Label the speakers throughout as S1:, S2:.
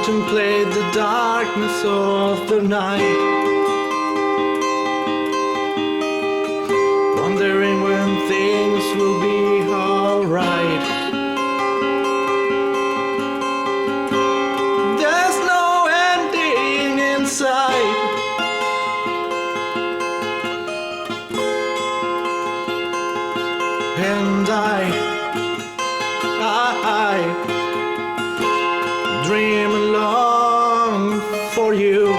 S1: contemplate the darkness of the night, wondering when things will be alright. There's no ending in sight, and I dream along for you.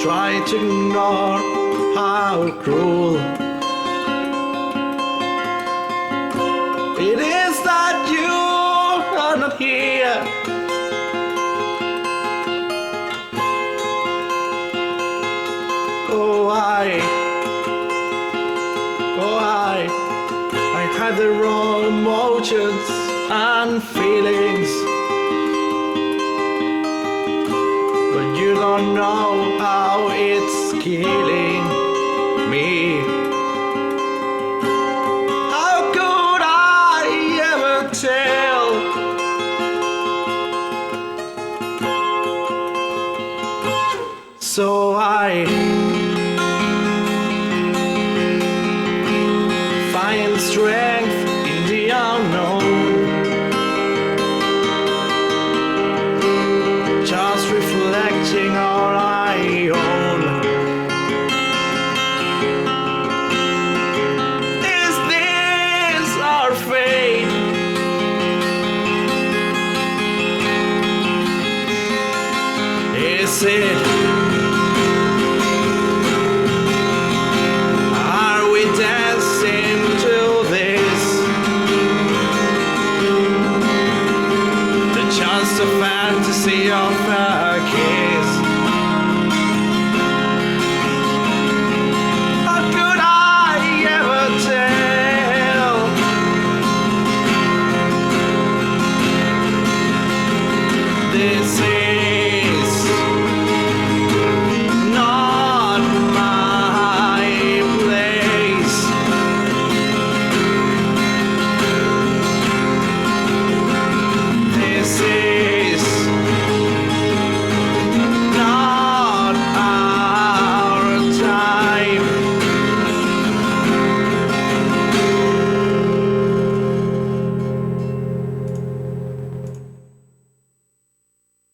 S1: Try to ignore how cruel it is that you are not here. Oh, I had the wrong emotions and feelings, but you don't know how it's killing me. How could I ever tell? So I find strength in the unknown, just reflecting on I own. Is this our fate? Is it? Are we dancing to this? Just a fantasy of a kiss. How could I ever tell? This is not my place. This is not our time.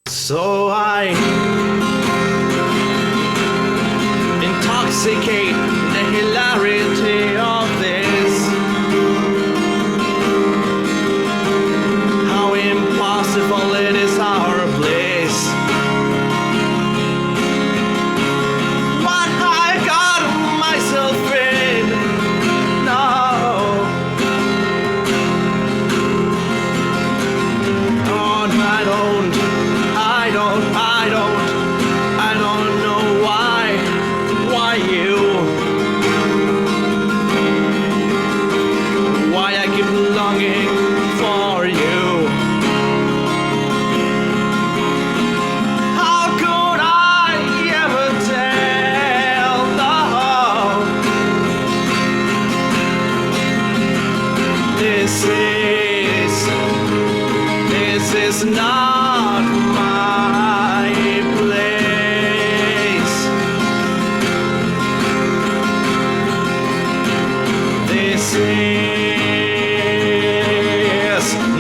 S1: So I intoxicate the hilarity of this. How impossible it is our bliss. What I got myself in. No. Oh, I don't know why you, why I keep longing for you. How could I ever tell? No. This is not my place. This is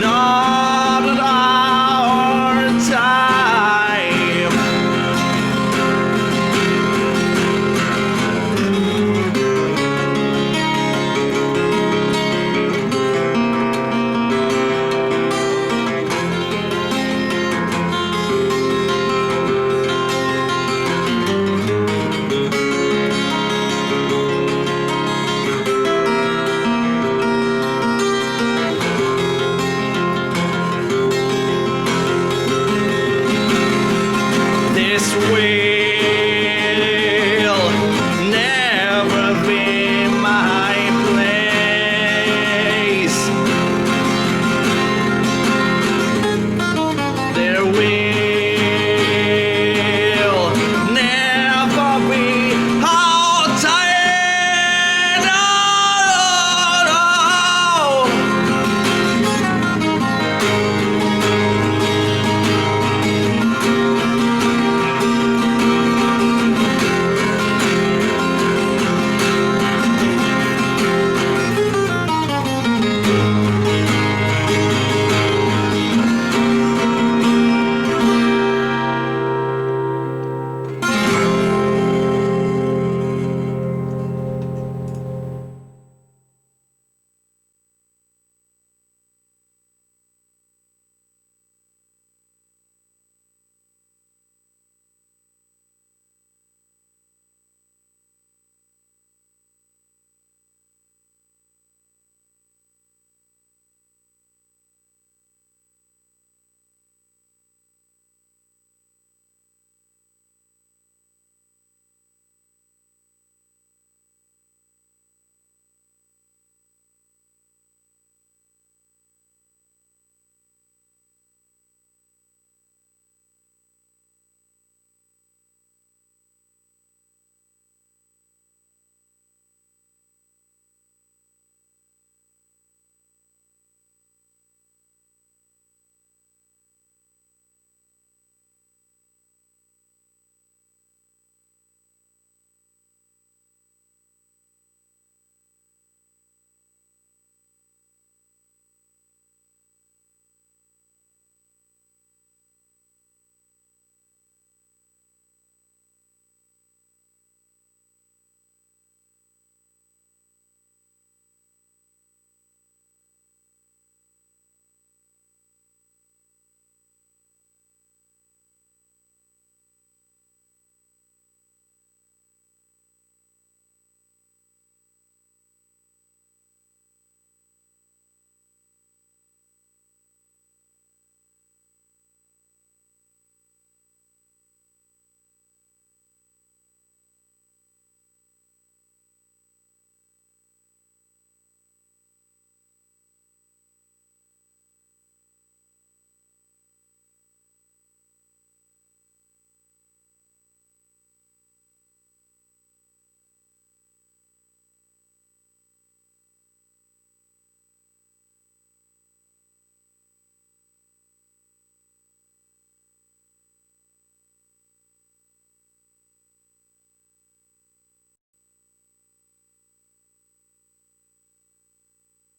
S1: not our time.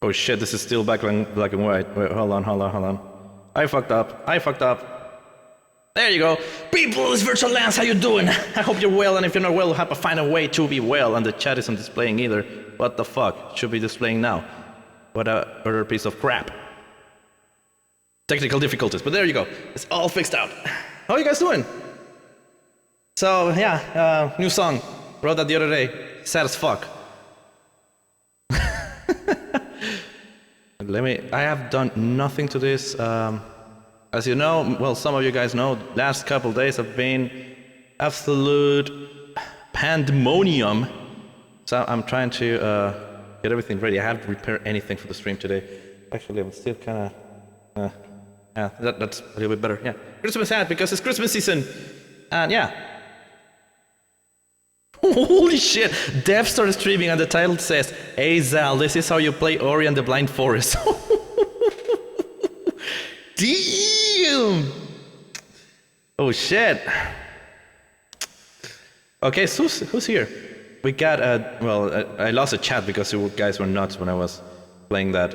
S1: Oh shit, this is still black and white. Wait, hold on. I fucked up. There you go. People, it's Virtual Lance, how you doing? I hope you're well, and if you're not well, have to find a way to be well, and the chat isn't displaying either. What the fuck? Should be displaying now. What a utter piece of crap. Technical difficulties, but there you go. It's all fixed out. How are you guys doing? So, yeah, new song. Wrote that the other day. Sad as fuck. I have done nothing to this. As you know, well, some of you guys know, last couple days have been absolute pandemonium. So I'm trying to get everything ready. I haven't prepared anything for the stream today. Actually, I'm still kind of... that's a little bit better, yeah. Christmas hat, because it's Christmas season. And yeah. Holy shit! Dev started streaming and the title says, "Hey Zal, this is how you play Ori and the Blind Forest." Damn! Oh shit! Okay, so who's here? We got I lost a chat because you guys were nuts when I was playing that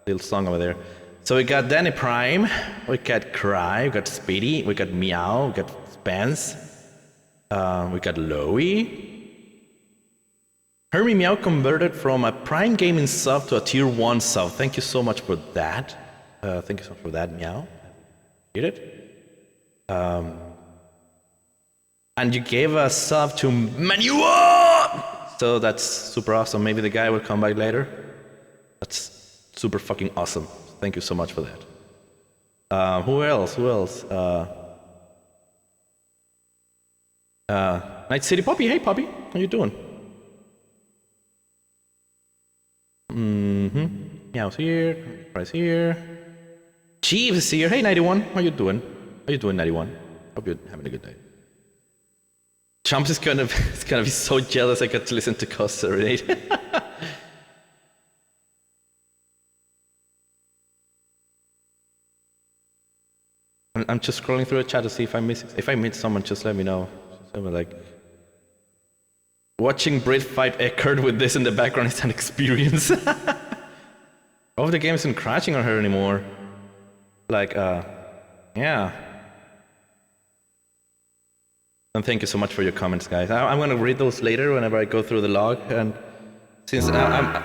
S1: little song over there. So we got Danny Prime, we got Cry, we got Speedy, we got Meow, we got Spence, we got Loey. Hermie Meow converted from a Prime Gaming sub to a Tier 1 sub. Thank you so much for that. Thank you so much for that, Meow. Get it? And you gave a sub to Manua! So that's super awesome. Maybe the guy will come back later. That's super fucking awesome. Thank you so much for that. Who else? Night City Poppy. Hey, Poppy. How you doing? Meow's here. Price here. Jeeves is here. Hey, 91. How you doing? 91? Hope you're having a good day. Chumps is gonna be so jealous I got to listen to Cos Serenade. I'm just scrolling through the chat to see if I miss someone. Just let me know. Like, watching Brit fight Eckert with this in the background is an experience. Oh, the game isn't crashing on her anymore. Like, yeah. And thank you so much for your comments, guys. I'm gonna read those later whenever I go through the log. And since I'm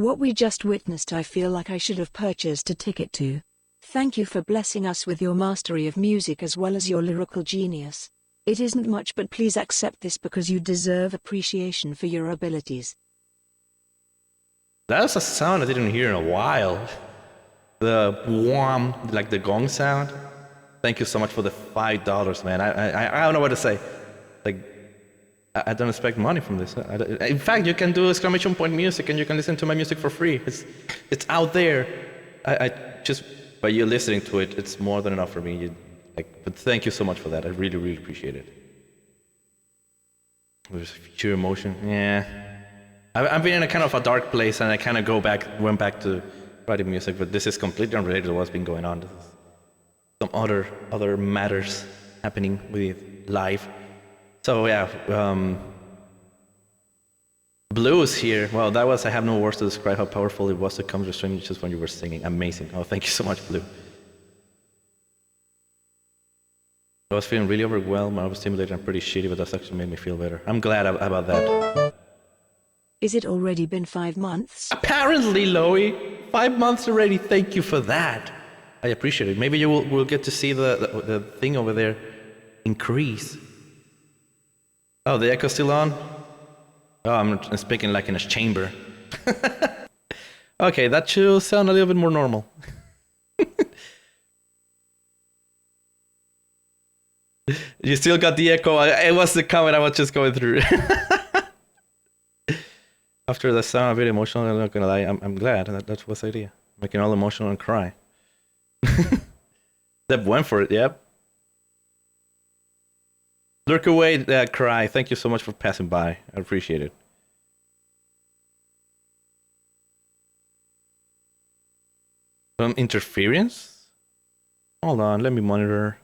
S2: What we just witnessed, I feel like I should have purchased a ticket to. Thank you for blessing us with your mastery of music as well as your lyrical genius. It isn't much, but please accept this because you deserve appreciation for your abilities.
S1: That was a sound I didn't hear in a while. The wham, like the gong sound. Thank you so much for the $5, man. I don't know what to say. Like, I don't expect money from this. In fact, you can do exclamation point music and you can listen to my music for free. It's out there. I just, by you listening to it, it's more than enough for me. But thank you so much for that. I really, really appreciate it. There's pure emotion. Yeah. I've been in a kind of a dark place and I kind of went back to writing music, but this is completely unrelated to what's been going on. This is some other matters happening with life. So yeah, Blue is here. Well, I have no words to describe how powerful it was to come to the stream just when you were singing. Amazing. Oh, thank you so much, Blue. I was feeling really overwhelmed, I was stimulated and pretty shitty, but that's actually made me feel better. I'm glad about that.
S2: Is it already been 5 months?
S1: Apparently, Loey. 5 months already. Thank you for that. I appreciate it. Maybe we'll get to see the thing over there increase. Oh, the echo's still on? Oh, I'm speaking like in a chamber. Okay, that should sound a little bit more normal. You still got the echo. It was the comment I was just going through. After the sound, I'm very emotional. I'm not gonna lie. I'm glad. That was the idea. Making all emotional and cry. Deb went for it. Yep. Lurk away, Cry. Thank you so much for passing by. I appreciate it. Interference? Hold on, let me monitor.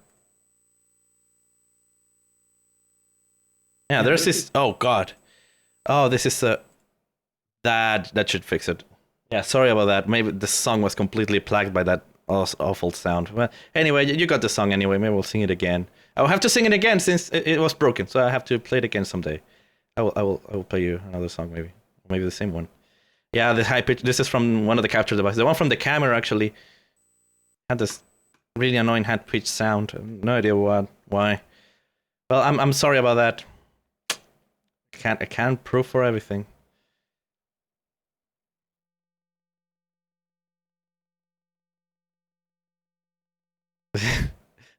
S1: Yeah, there's this. Oh God. Oh, this is That should fix it. Yeah, sorry about that. Maybe the song was completely plagued by that awful sound. But anyway, you got the song anyway. Maybe we'll sing it again. I'll have to sing it again since it was broken, so I have to play it again someday. I will play you another song maybe the same one. Yeah, the high pitch. This is from one of the capture devices. The one from the camera actually had this really annoying high pitch sound. No idea why. Well, I'm sorry about that. I can't prove for everything.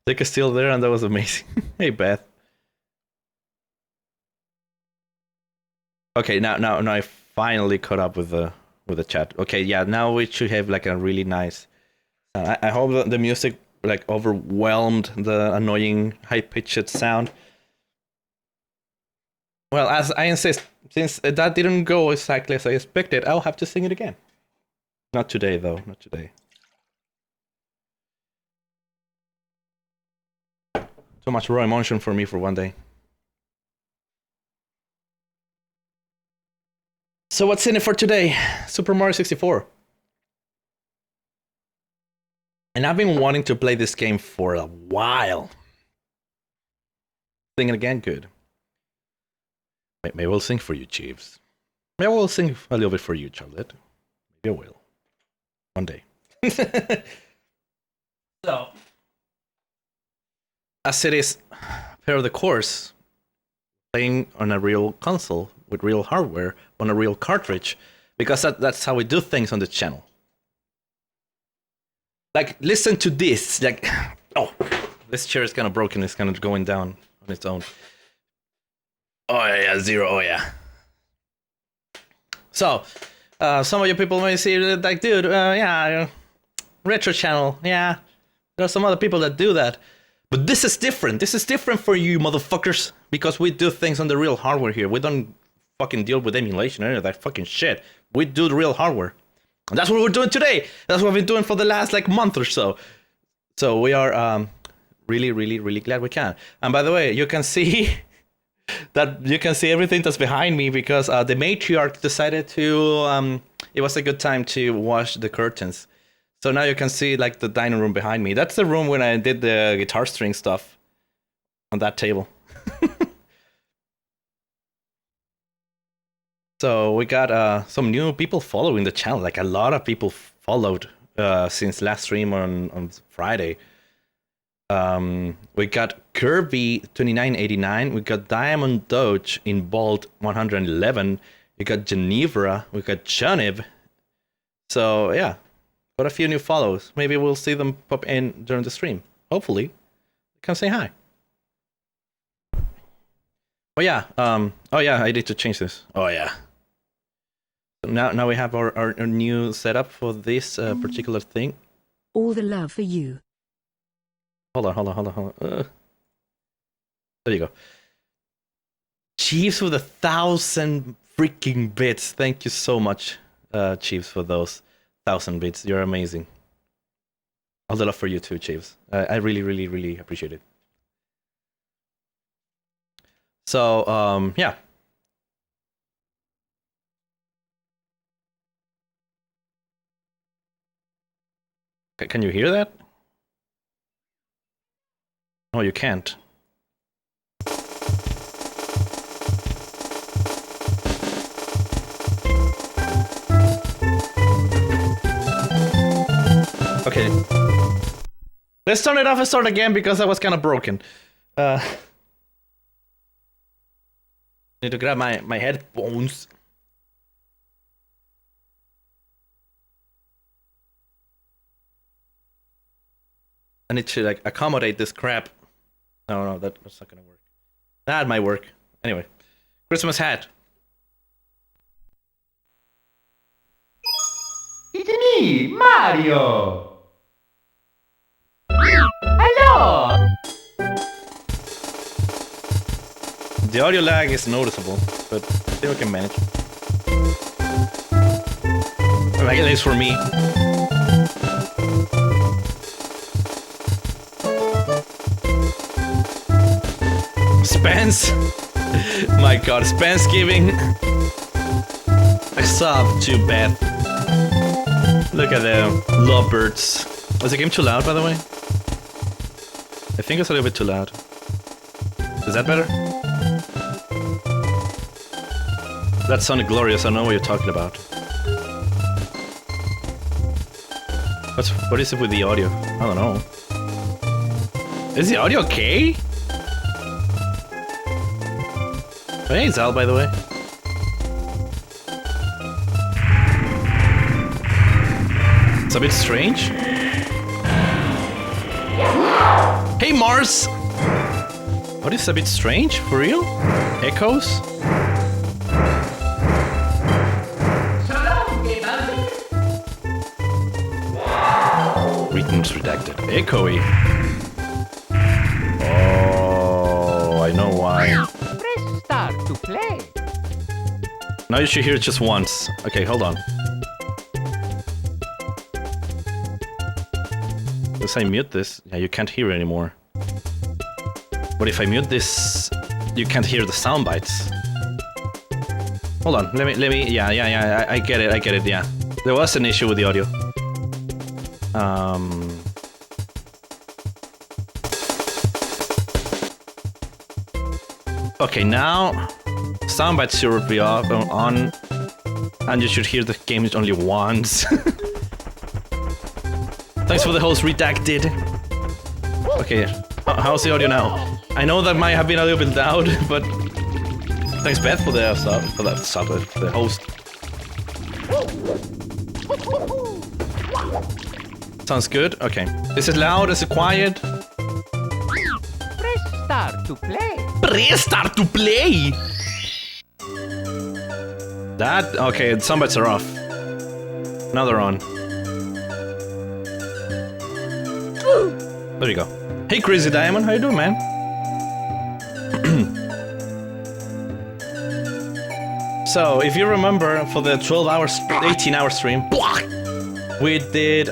S1: Dick is still there, and that was amazing. Hey, Beth. Okay, now I finally caught up with the chat. Okay, yeah, now we should have like a really nice. I hope that the music like overwhelmed the annoying high-pitched sound. Well, as I insist, since that didn't go exactly as I expected, I'll have to sing it again. Not today, though. Not today. Too much raw emotion for me for one day. So what's in it for today? Super Mario 64. And I've been wanting to play this game for a while. Sing it again? Good. Maybe we'll sing for you, Chiefs. Maybe we'll sing a little bit for you, Charlotte. Maybe I will. One day. So, as it is per the course, playing on a real console with real hardware on a real cartridge, because that's how we do things on the channel. Like, listen to this. Like, oh, this chair is kind of broken. It's kind of going down on its own. Oh yeah, zero. Oh yeah. So, some of you people may see like, dude, yeah, retro channel. Yeah, there are some other people that do that. But this is different. This is different for you motherfuckers, because we do things on the real hardware here. We don't fucking deal with emulation or any of that fucking shit. We do the real hardware. And that's what we're doing today. That's what we've been doing for the last like month or so. So we are really, really, really glad we can. And by the way, you can see that everything that's behind me, because the matriarch decided to it was a good time to wash the curtains. So now you can see like the dining room behind me. That's the room when I did the guitar string stuff on that table. So we got some new people following the channel. Like a lot of people followed since last stream on Friday. We got Kirby 2989. We got Diamond Doge in Bolt 111. We got Genevra. We got Janib. So yeah, got a few new follows. Maybe we'll see them pop in during the stream. Hopefully, come say hi. Oh yeah. Oh yeah. I need to change this. Oh yeah. Now we have our new setup for this particular thing.
S2: All the love for you.
S1: Hold on. There you go. Chiefs with 1,000 freaking bits. Thank you so much, Chiefs, for those 1,000 bits. You're amazing. All the love for you too, Chiefs. I really, really, really appreciate it. So, yeah. Can you hear that? No, you can't. Okay. Let's turn it off and start again, because that was kind of broken. Need to grab my headphones. I need to like accommodate this crap. No, that's not gonna work. That might work. Anyway, Christmas hat.
S3: It's me, Mario! Hello!
S1: The audio lag is noticeable, but I think we can manage. Like at least for me. Spence? My god, Spence giving I sobbed too bad. Look at them lovebirds. Was the game too loud, by the way? I think it's a little bit too loud. Is that better? That sounded glorious. I know what you're talking about. What is it with the audio? I don't know. Is the audio okay? Hey, Zal, by the way. It's a bit strange. Hey, Mars! What is a bit strange? For real? Echoes? Rhythms redacted. Echoey. Oh, I know why.
S3: Press start to play.
S1: Now you should hear it just once. Okay, hold on. As I mute this, yeah, you can't hear it anymore. But if I mute this, you can't hear the sound bites. Hold on, let me, yeah, I get it, yeah. There was an issue with the audio. Okay, now sound bites should be off, on, and you should hear the game only once. Thanks for the host, redacted. Okay, how's the audio now? I know that might have been a little bit loud, but thanks, Beth, for the for the host. Sounds good. Okay, is it loud? Is it quiet?
S3: Press start to play.
S1: Press start to play. That okay? Some bits are off. Now they're on. There you go. Hey, Crazy Diamond, how you doing, man? So, if you remember, for the 18-hour stream, we did,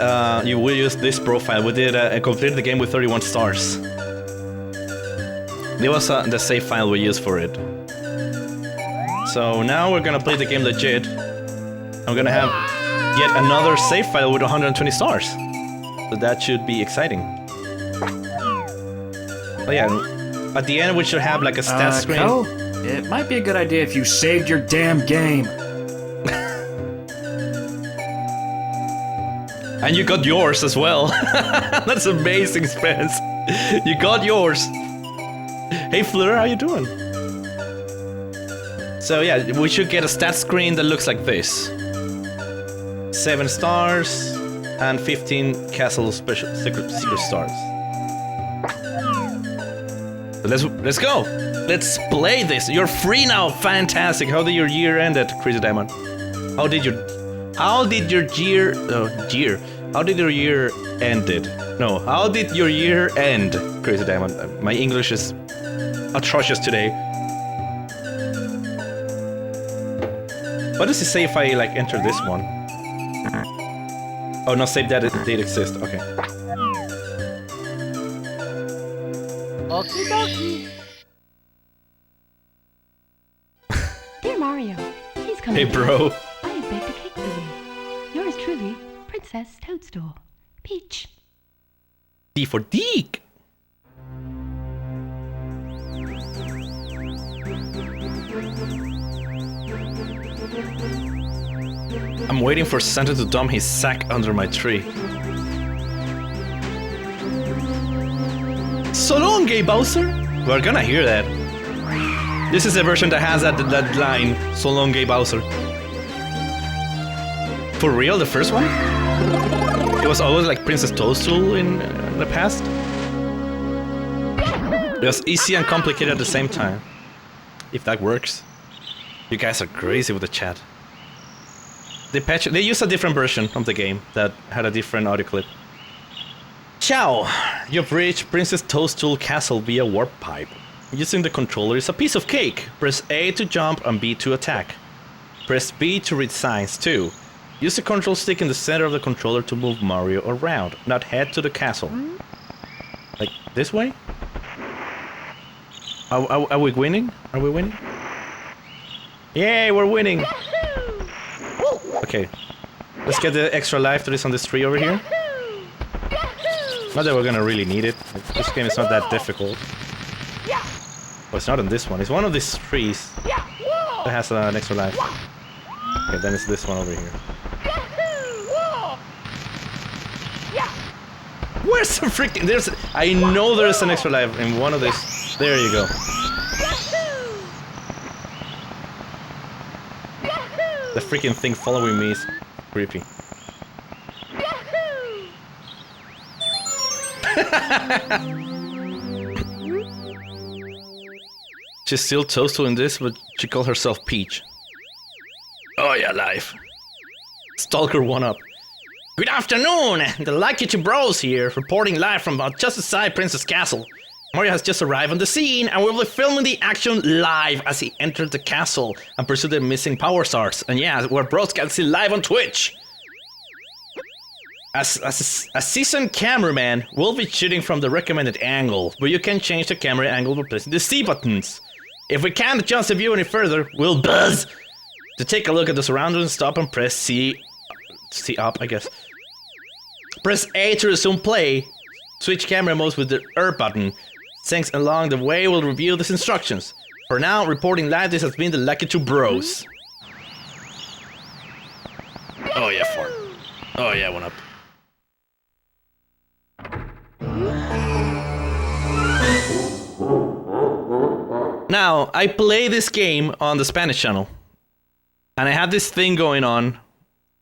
S1: we used this profile. We did completed the game with 31 stars. It was the save file we used for it. So now we're gonna play the game legit. I'm gonna have yet another save file with 120 stars. So that should be exciting. Oh yeah, at the end we should have like a stat screen.
S4: Co, it might be a good idea if you saved your damn game.
S1: And you got yours as well. That's amazing, Spence. You got yours. Hey Fleur, how you doing? So yeah, we should get a stat screen that looks like this. 7 stars and 15 castle special secret stars. So let's go. Let's play this. You're free now. Fantastic. How did your year end at Crazy Diamond? How did your year How did your year ended? No, how did your year end, Crazy Diamond? My English is atrocious today. What does it say if I like enter this one? Oh no, save date exists. Okay.
S3: Okie dokie.
S5: Dear Mario, please come.
S1: Hey bro.
S5: I have baked a cake for you. Yours truly, Princess Toadstool. Peach.
S1: D for Deke. I'm waiting for Santa to dump his sack under my tree. So long, gay Bowser! We're gonna hear that. This is the version that has that line, so long, gay Bowser. For real, the first one? It was always like Princess Toadstool in the past? It was easy and complicated at the same time. If that works. You guys are crazy with the chat. They used a different version of the game that had a different audio clip. Ciao! You've reached Princess Toadstool Castle via warp pipe. Using the controller is a piece of cake. Press A to jump and B to attack. Press B to read signs too. Use the control stick in the center of the controller to move Mario around. Not head to the castle. Like this way? Are we winning? Are we winning? Yay, we're winning! Okay. Let's get the extra life that is on this tree over here. Not that we're gonna really need it. This game is not that difficult. Oh, it's not on this one. It's one of these trees that has an extra life. Okay, then it's this one over here. Where's the freaking... There's... I know there's an extra life in one of these. There you go. The freaking thing following me is creepy. She's still toastful in this, but she called herself Peach. Oh yeah, life. Stalker 1-up. Good afternoon! The Lucky Two Bros here, reporting live from just outside Princess Castle. Mario has just arrived on the scene, and we'll be filming the action live as he entered the castle and pursued the missing Power Stars. And yeah, we're broadcasting live on Twitch. As a seasoned cameraman, we'll be shooting from the recommended angle, but you can change the camera angle by pressing the C buttons. If we can't adjust the view any further, we'll buzz! To take a look at the surroundings, stop and press C up, I guess. Press A to resume play. Switch camera modes with the R button. Thanks along the way, we'll review these instructions. For now, reporting live, this has been the Lucky Two Bros. Oh yeah, 4. Oh yeah, 1-up. Now, I play this game on the Spanish channel. And I have this thing going on.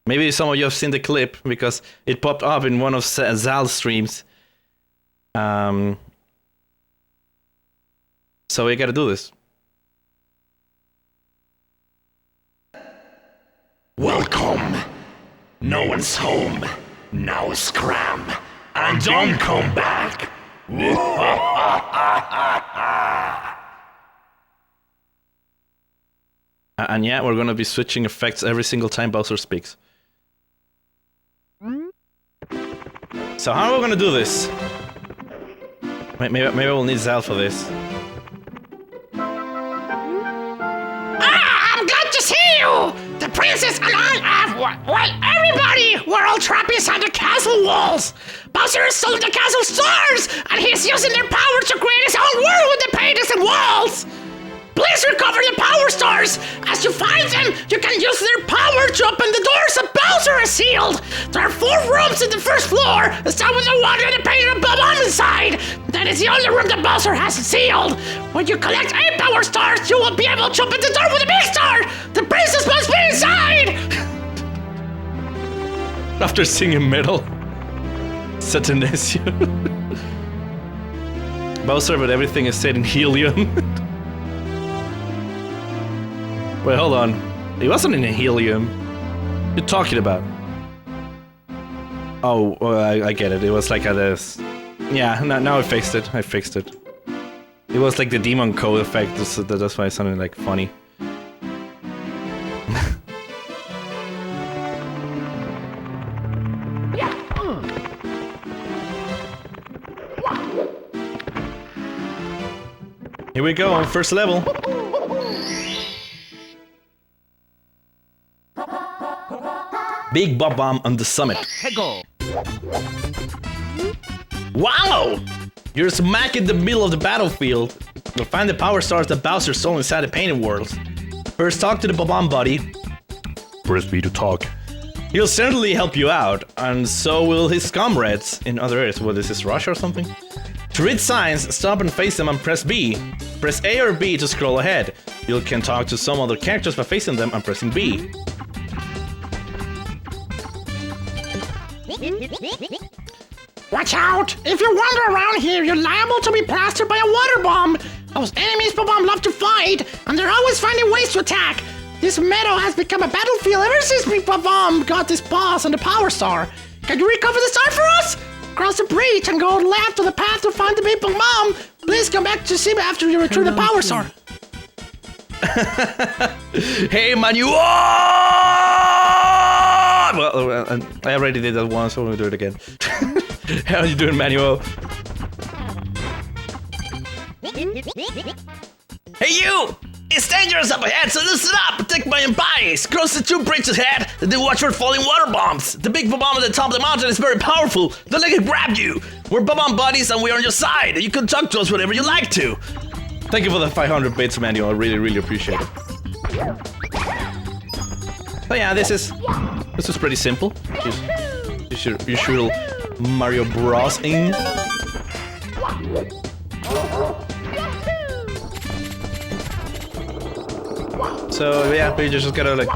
S1: Maybe some of you have seen the clip because it popped up in one of Zal's streams. So we gotta do this.
S6: Welcome. No one's home. Now scram. And don't come back.
S1: And yeah, we're gonna be switching effects every single time Bowser speaks. So how are we gonna do this? Maybe we'll need Zal for this.
S7: I'm glad to see you! The princess and I have, well, everybody! We're all trapped inside the castle walls! Bowser has stolen the castle stars! And he's using their power to create his own world with the paintings and walls! Please recover the Power Stars! As you find them, you can use their power to open the doors that Bowser has sealed! There are 4 rooms in the first floor! Start with the one with the painted bomb inside! That is the only room that Bowser has sealed! When you collect 8 Power Stars, you will be able to open the door with a big star! The princess must be inside!
S1: After singing metal. Such an issue. Bowser, but everything is said in helium. Wait, hold on. It wasn't in helium. What are you talking about? Oh, well, I get it. It was like this. Yeah, now I fixed it. It was like the demon code effect. That's why it sounded like funny. Here we go, first level. Big Bob Bomb on the summit.
S3: Go.
S1: Wow! You're smack in the middle of the battlefield. You'll find the Power Stars that Bowser stole inside the painted worlds. First, talk to the Bob Bomb buddy. Press B to talk. He'll certainly help you out, and so will his comrades in other areas. What is this, Russia or something? To read signs, stop and face them and press B. Press A or B to scroll ahead. You can talk to some other characters by facing them and pressing B.
S7: Watch out! If you wander around here, you're liable to be plastered by a water bomb! Those enemies Bob-omb love to fight, and they're always finding ways to attack! This meadow has become a battlefield ever since Big Bob-omb got this boss and the Power Star. Can you recover the star for us? Cross the bridge and go left on the path to find the Big Bob-omb. Please come back to see me after you retrieve the Power Star.
S1: Hey, Manuel! Well, I already did that once, so we'll do it again. How are you doing, Manuel? Hey, you! It's dangerous up ahead, so listen up! Take my advice! Cross the 2 bridges ahead, and then watch for falling water bombs! The big bomb at the top of the mountain is very powerful! Don't let it grab you! We're bomb buddies and we're on your side! You can talk to us whenever you like to! Thank you for the 500 bits, Manuel. I really, really appreciate it. So yeah, this is pretty simple. Just usual Mario Bros-ing. So yeah, we just gotta like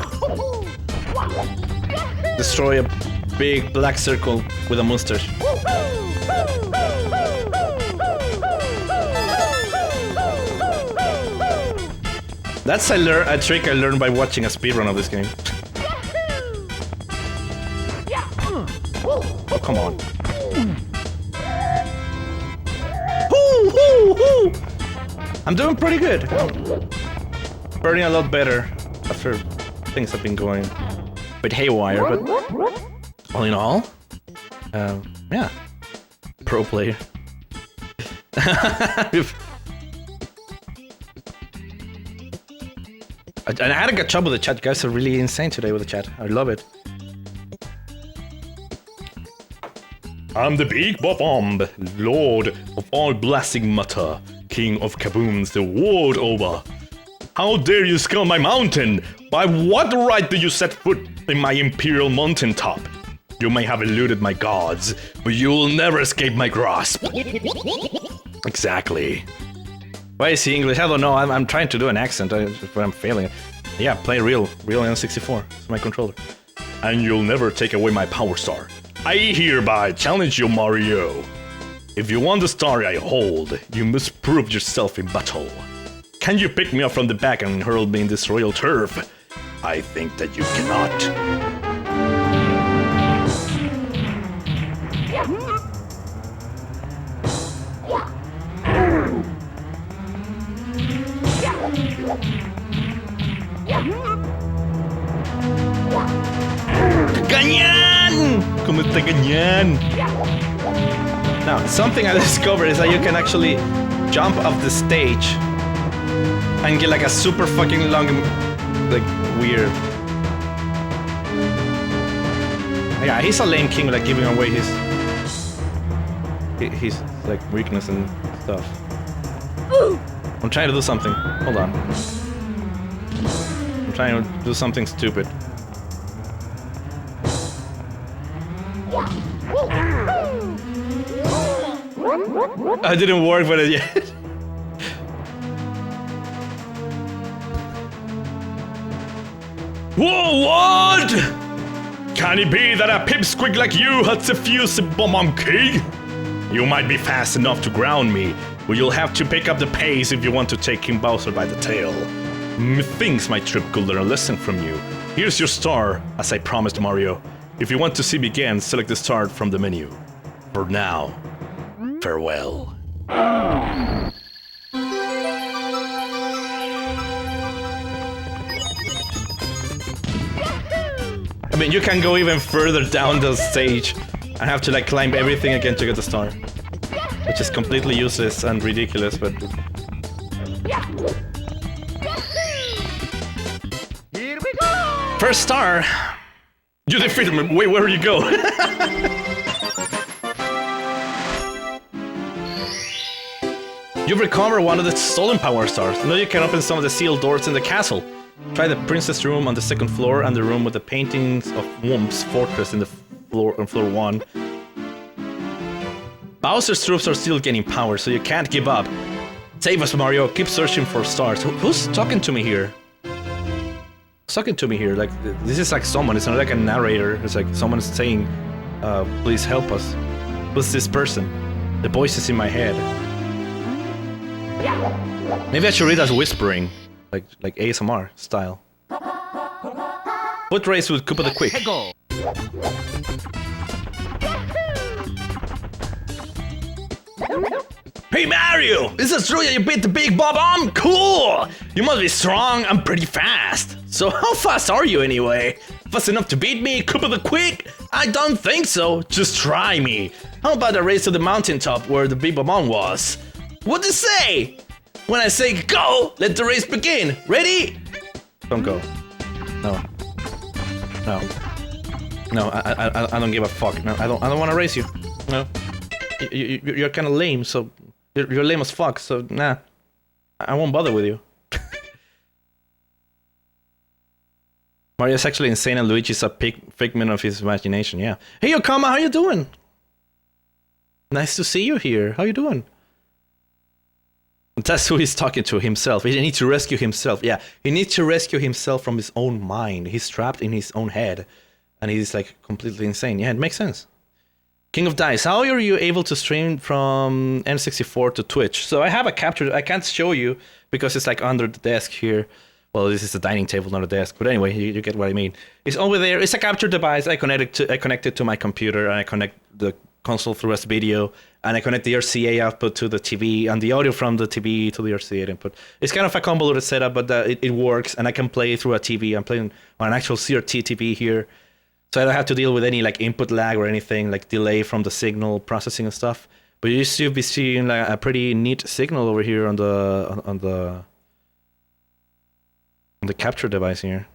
S1: destroy a big black circle with a mustache. That's a trick I learned by watching a speedrun of this game. Oh, come on. I'm doing pretty good. Burning a lot better after things have been going a bit haywire, but all in all, yeah, pro player. And I had a good job with the chat. You guys are really insane today with the chat. I love it. I'm the Big Bomb, Lord of all Blasting Matter, King of Kabooms the world over. How dare you scale my mountain? By what right do you set foot in my imperial mountaintop? You may have eluded my gods, but you will never escape my grasp. Exactly. Why is he English? I don't know. I'm trying to do an accent, but I'm failing. Yeah, play real N64. It's my controller. And you'll never take away my power star. I hereby challenge you, Mario. If you want the star I hold, you must prove yourself in battle. Can you pick me up from the back and hurl me in this royal turf? I think that you cannot. Ganyan! Kumita ganyan! Now, something I discovered is that you can actually jump off the stage and get like a super fucking long, like, weird. Yeah, he's a lame king, like giving away his like weakness and stuff. I'm trying to do something. Hold on. I'm trying to do something stupid. I didn't work with it yet. Whoa, what? Can it be that a pipsqueak like you has defused the bomb king? You might be fast enough to ground me, but you'll have to pick up the pace if you want to take King Bowser by the tail. Methinks my trip could learn a lesson from you. Here's your star, as I promised Mario. If you want to see me again, select the star from the menu. For now, farewell. I mean, you can go even further down the stage and have to like climb everything again to get the star. Which is completely useless and ridiculous, but...
S3: Here we go!
S1: First star! You defeated me! Wait, where you go? You've recovered one of the stolen power stars. Now you can open some of the sealed doors in the castle. Try the princess room on the 2nd floor and the room with the paintings of Whomp's fortress in the floor on floor 1. Bowser's troops are still gaining power, so you can't give up. Save us, Mario. Keep searching for stars. Who's talking to me here? Who's talking to me here? Like, this is like someone. It's not like a narrator. It's like someone saying, please help us. Who's this person? The voice is in my head. Maybe I should read as whispering. Like ASMR style. Foot race with Koopa the Quick.
S3: Go.
S1: Hey Mario! Is it true that you beat the Big Bomb? Cool! You must be strong and pretty fast. So how fast are you anyway? Fast enough to beat me, Koopa the Quick? I don't think so. Just try me. How about a race to the mountaintop where the Big Bomb was? What'd you say? When I say go, let the race begin. Ready? Don't go. No. No. No, I don't give a fuck. No, I don't want to race you. No. You're kind of lame, so you're lame as fuck. So nah, I won't bother with you. Mario's actually insane, and Luigi's a figment of his imagination. Yeah. Hey, Okama, how you doing? Nice to see you here. How you doing? That's who he's talking to, himself. He needs to rescue himself. Yeah, he needs to rescue himself from his own mind. He's trapped in his own head, and he's like completely insane. Yeah, it makes sense. King of Dice, how are you able to stream from N64 to Twitch? So I have a capture. I can't show you because it's like under the desk here. Well, this is a dining table, not a desk. But anyway, you get what I mean. It's over there. It's a capture device. I connect it to my computer, and I connect the console through a video, and I connect the RCA output to the TV, and the audio from the TV to the RCA input. It's kind of a convoluted setup, but it works, and I can play through a TV. I'm playing on an actual CRT TV here, so I don't have to deal with any like input lag or anything, like delay from the signal processing and stuff. But you should be seeing like a pretty neat signal over here on the capture device here.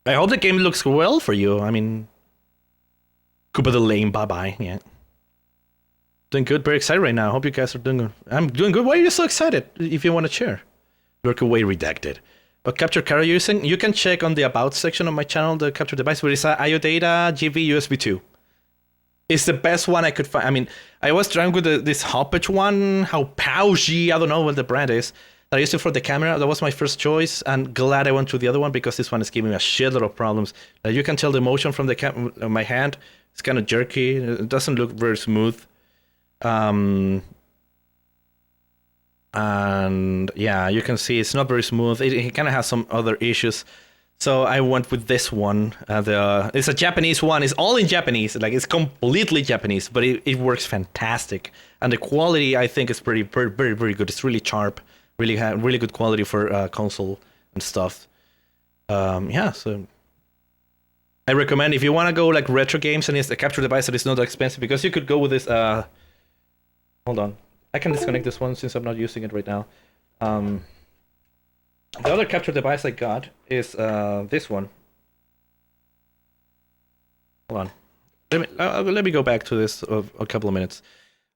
S1: I hope the game looks well for you. I mean, Koopa the Lame, bye-bye, yeah. Doing good, very excited right now. Hope you guys are doing good. I'm doing good. Why are you so excited? If you want to share. Work away redacted. But capture card you're using, you can check on the About section of my channel, the capture device, where it's a IO data GB USB 2. It's the best one I could find. I mean, I was trying with this Hoppage one, how Pauji, I don't know what the brand is. I used it for the camera. That was my first choice, and glad I went to the other one because this one is giving me a shitload of problems. You can tell the motion from the my hand. It's kind of jerky. It doesn't look very smooth. And yeah, you can see it's not very smooth. It kind of has some other issues. So I went with this one. It's a Japanese one. It's all in Japanese. Like, it's completely Japanese, but it works fantastic. And the quality, I think, is very, very good. It's really sharp. Really good quality for console and stuff. Yeah, so I recommend if you want to go like retro games and it's a capture device that is not that expensive, because you could go with this. Hold on, I can disconnect this one since I'm not using it right now. The other capture device I got is this one. Hold on, let me go back to this a couple of minutes.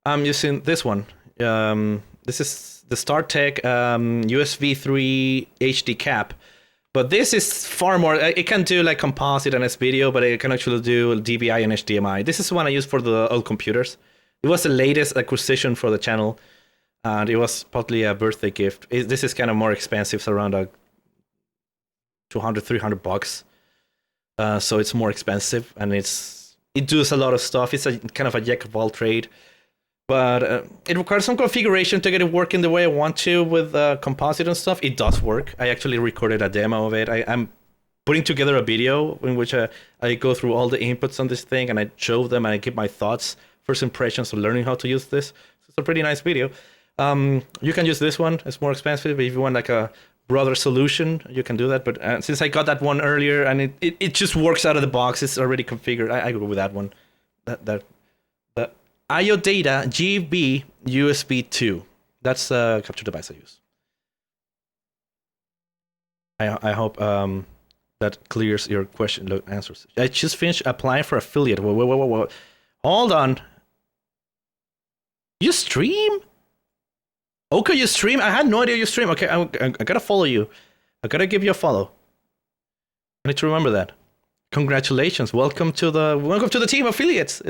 S1: I'm using this one. This is the StarTech USB 3 HD cap. But this is far more. It can do like composite and S-video, but it can actually do DVI and HDMI. This is the one I use for the old computers. It was the latest acquisition for the channel, and it was partly a birthday gift. This is kind of more expensive, it's around $200-300. So it's more expensive, and it does a lot of stuff. It's a kind of a jack of all trade. But it requires some configuration to get it working the way I want to with composite and stuff. It does work. I actually recorded a demo of it. I'm putting together a video in which I go through all the inputs on this thing, and I show them, and I give my thoughts, first impressions of learning how to use this. So it's a pretty nice video. You can use this one. It's more expensive. If you want like a broader solution, you can do that. But since I got that one earlier, and it just works out of the box, it's already configured, I go with that one. The IO data GB USB 2. That's the capture device I use. I hope that clears your question. Look, answers. I just finished applying for affiliate. Whoa. Hold on. You stream? Okay, you stream? I had no idea you stream. Okay, I gotta follow you. I gotta give you a follow. I need to remember that. Congratulations. Welcome to the team affiliates.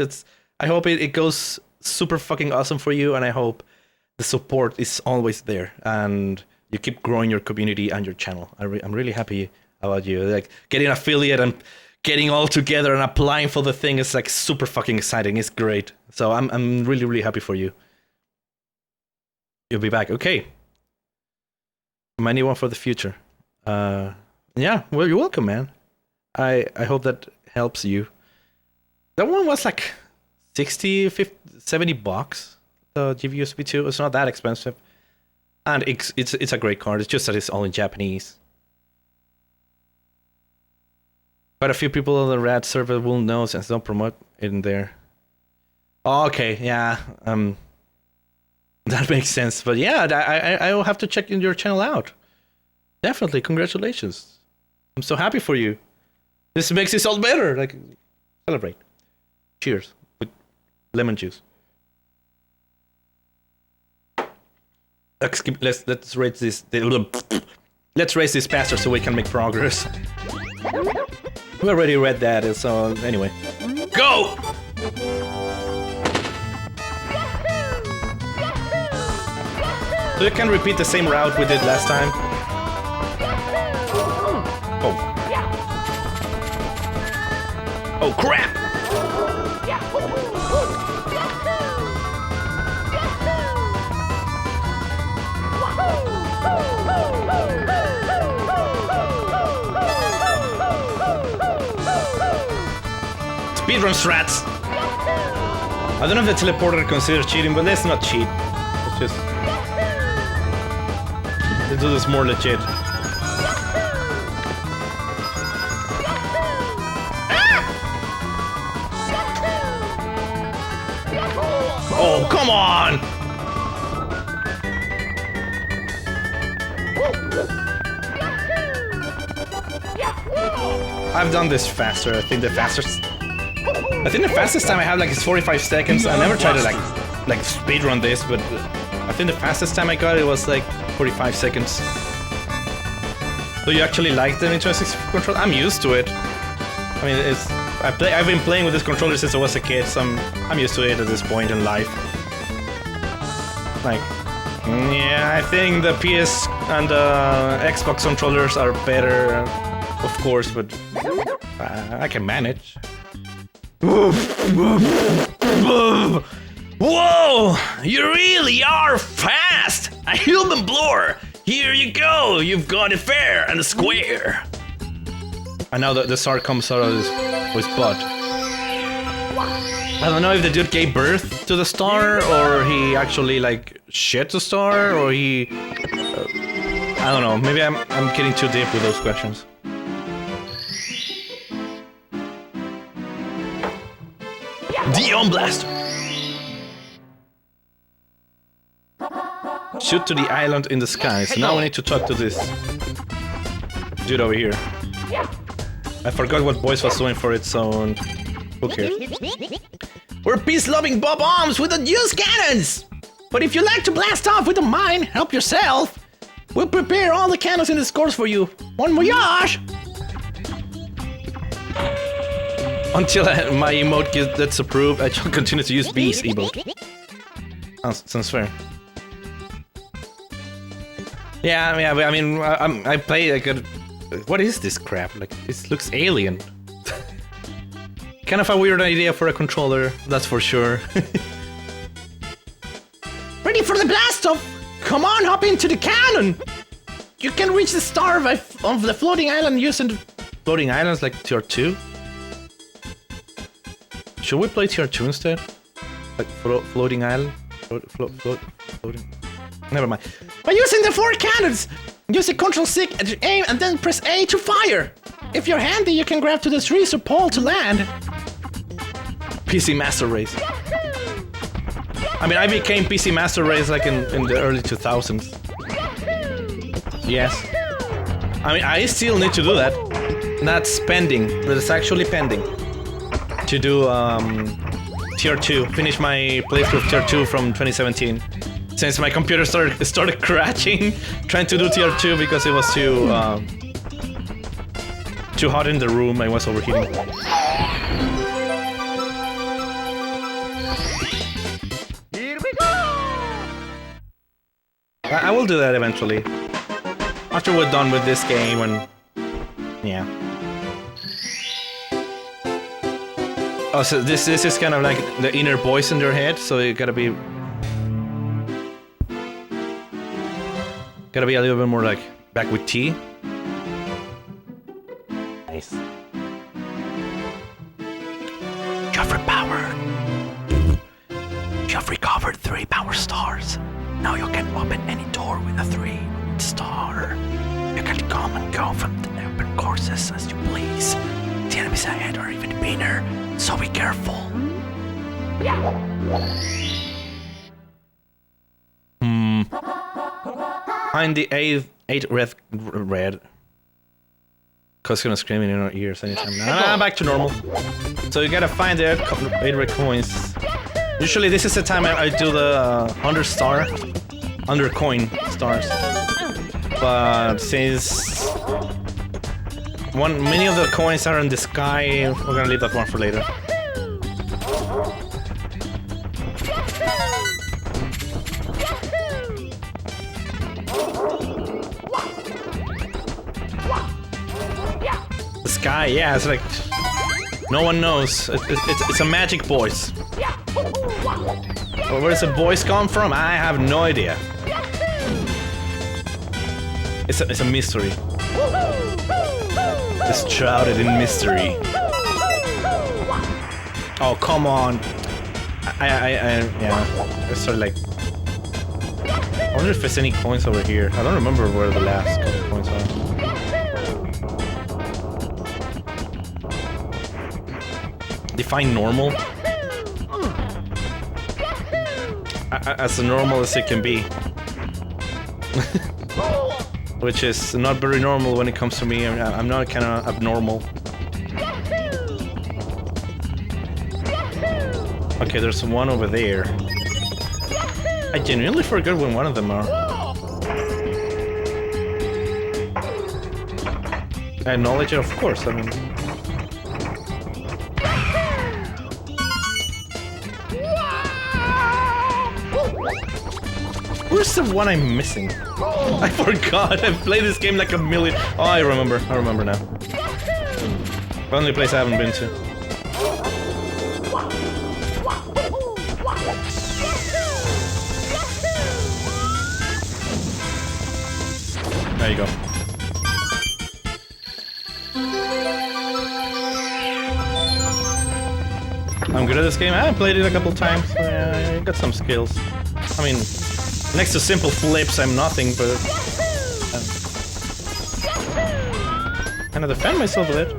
S1: I hope it goes super fucking awesome for you, and I hope the support is always there, and you keep growing your community and your channel. I'm really happy about you. Like, getting an affiliate and getting all together and applying for the thing is like super fucking exciting. It's great. So I'm really, really happy for you. You'll be back. Okay. Might need one for the future. Yeah, well, you're welcome, man. I hope that helps you. That one was like 60, 50, 70 bucks. The USB 2. It's not that expensive. And it's a great card. It's just that it's all in Japanese. Quite a few people on the RAD server will know since they don't promote it in there. Oh, okay, yeah. That makes sense. But yeah, I will have to check your channel out. Definitely, congratulations. I'm so happy for you. This makes this all better. Like, celebrate. Cheers with lemon juice. Let's raise this. Let's raise this faster so we can make progress. We already read that, so anyway. Go! So you can repeat the same route we did last time. Oh. Oh crap! Speedrun strats! I don't know if the teleporter considers cheating, but let's not cheat. Let's just... let's do this more legit. Oh, come on! I've done this faster. I think the fastest time I have like is 45 seconds. I never tried to like speedrun this, but I think the fastest time I got it was like 45 seconds. So you actually like the Nintendo controller? I'm used to it. I mean, I've been playing with this controller since I was a kid, so I'm used to it at this point in life. Like, yeah, I think the PS and the Xbox controllers are better, of course, but I can manage. Whoa! You really are fast! A human blower! Here you go! You've got it fair and square! And now the star comes out of his butt. I don't know if the dude gave birth to the star, or he actually like shit the star, or he... I don't know, maybe I'm getting too deep with those questions. The Ion Blast! Shoot to the island in the sky. So now we need to talk to this dude over here. I forgot what voice was doing for it, so who cares? We're peace-loving bob-ombs with the use cannons! But if you like to blast off with a mine, help yourself! We'll prepare all the cannons in this course for you. Bon voyage! Until my emote gets approved, I shall continue to use B's emote. Sounds fair. Yeah, I mean, I play like a... What is this crap? Like, it looks alien. Kind of a weird idea for a controller, that's for sure.
S7: Ready for the blast off? Come on, hop into the cannon! You can reach the star of the floating island using the...
S1: Floating islands like tier 2? Should we play tier 2 instead? Like floating island? Floating... Never mind.
S7: By using the 4 cannons! Use the control stick to aim and then press A to fire! If you're handy, you can grab to the trees or pole to land.
S1: PC Master Race. I mean, I became PC Master Race like in the early 2000s. Yes. I mean, I still need to do that. That's pending. That is actually pending. To do tier 2. Finish my playthrough of tier 2 from 2017. Since my computer started crashing, trying to do tier 2 because it was too hot in the room. I was overheating.
S3: Here we go!
S1: I will do that eventually. After we're done with this game and... yeah. Oh, so this is kind of like the inner voice in their head, so you gotta be a little bit more like back with T. Nice.
S6: You've repowered. You've recovered 3 power stars. Now you can open any door with a 3 star. You can come and go from the open courses as you please. The enemies ahead are even meaner, so be careful.
S1: Find the eight red. Cause gonna scream in your ears anytime now. Back to normal. So you gotta find the 8 red coins. Usually this is the time I do the 100 coin stars. But since many of the coins are in the sky, we're gonna leave that one for later. The sky, yeah, it's like no one knows. It's a magic voice. Well, where does the voice come from? I have no idea. It's a mystery. It's shrouded in mystery. Oh, come on. Yeah. It's sort of like... I wonder if there's any coins over here. I don't remember where the last couple coins are. Define normal? As normal as it can be. Which is not very normal when it comes to me. I'm not kind of abnormal. Okay, there's one over there. I genuinely forgot when one of them are. I acknowledge it, of course. I mean... Where's the one I'm missing? I forgot. I've played this game like a million. Oh, I remember now. Only place I haven't been to. There you go. I'm good at this game. I played it a couple times. So yeah, I got some skills. I mean, next to simple flips, I'm nothing, but... kind of defend myself with it.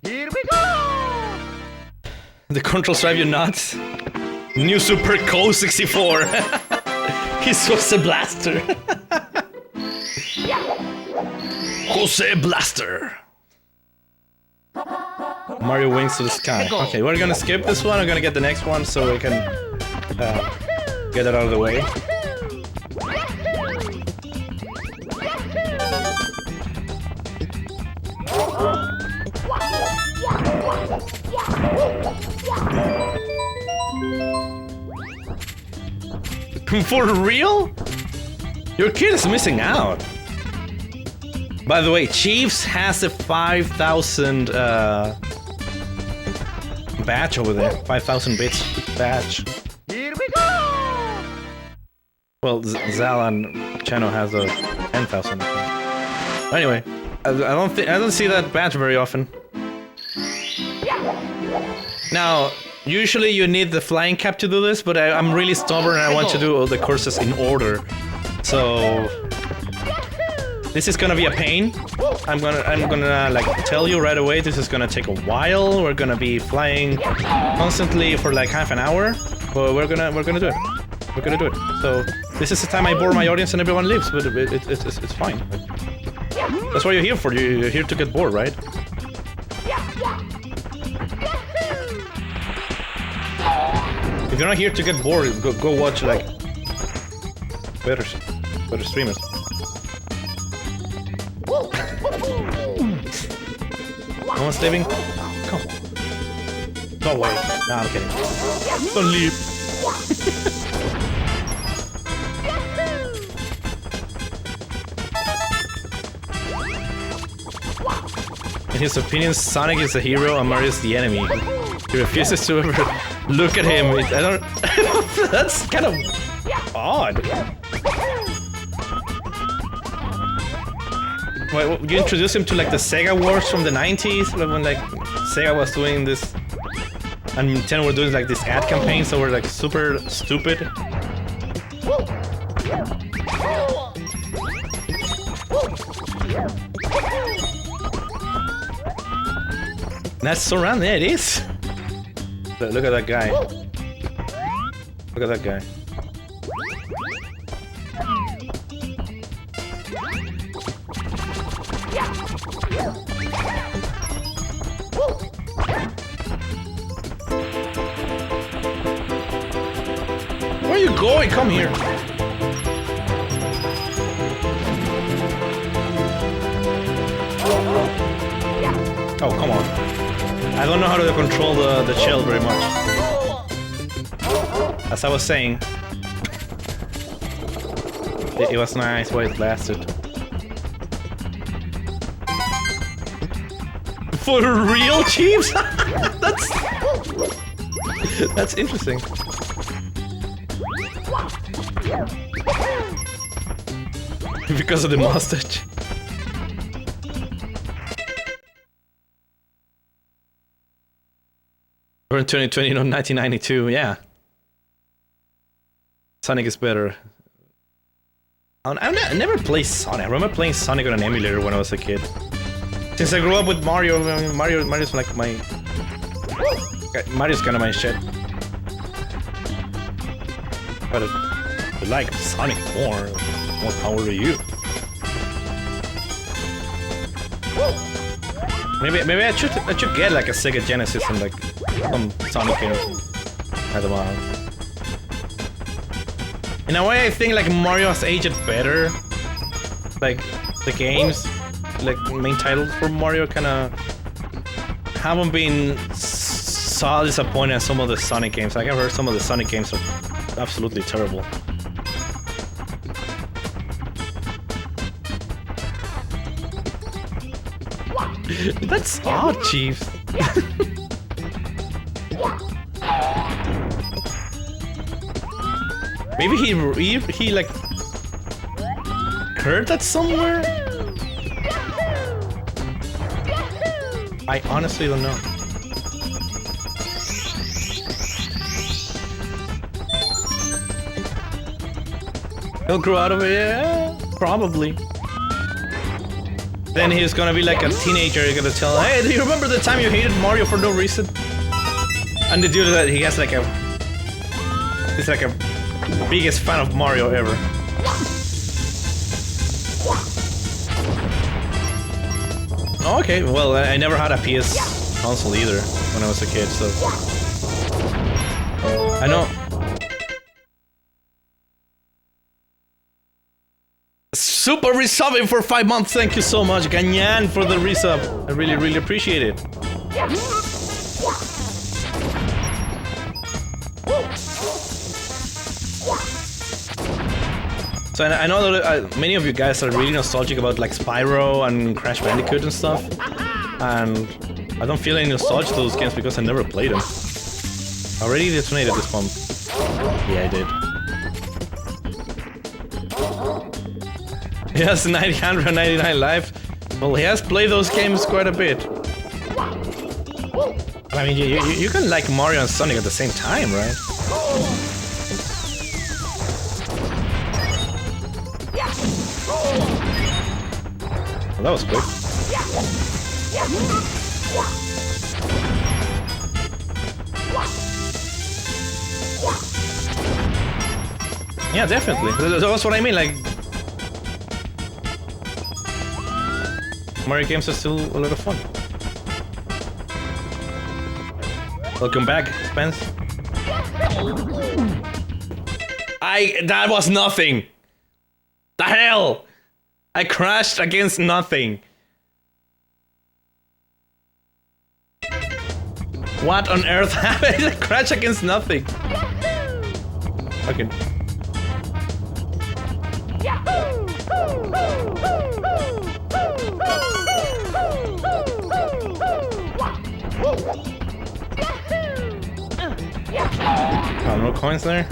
S3: Here we go!
S1: The controls drive you nuts. New Super CoTeCiO's. He's Jose Blaster. Jose Blaster. Mario Wings to the Sky. Okay, we're gonna skip this one. I'm gonna get the next one so we can get it out of the way. For real? Your kid is missing out. By the way, Chiefs has a 5,000 badge over there. 5,000 bits badge.
S3: Here we go!
S1: Well, Zal and Chano has a 10,000. Anyway, I don't see that badge very often. Now, usually you need the flying cap to do this, but I'm really stubborn and I want to do all the courses in order. So this is gonna be a pain. I'm gonna like tell you right away. This is gonna take a while. We're gonna be flying constantly for like half an hour, but we're gonna do it. We're gonna do it. So this is the time I bore my audience and everyone leaves, but it's fine. That's what you're here for. You're here to get bored, right? If you're not here to get bored, go watch like better streamers. No one's leaving? Come on. Go away. Nah, I'm kidding. Don't leave. In his opinion, Sonic is the hero and Mario is the enemy. He refuses to ever look at him. I don't... That's kind of odd. Wait, you introduced him to like the Sega Wars from the 90s, when like Sega was doing this and Nintendo were doing like this ad campaign, so we're like super stupid. That's so random, yeah, it is. Look at that guy. Look at that guy. Where are you going? Come here. Oh, come on. I don't know how to control the shell very much. As I was saying, it was nice while it lasted. For real, Chiefs? That's interesting. Because of the mustache. We're in 2020, not 1992, yeah. Sonic is better. I never played Sonic. I remember playing Sonic on an emulator when I was a kid. Since I grew up with Mario, I mean, Mario's like my... Mario's kind of my shit. But I like Sonic more power to you. Maybe I should get like a Sega Genesis and like some Sonic games. I don't know. In a way, I think like Mario has aged better. Like the games, like main titles for Mario, kind of haven't been so disappointing as some of the Sonic games. Like I've heard some of the Sonic games are absolutely terrible. That's odd, Chief. Maybe he like heard that somewhere. I honestly don't know. He'll grow out of it, yeah, probably. Then he's gonna be like a teenager. You're gonna tell him, "Hey, do you remember the time you hated Mario for no reason?" And the dude that he has like he's like a biggest fan of Mario ever. Oh, okay, well, I never had a PS console either when I was a kid, so I know. Super resubbing for 5 months. Thank you so much, Ganyan, for the resub. I really appreciate it. So I know that many of you guys are really nostalgic about like Spyro and Crash Bandicoot and stuff, and I don't feel any nostalgia to those games because I never played them. I already detonated this bomb. Yeah, I did. He has 999 life. Well, he has played those games quite a bit. I mean, you can like Mario and Sonic at the same time, right? Well, that was quick. Yeah, definitely. That's what I mean, like... Mario games are still a lot of fun. Welcome back, Spence. That was nothing! The hell! I crashed against nothing. What on earth happened? I crashed against nothing. Okay. Oh, no coins there?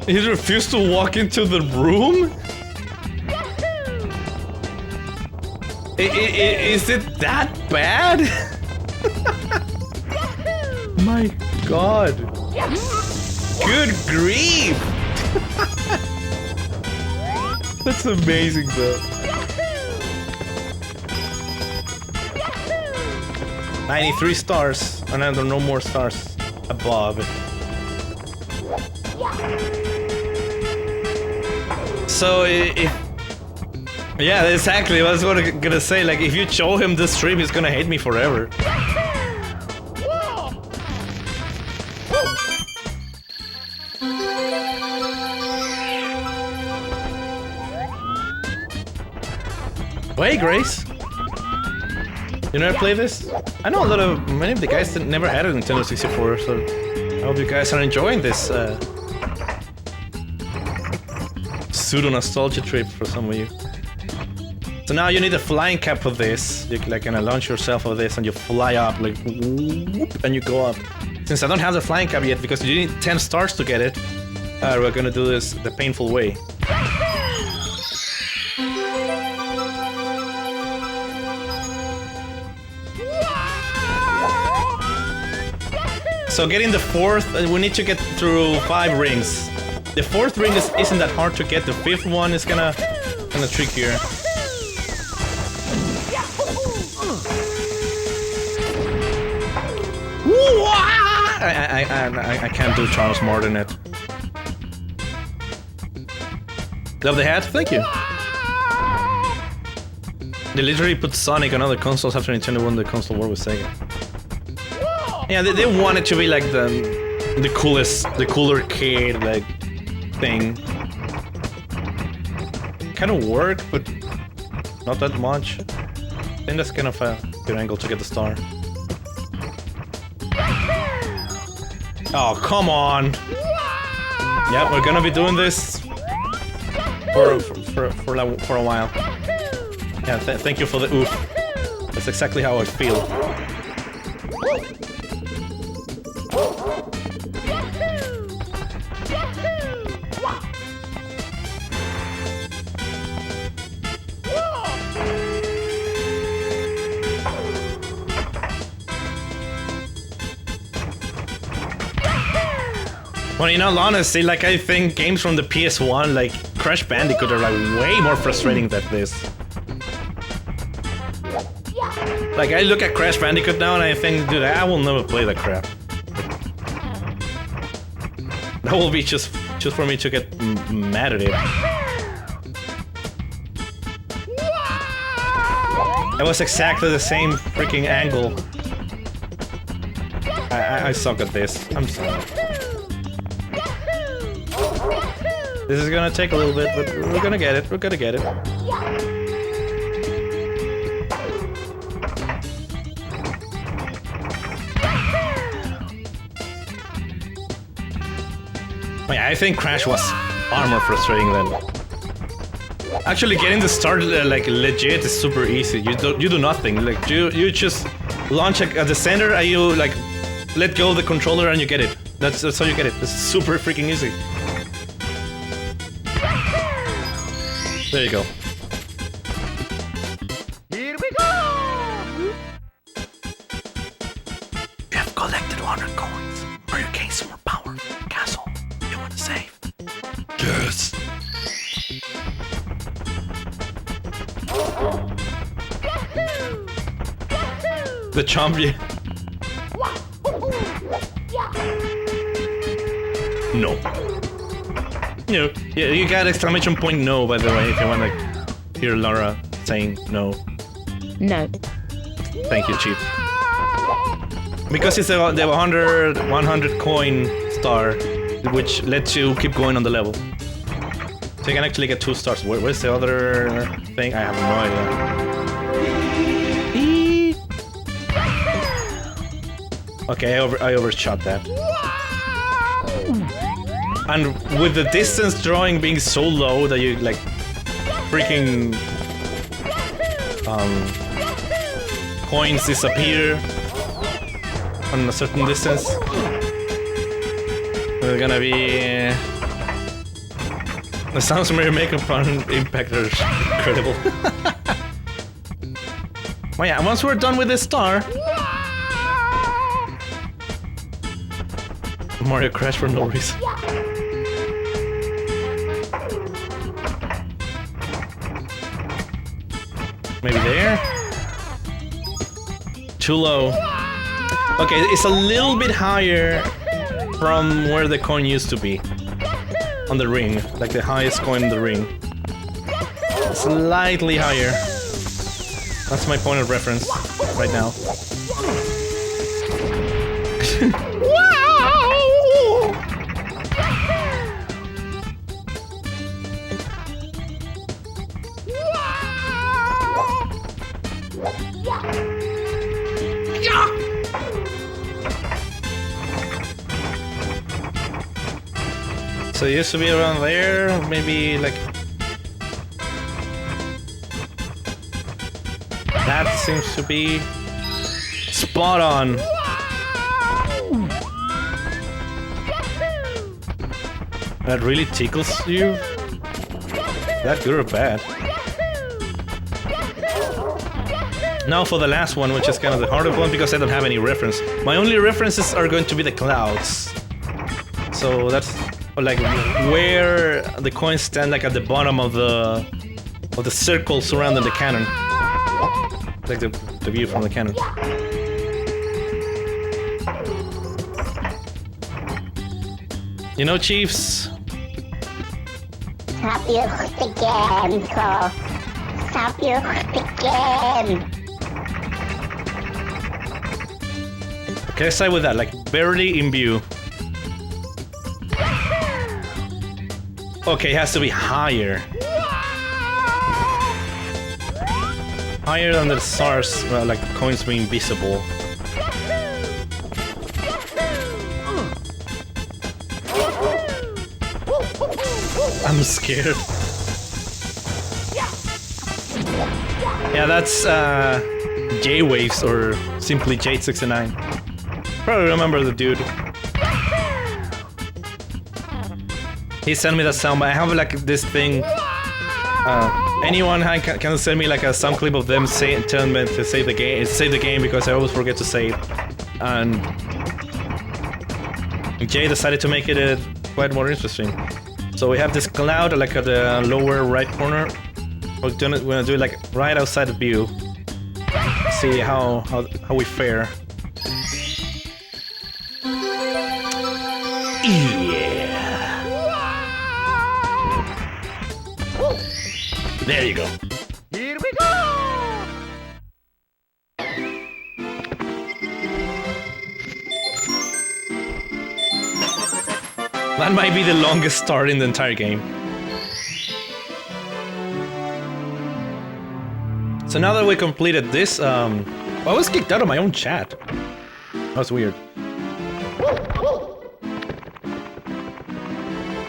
S1: He refused to walk into the room? Is it that bad? My god. Good grief! That's amazing, though. 93 stars, and then there are no more stars above. So yeah, exactly. That's what I'm gonna say. Like, if you show him this stream, he's gonna hate me forever. Hey, Grace. You never play this? I know many of the guys that never had a Nintendo 64, so I hope you guys are enjoying this pseudo nostalgia trip for some of you. So now you need a flying cap for this. You like gonna launch yourself of this and you fly up like whoop, and you go up. Since I don't have the flying cap yet because you need 10 stars to get it, we're gonna do this the painful way. So getting the fourth, we need to get through 5 rings. The fourth ring isn't that hard to get. The fifth one is kinda trickier. I can't do Charles more than it. Love the hat? Thank you. They literally put Sonic on other consoles after Nintendo won the console war with Sega. Yeah, they want it to be like the cooler kid like thing. Kind of work, but not that much. I think that's kind of a good angle to get the star. Oh, come on! Yeah, we're gonna be doing this for a while. Yeah, thank you for the oof. That's exactly how I feel. Well, you know, honestly, like, I think games from the PS1, like Crash Bandicoot, are like way more frustrating than this. Like, I look at Crash Bandicoot now and I think, dude, I will never play that crap. That will be just for me to get mad at it. It was exactly the same freaking angle. I suck at this. I'm sorry. This is gonna take a little bit, but we're gonna get it. We're gonna get it. Yeah, I think Crash was far more frustrating than. Actually, getting the start like legit is super easy. You do nothing. Like you just launch at the center and you like let go of the controller and you get it. That's how you get it. It's super freaking easy. There you go.
S3: Here we go!
S6: You have collected 100 coins, or you gain some more power. Castle, you want to save? Yes.
S1: The champion. No. No. Yeah, you got exclamation point no, by the way, if you want to hear Laura saying no.
S8: No.
S1: Thank you, Chief. Because it's the 100 coin star, which lets you keep going on the level. So you can actually get 2 stars. Where's the other thing? I have no idea. Okay, I overshot that. And with the distance drawing being so low that you like freaking coins disappear on a certain distance, we're gonna be the sounds from your makeup on impact are incredible. Well, yeah, once we're done with this star, Mario Crash for no reason. maybe there? Too low. Okay, it's a little bit higher from where the coin used to be. On the ring, like the highest coin in the ring. Slightly higher. That's my point of reference right now. So it used to be around there, maybe like... That seems to be... spot on! That really tickles you? That good or bad? Now for the last one, which is kind of the harder one because I don't have any reference. My only references are going to be the clouds. So that's like where the coins stand, like at the bottom of the circle surrounding the cannon. Like the view from the cannon. You know, Chiefs?
S8: Stop you again, Cole. Stop you again.
S1: Okay, let's side with that, like barely in view. Okay, it has to be higher. Higher than the stars, like the coins being visible. I'm scared. Yeah, that's J-Waves or simply J69. Probably remember the dude. He sent me that sound, but I have like this thing. Anyone can send me like a sound clip of them telling me to save the game because I always forget to save. And Jay decided to make it quite more interesting. So we have this cloud like at the lower right corner. We're gonna do it like right outside the view. See how we fare. Yeah. There you go.
S3: Here we go!
S1: That might be the longest start in the entire game. So now that we completed this, I was kicked out of my own chat. That was weird.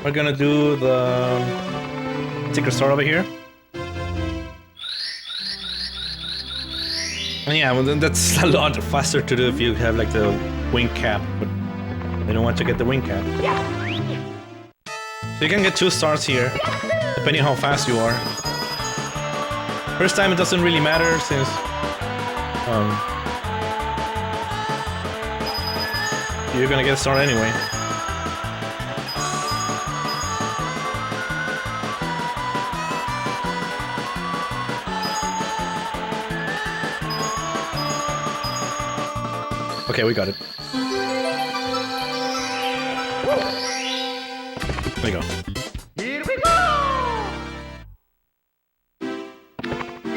S1: We're gonna do the secret star over here. And yeah, well, that's a lot faster to do if you have like the wing cap, but they don't want to get the wing cap. So you can get 2 stars here, depending on how fast you are. First time it doesn't really matter since you're gonna get a star anyway. Okay, we got it. There we go.
S3: Here we go!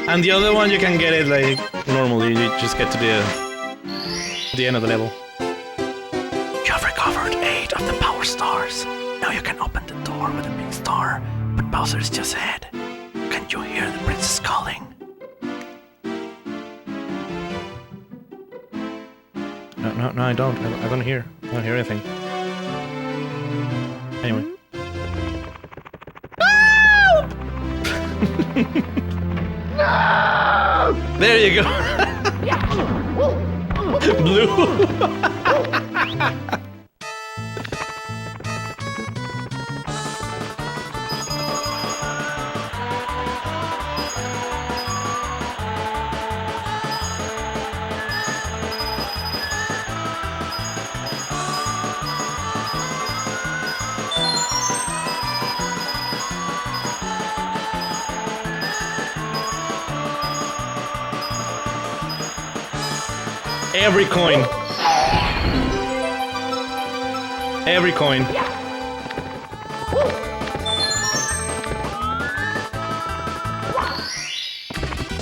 S1: And the other one you can get it like normally, you just get to the end of the level.
S6: You have recovered 8 of the power stars. Now you can open the door with a big star, but Bowser is just ahead. Can you hear the princess calling?
S1: No, I don't. I don't hear. I don't hear anything. Anyway. No! There you go. Blue. Every coin. Every coin.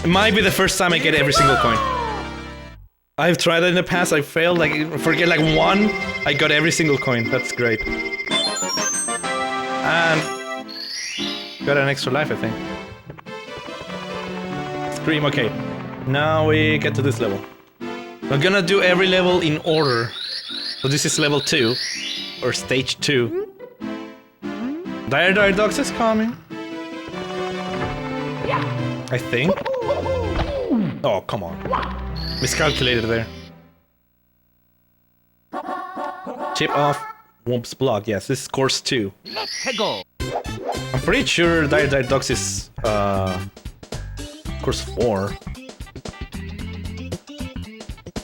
S1: It might be the first time I get every single coin. I've tried it in the past, I failed, like, forget like one, I got every single coin, that's great. And got an extra life, I think. Scream, okay. Now we get to this level. We're gonna do every level in order. So this is level 2, or stage 2. Dire Dogs is coming. I think. Oh, come on. Miscalculated there. Chip off Womp's block. Yes, this is course 2.
S3: Let's go.
S1: I'm pretty sure Dire Dogs is course 4.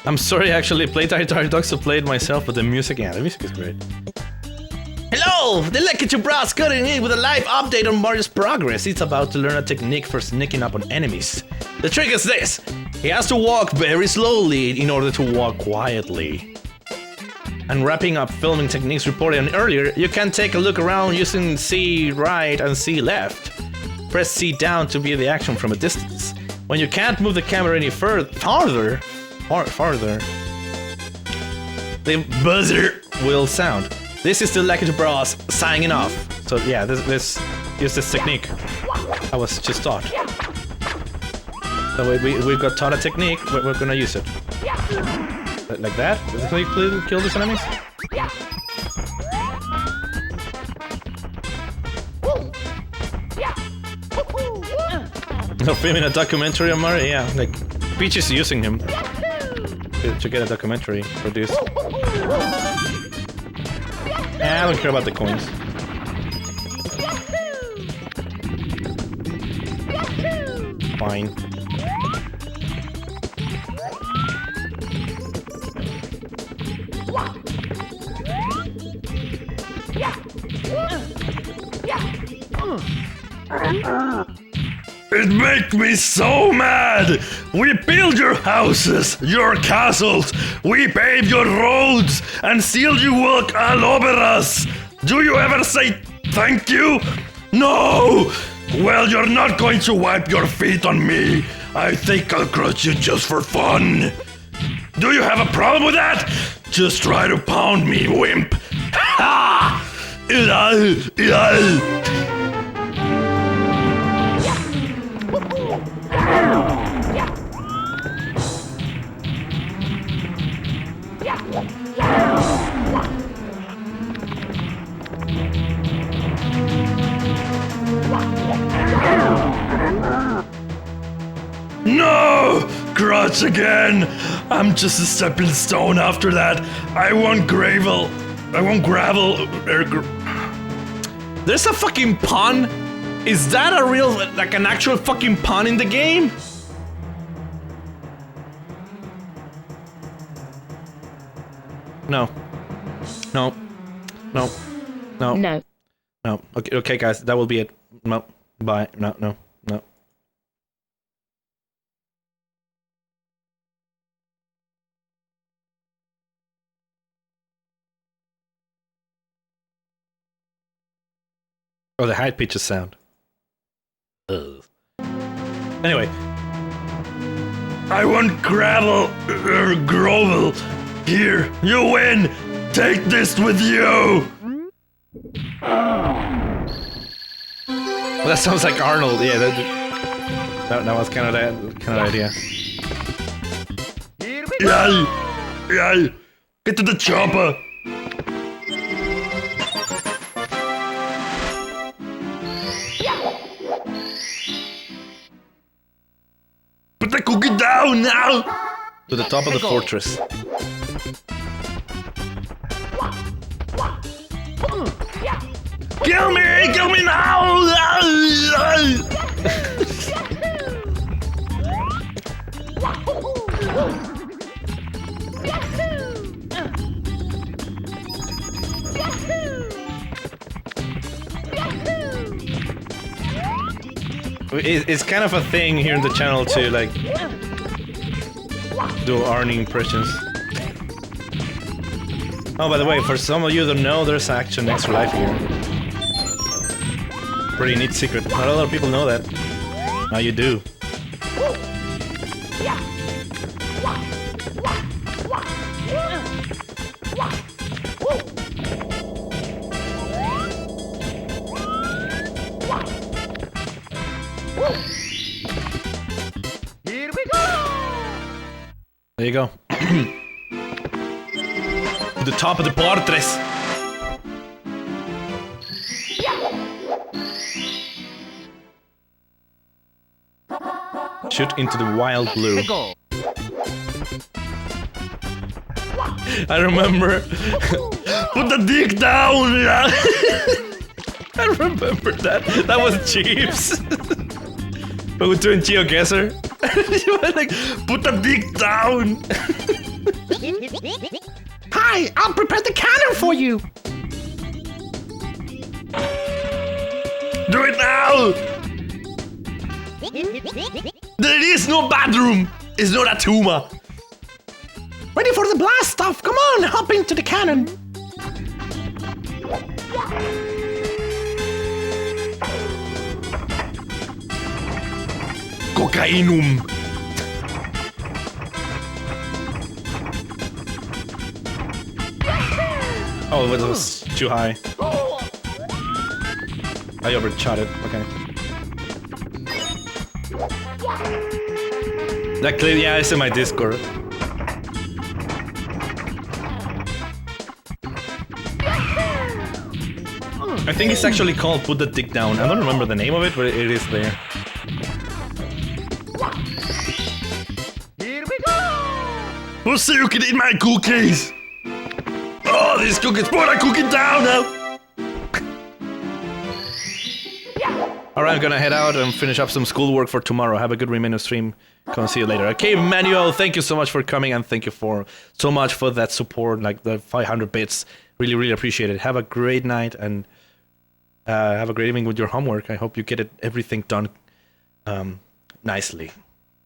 S1: I'm sorry I actually played Dire Dogs to play it myself, but the music, yeah, the music is great. Hello! The Lekichu Bros cutting in with a live update on Mario's progress. He's about to learn a technique for sneaking up on enemies. The trick is this. He has to walk very slowly in order to walk quietly. And wrapping up filming techniques reported on earlier, you can take a look around using C right and C left. Press C down to view the action from a distance. When you can't move the camera any farther, the buzzer will sound. This is the Lekichu Bros signing off. So yeah, this use this technique I was just taught. So we got taught a technique, we're gonna use it. Like that? Does this make kill these enemies? No, filming a documentary on Mario? Yeah, like Peach is using him to get a documentary produced. I don't care about the coins. Fine.
S9: It makes me so mad! We build your houses, your castles, we pave your roads, and still you walk all over us! Do you ever say thank you? No! Well, you're not going to wipe your feet on me. I think I'll crush you just for fun. Do you have a problem with that? Just try to pound me, wimp. Ha! No! Crutch again! I'm just a stepping stone after that. I want gravel.
S1: There's a fucking pun? Is that a real, like an actual fucking pun in the game? No. No. No. No.
S10: No.
S1: No. Okay, guys, that will be it. No. Bye. No, no, no. Oh, the high pitches sound. Ugh. Anyway.
S9: I want gravel. Grovel. Here, you win. Take this with you.
S1: Well, that sounds like Arnold. Yeah, that was kind of the idea.
S9: Yeah. Get to the chopper. Put the cookie down now.
S1: To the top of the fortress.
S9: Kill me now!
S1: It's kind of a thing here in the channel to like do Arnie impressions. Oh, by the way, for some of you that don't know, there's actually an extra life here. Pretty neat secret. Not a lot of people know that. Now you do.
S3: Here we go!
S1: There you go. To the top of the fortress. Shoot into the wild blue. I remember.
S9: Put the dick down!
S1: I remember that. That was Jeeves. But we're doing GeoGuessr. You were like,
S9: Put the dick down!
S7: Hi, I'll prepare the cannon for you.
S9: Do it now! There is no bathroom! It's not a tumor!
S7: Ready for the blast off. Come on, hop into the cannon.
S9: Cocainum!
S1: oh, it was too high. I overshot it. Okay. That clip, yeah, it's in my Discord. I think it's actually called Put the Dick Down. I don't remember the name of it, but it is there.
S3: Here we go!
S9: Pussy, you can eat my cookies! Oh, these cookies! Put a cookie down now!
S1: Alright, I'm gonna head out and finish up some schoolwork for tomorrow. Have a good remaining stream. Come see you later. Okay, Manuel, thank you so much for coming and thank you for so much for that support, like the 500 bits. Really, really appreciate it. Have a great night and have a great evening with your homework. I hope you get everything done nicely.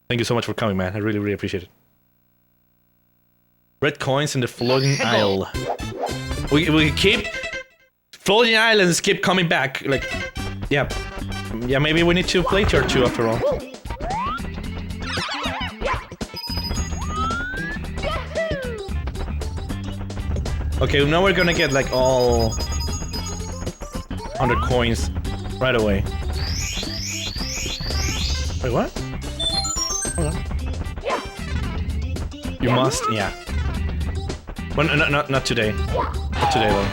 S1: Thank you so much for coming, man. I really, really appreciate it. Red coins in the floating isle. We keep floating islands keep coming back. Like, yeah, maybe we need to play tier 2 after all. Okay, now we're gonna get like all 100 coins right away. Wait, what? Hold on. You must, yeah. Well, not today. Not today though.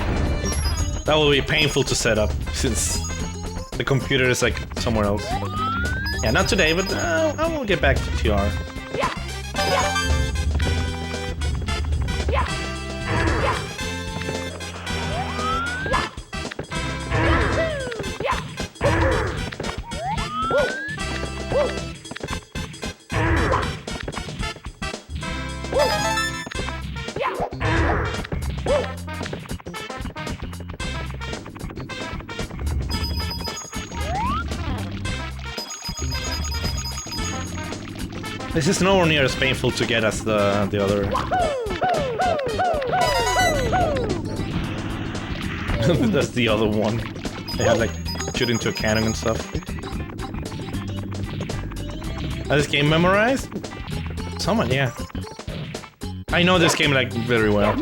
S1: That will be painful to set up since the computer is like somewhere else. Yeah, not today, but I will get back to TR. This is nowhere near as painful to get as the other. That's the other one. They had like shoot into a cannon and stuff. Has this game memorized? Someone, yeah. I know this game like very well.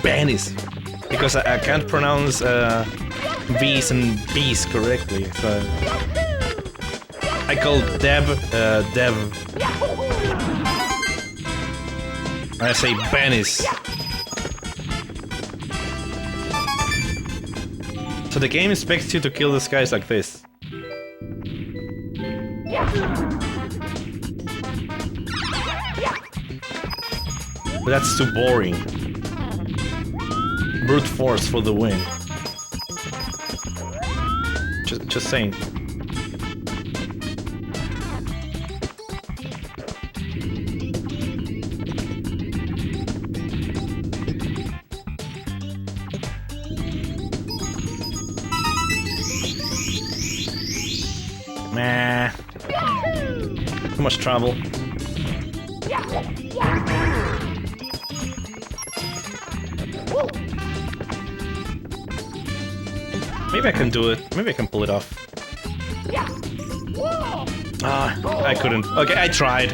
S1: Banis. Because I can't pronounce V's and B's correctly, so I call Dev. I say Banis. So the game expects you to kill these guys like this. But that's too boring. Brute force for the win. Just saying. Nah. Too much trouble. Maybe I can do it. Maybe I can pull it off. Ah, I couldn't. Okay, I tried.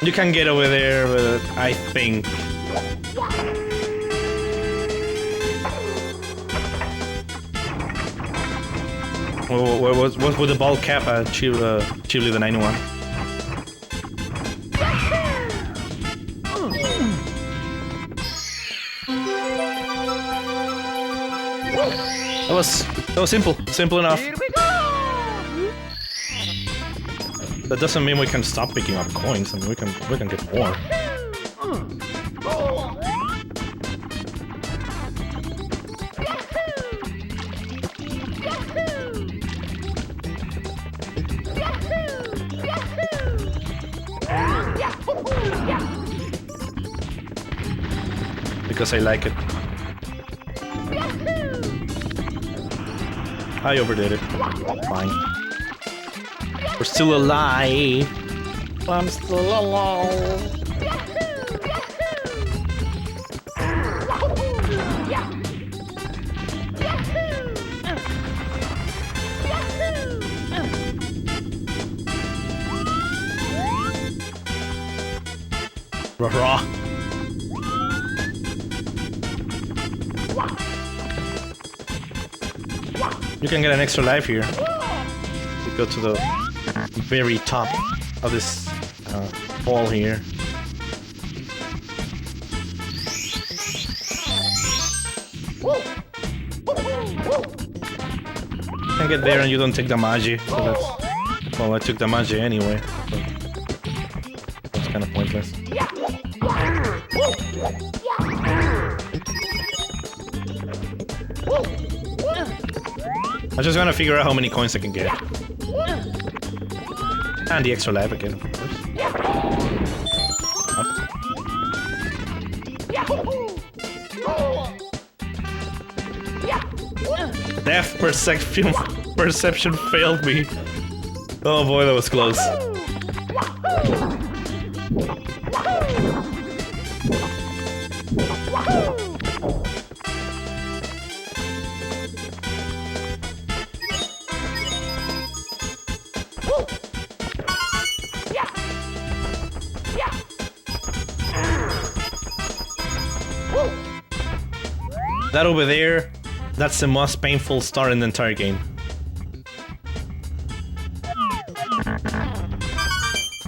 S1: You can get over there, but I think... What with the ball cap at Cheerleader 91? That was simple enough. That doesn't mean we can stop picking up coins. I mean, we can get more. Because I like it. I overdid it. Fine. We're still alive. I'm still alive. Rah-rah. You can get an extra life here. You go to the very top of this wall here. You can get there and you don't take the magi. So that's, well, I took the magi anyway. So that's kind of pointless. I'm just gonna figure out how many coins I can get. And the extra life again, of course. Up. Depth perception failed me. Oh boy, that was close. That over there, that's the most painful star in the entire game.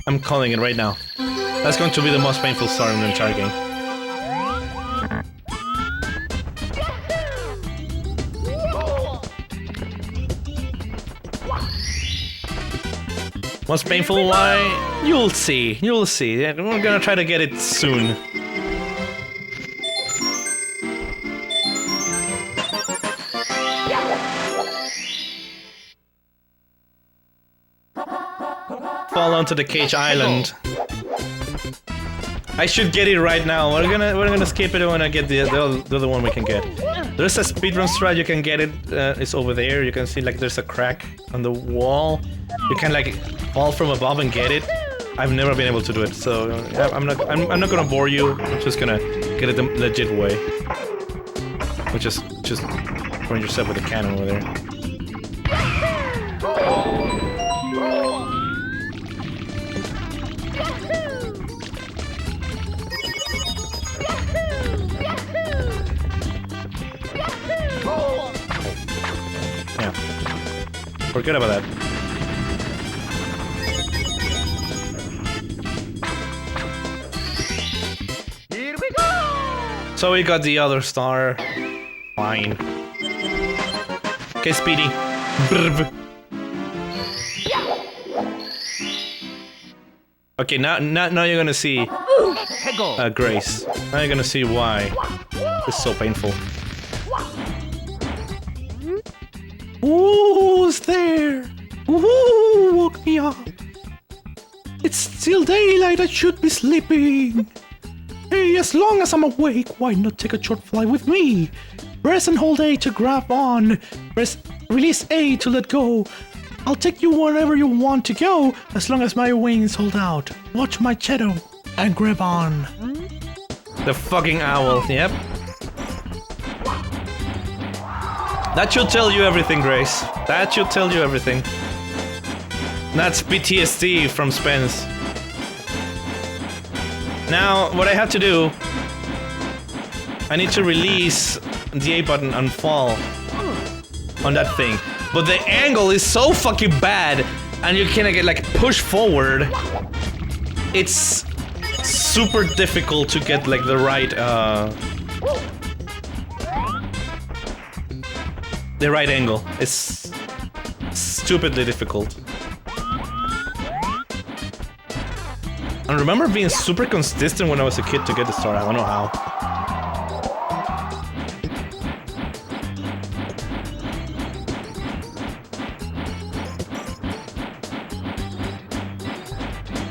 S1: I'm calling it right now. That's going to be the most painful star in the entire game. Most painful? Why? You'll see. You'll see. We're gonna try to get it soon. Fall onto the cage island. I should get it right now. We're gonna skip it when I get the other one we can get. There's a speedrun strat, you can get it. It's over there. You can see like there's a crack on the wall. You can like fall from above and get it. I've never been able to do it, so I'm not gonna bore you. I'm just gonna get it the legit way, which is just point yourself with a cannon over there. Yeah. Forget about that.
S3: Here we go!
S1: So we got the other star. Fine. Okay, Speedy. Brr. Okay, now you're gonna see Grace. Now you're gonna see why it's so painful. Who's there? Who woke me up? It's still daylight, I should be sleeping. Hey, as long as I'm awake, why not take a short flight with me? Press and hold A to grab on. Press release A to let go.
S6: I'll take you wherever you want to go, as long as my wings hold out. Watch my shadow and grab on.
S1: The fucking owl, yep. That should tell you everything, Grace. That should tell you everything. That's PTSD from Spence. Now, what I have to do... I need to release the A button and fall on that thing. But the angle is so fucking bad, and you cannot get, like, pushed forward. It's super difficult to get, like, the right, the right angle. It's stupidly difficult. I remember being super consistent when I was a kid to get the star. I don't know how.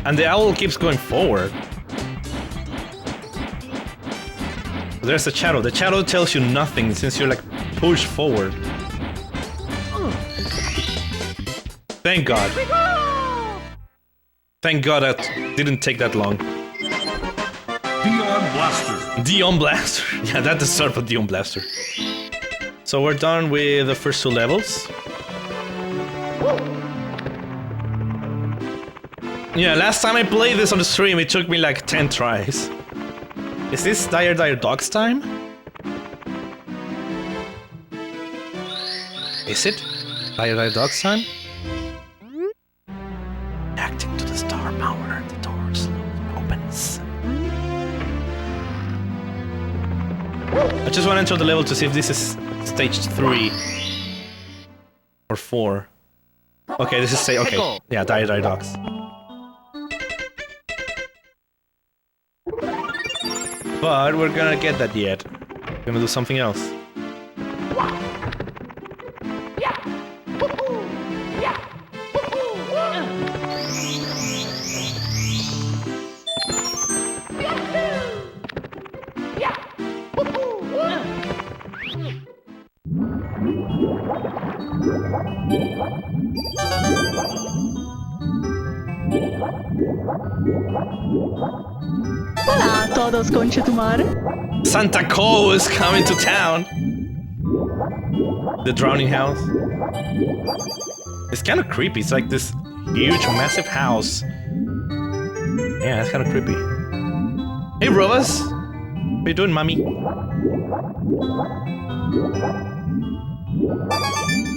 S1: And the owl keeps going forward. There's a shadow. The shadow tells you nothing since you're like pushed forward. Thank God. Thank God that didn't take that long.
S9: Dion Blaster.
S1: Dion Blaster. Yeah, that deserves a Dion Blaster. So we're done with the first 2 levels. Yeah, last time I played this on the stream, it took me like 10 tries. Is this Dire Dogs time? Is it? Dire Dogs time?
S6: Acting to the star power, the door slowly opens.
S1: I just want to enter the level to see if this is stage 3 or 4. Okay, this is stage. Okay, yeah, Dire Dogs. But we're gonna get that yet. We're gonna do something else.
S10: Hola a todos, concha tu madre.
S1: Santa Co is coming to town. The drowning house. It's kind of creepy. It's like this huge, massive house. Yeah, it's kind of creepy. Hey, Robas. How you doing, mommy?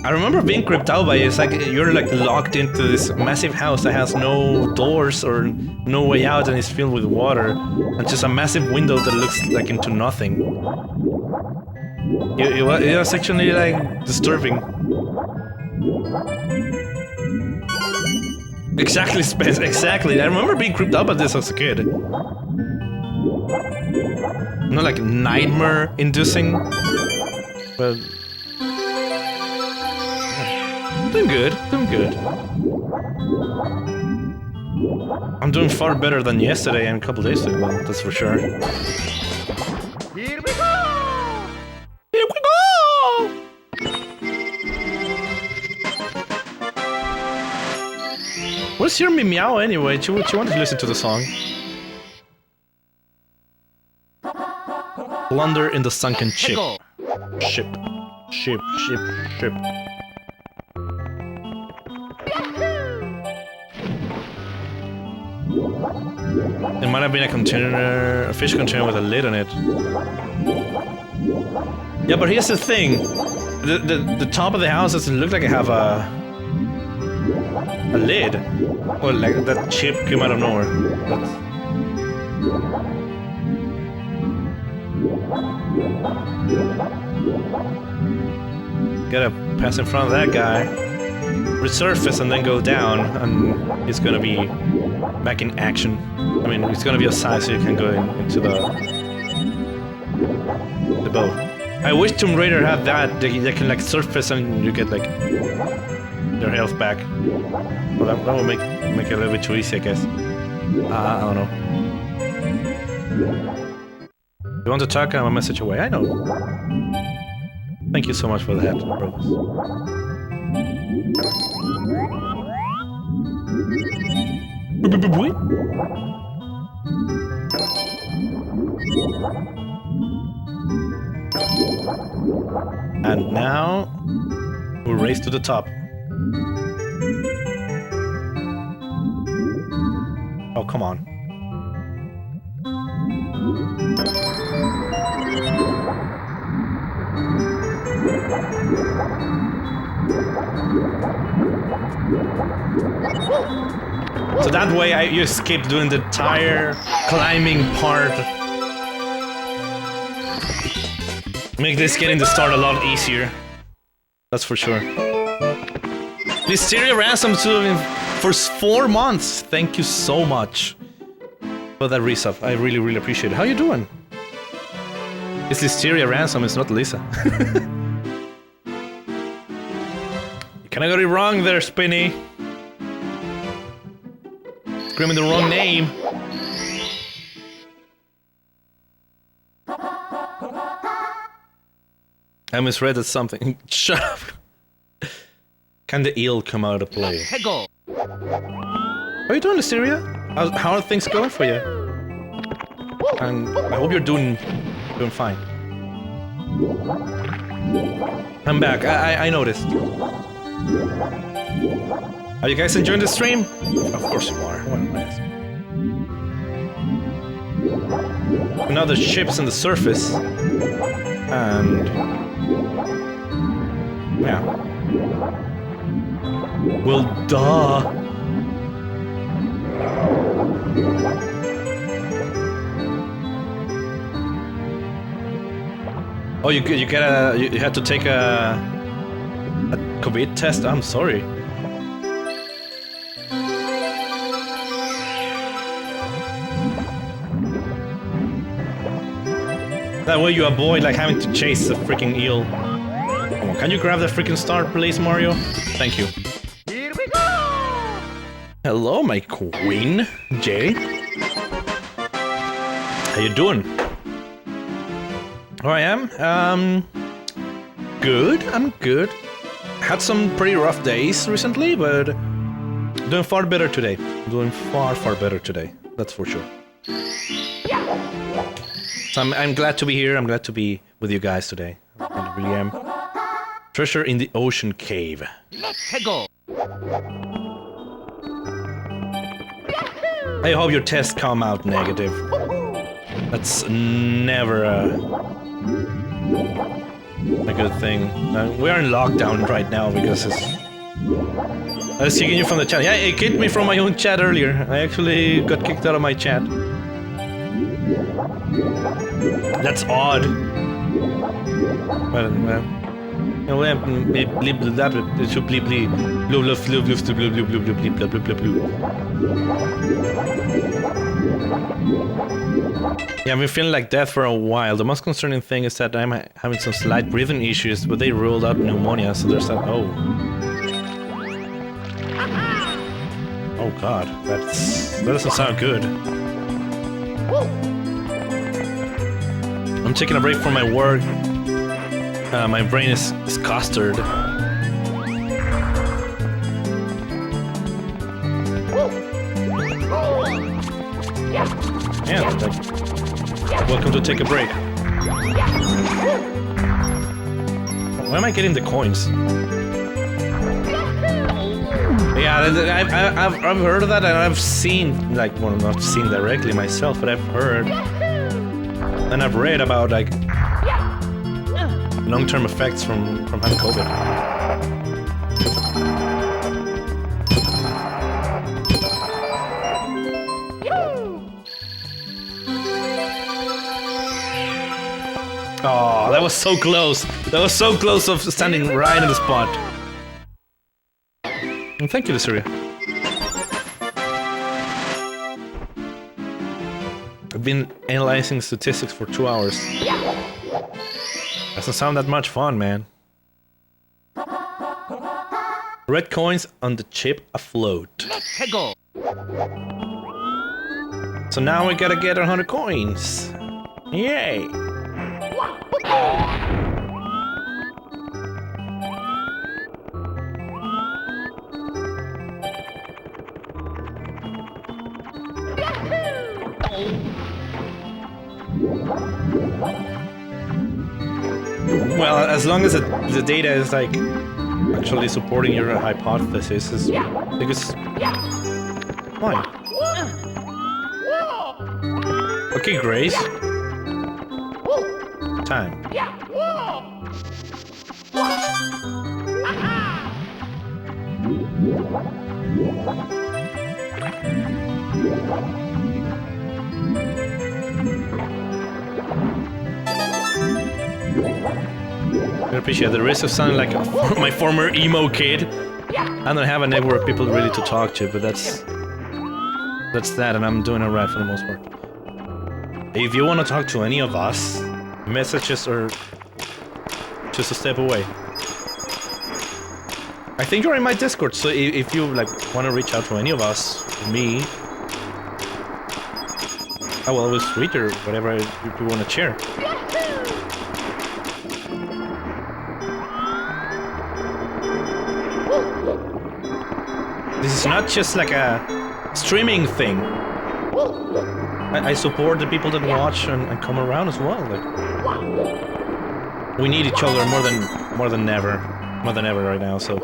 S1: I remember being creeped out by it. It's like you're like locked into this massive house that has no doors or no way out, and it's filled with water, and just a massive window that looks like into nothing. It was actually like disturbing. Exactly, Spence. Exactly. I remember being creeped out by this as a kid. Not like nightmare-inducing, but. Doing good, doing good. I'm doing far better than yesterday and a couple days ago, that's for sure.
S3: Here we go!
S1: Here we go! Where's your meow anyway? She wanted to listen to the song. Plunder in the sunken ship. Ship. It might have been a container, a fish container with a lid on it. Yeah, but here's the thing. The top of the house doesn't look like it have a lid. Or like that chip came out of nowhere. Gotta pass in front of that guy, resurface and then go down, and he's gonna be back in action. I mean, it's gonna be a size so you can go into the boat. I wish Tomb Raider had that. They can like surface and you get like your health back. Well, that would make it a little bit too easy, I guess. I don't know. You want to talk? I'm a message away. I know. Thank you so much for that, bros. And now we race to the top. Oh, come on. So that way you escape doing the entire climbing part. Make this getting the start a lot easier. That's for sure. Listeria Ransom for 4 months. Thank you so much for that resub. I really, really appreciate it. How you doing? It's Listeria Ransom, it's not Lisa. You kinda got it wrong there, Spinny. Screaming the wrong name. I misread something. Shut up. Can the eel come out of play? How are you doing, Listeria? How are things going for you? And I hope you're doing fine. I'm back. I noticed. Are you guys enjoying the stream? Of course you are. Now the ship's on the surface. And... yeah. Well, duh. Oh, you had to take a COVID test. I'm sorry. That way you avoid like having to chase the freaking eel. Come on, can you grab the freaking star, please, Mario? Thank you.
S3: Here we go!
S1: Hello, my queen, Jay. How you doing? How I am? Good. I'm good. Had some pretty rough days recently, but doing far better today. Doing far better today. That's for sure. So I'm glad to be here. I'm glad to be with you guys today. I really am. Treasure in the ocean cave.
S3: Let's go!
S1: I hope your tests come out negative. That's never a good thing. We are in lockdown right now because it's... I was kicking you from the chat. Yeah, it kicked me from my own chat earlier. I actually got kicked out of my chat. That's odd. Yeah, I've been feeling like that for a while. The most concerning thing is that I'm having some slight breathing issues, but they ruled out pneumonia, so there's that. Oh. Oh god, that doesn't sound good. I'm taking a break from my work. My brain is custard. Yeah, like, welcome to take a break. Why am I getting the coins? Yeah, I've heard of that, and I've seen, like, well, not seen directly myself, but I've heard. And I've read about, like, long-term effects from having COVID. Oh, that was so close. That was so close of standing right in the spot. And thank you, Listeria. I've been analyzing statistics for 2 hours. Doesn't sound that much fun, man. Red coins on the chip afloat.
S3: Let's go!
S1: So now we gotta get 100 coins. Yay! Well, as long as the data is like actually supporting your hypothesis, is because why? Okay, Grace. Time. I appreciate the risk of sounding like my former emo kid. I don't have a network of people really to talk to, but that's that, and I'm doing alright for the most part. If you want to talk to any of us, messages or just a step away. I think you're in my Discord, so if you like want to reach out to any of us, me, I will always read or whatever you want to share. This is not just like a streaming thing. I support the people that watch and come around as well. Like, we need each other more than ever right now. So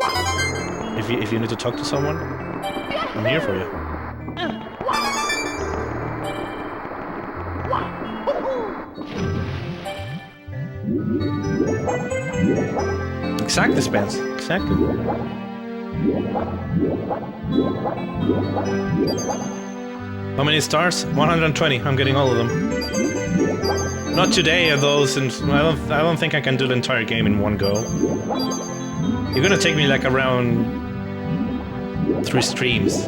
S1: if you need to talk to someone, I'm here for you. Exactly, Spence. Exactly. How many stars? 120. I'm getting all of them. Not today, though, since I don't think I can do the entire game in one go. You're gonna take me like around 3 streams.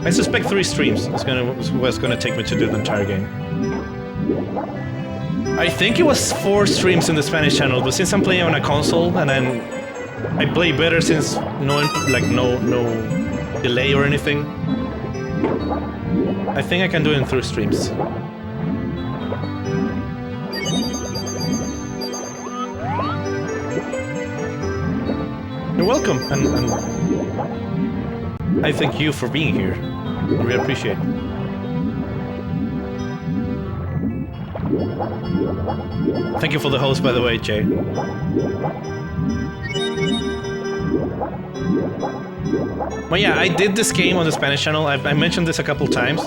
S1: I suspect 3 streams is what's gonna take me to do the entire game. I think it was 4 streams in the Spanish channel, but since I'm playing on a console and then I play better since no delay or anything. I think I can do it in 3 streams. You're welcome, and I thank you for being here. I really appreciate it. Thank you for the host, by the way, Jay. Well, yeah, I did this game on the Spanish channel. I mentioned this a couple times,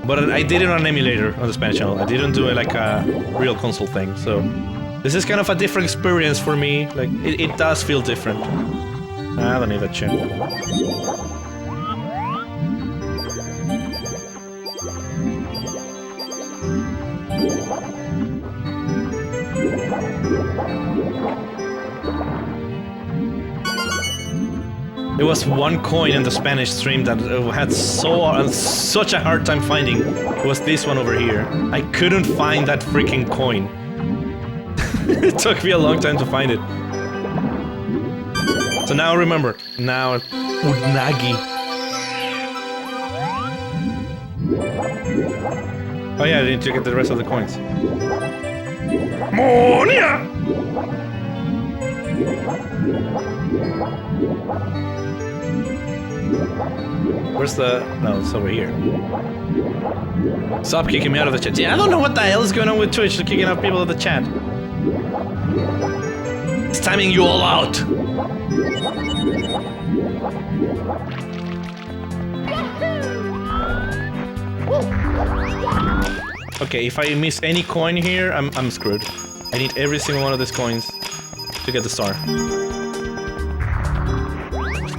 S1: but I did it on an emulator on the Spanish channel. I didn't do it like a real console thing, so this is kind of a different experience for me. Like, it does feel different. I don't need that shit. There was one coin in the Spanish stream that I had such a hard time finding. It was this one over here. I couldn't find that freaking coin. It took me a long time to find it. So now remember. Now, Unagi. Oh yeah, I need to get the rest of the coins. Monia! Where's the... No, it's over here. Stop kicking me out of the chat. Yeah, I don't know what the hell is going on with Twitch to kicking out people of the chat. It's timing you all out. Okay, if I miss any coin here, I'm screwed. I need every single one of these coins to get the star.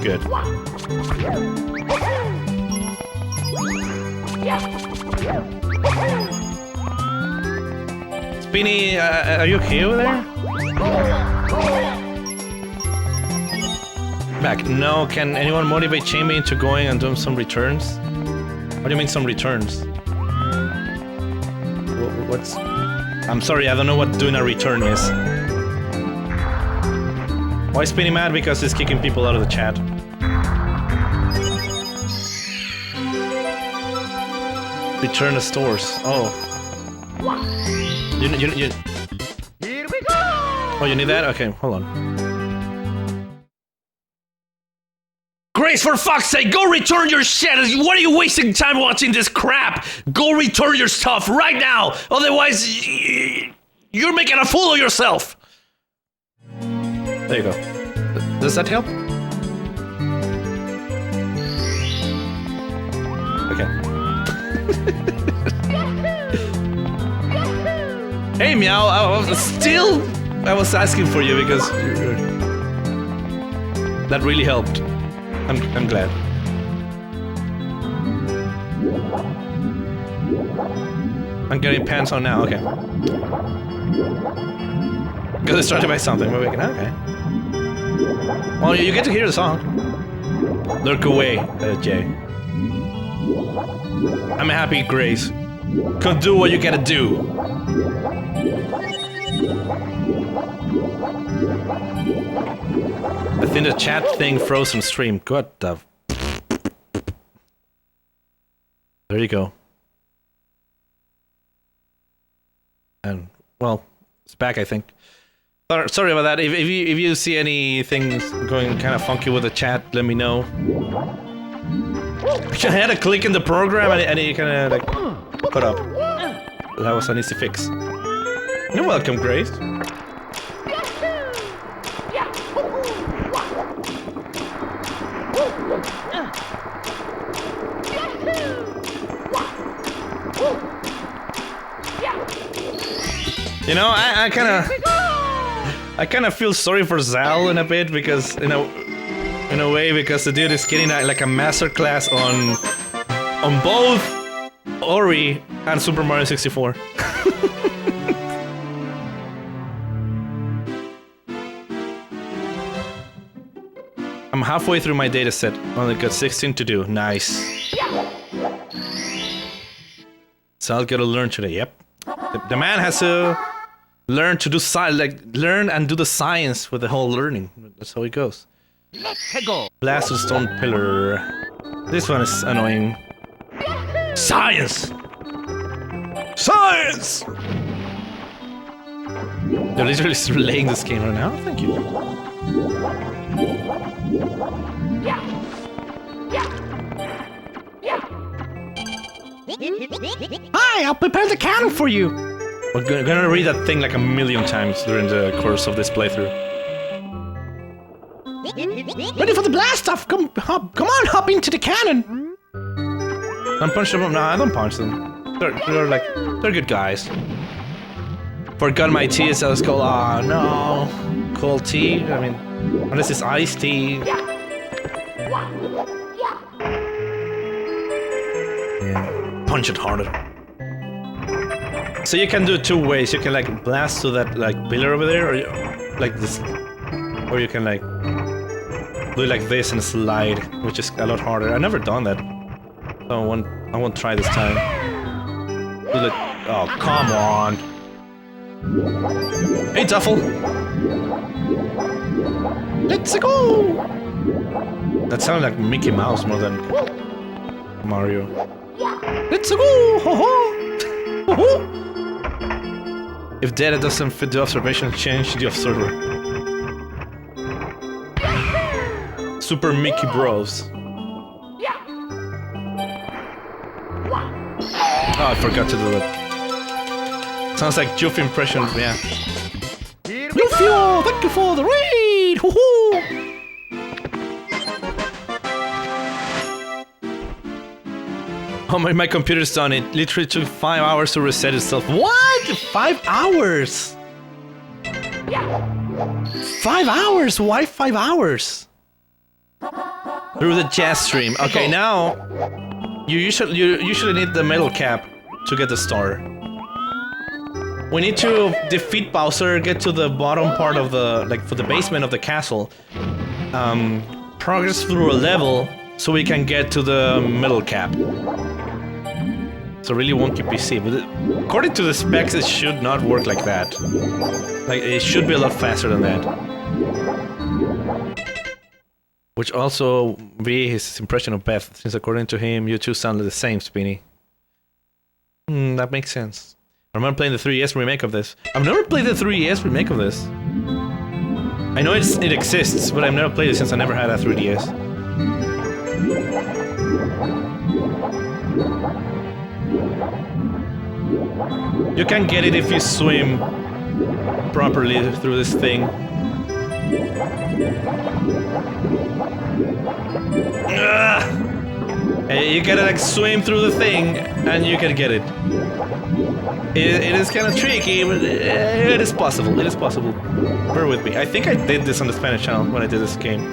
S1: Good. Spinny, are you okay over there? Back. No, can anyone motivate Chamber into going and doing some returns? What do you mean some returns? What's... I'm sorry, I don't know what doing a return is. Why is Spinny mad? Because he's kicking people out of the chat. Return the stores. Oh. You...
S3: Here we go!
S1: Oh, you need that? Okay, hold on. Grace, for fuck's sake, go return your shit! What are you wasting time watching this crap? Go return your stuff right now! Otherwise, You're making a fool of yourself! There you go. Does that help? Okay. Hey, Meow, I was asking for you because that really helped. I'm glad. I'm getting pants on now, okay. Got distracted by something, we're waking up, okay. Well, you get to hear the song. Lurk away, Jay. I'm happy, Grace. Go do what you gotta do. I think the chat thing froze on stream. What the... There you go. And, well, it's back, I think. Sorry about that. If you see anything going kind of funky with the chat, let me know. I had a click in the program and it kind of like put up. That was an easy fix. You're welcome, Grace. You know, I kind of feel sorry for Zal in a bit because in a way because the dude is getting like a master class on both Ori and Super Mario 64. I'm halfway through my data set. Only got 16 to do. Nice. So I'll get to learn today. Yep. The man has to learn to do learn and do the science with the whole learning. That's how it goes.
S3: Let's go.
S1: Blasted stone pillar. This one is annoying. Science! Science! They're literally laying this game right now. Thank you.
S7: Hi, I'll prepare the cannon for you.
S1: We're gonna read that thing like a million times during the course of this playthrough.
S7: Ready for the blast off? Come on, hop into the cannon.
S1: Don't punch them. No, I don't punch them. They're good guys. Forgot my tea. So it's called. Ah, no, cold tea. I mean, unless it's iced tea. Yeah, punch it harder. So you can do it two ways. You can like blast to that like pillar over there, or like this, or you can like do it like this and slide, which is a lot harder. I've never done that. So I won't try this time. Do like, oh come on! Hey Duffel!
S7: Let's go!
S1: That sounded like Mickey Mouse more than Mario.
S7: Let's go! Ho ho! Ho ho!
S1: If data doesn't fit the observation, change the observer. Super Mickey Bros. Oh, I forgot to do that. Sounds like Juff impressions, yeah.
S7: Yufio, thank you for the raid! Ho ho!
S1: Oh my computer's done. It literally took 5 hours to reset itself. What? 5 hours? 5 hours? Why 5 hours? Through the jazz stream. Okay, now you usually need the metal cap to get the star. We need to defeat Bowser, get to the bottom part of the for the basement of the castle, progress through a level so we can get to the metal cap. It's a really wonky PC, but according to the specs, it should not work like that. Like, it should be a lot faster than that. Which also be his impression of Beth, since according to him, you two sounded the same, Spinny. That makes sense. I remember playing the 3DS remake of this. I've never played the 3DS remake of this. I know it exists, but I've never played it since I never had a 3DS. You can get it if you swim properly through this thing. You gotta like swim through the thing, and you can get it. It is kind of tricky, but it is possible. It is possible. Bear with me. I think I did this on the Spanish channel when I did this game.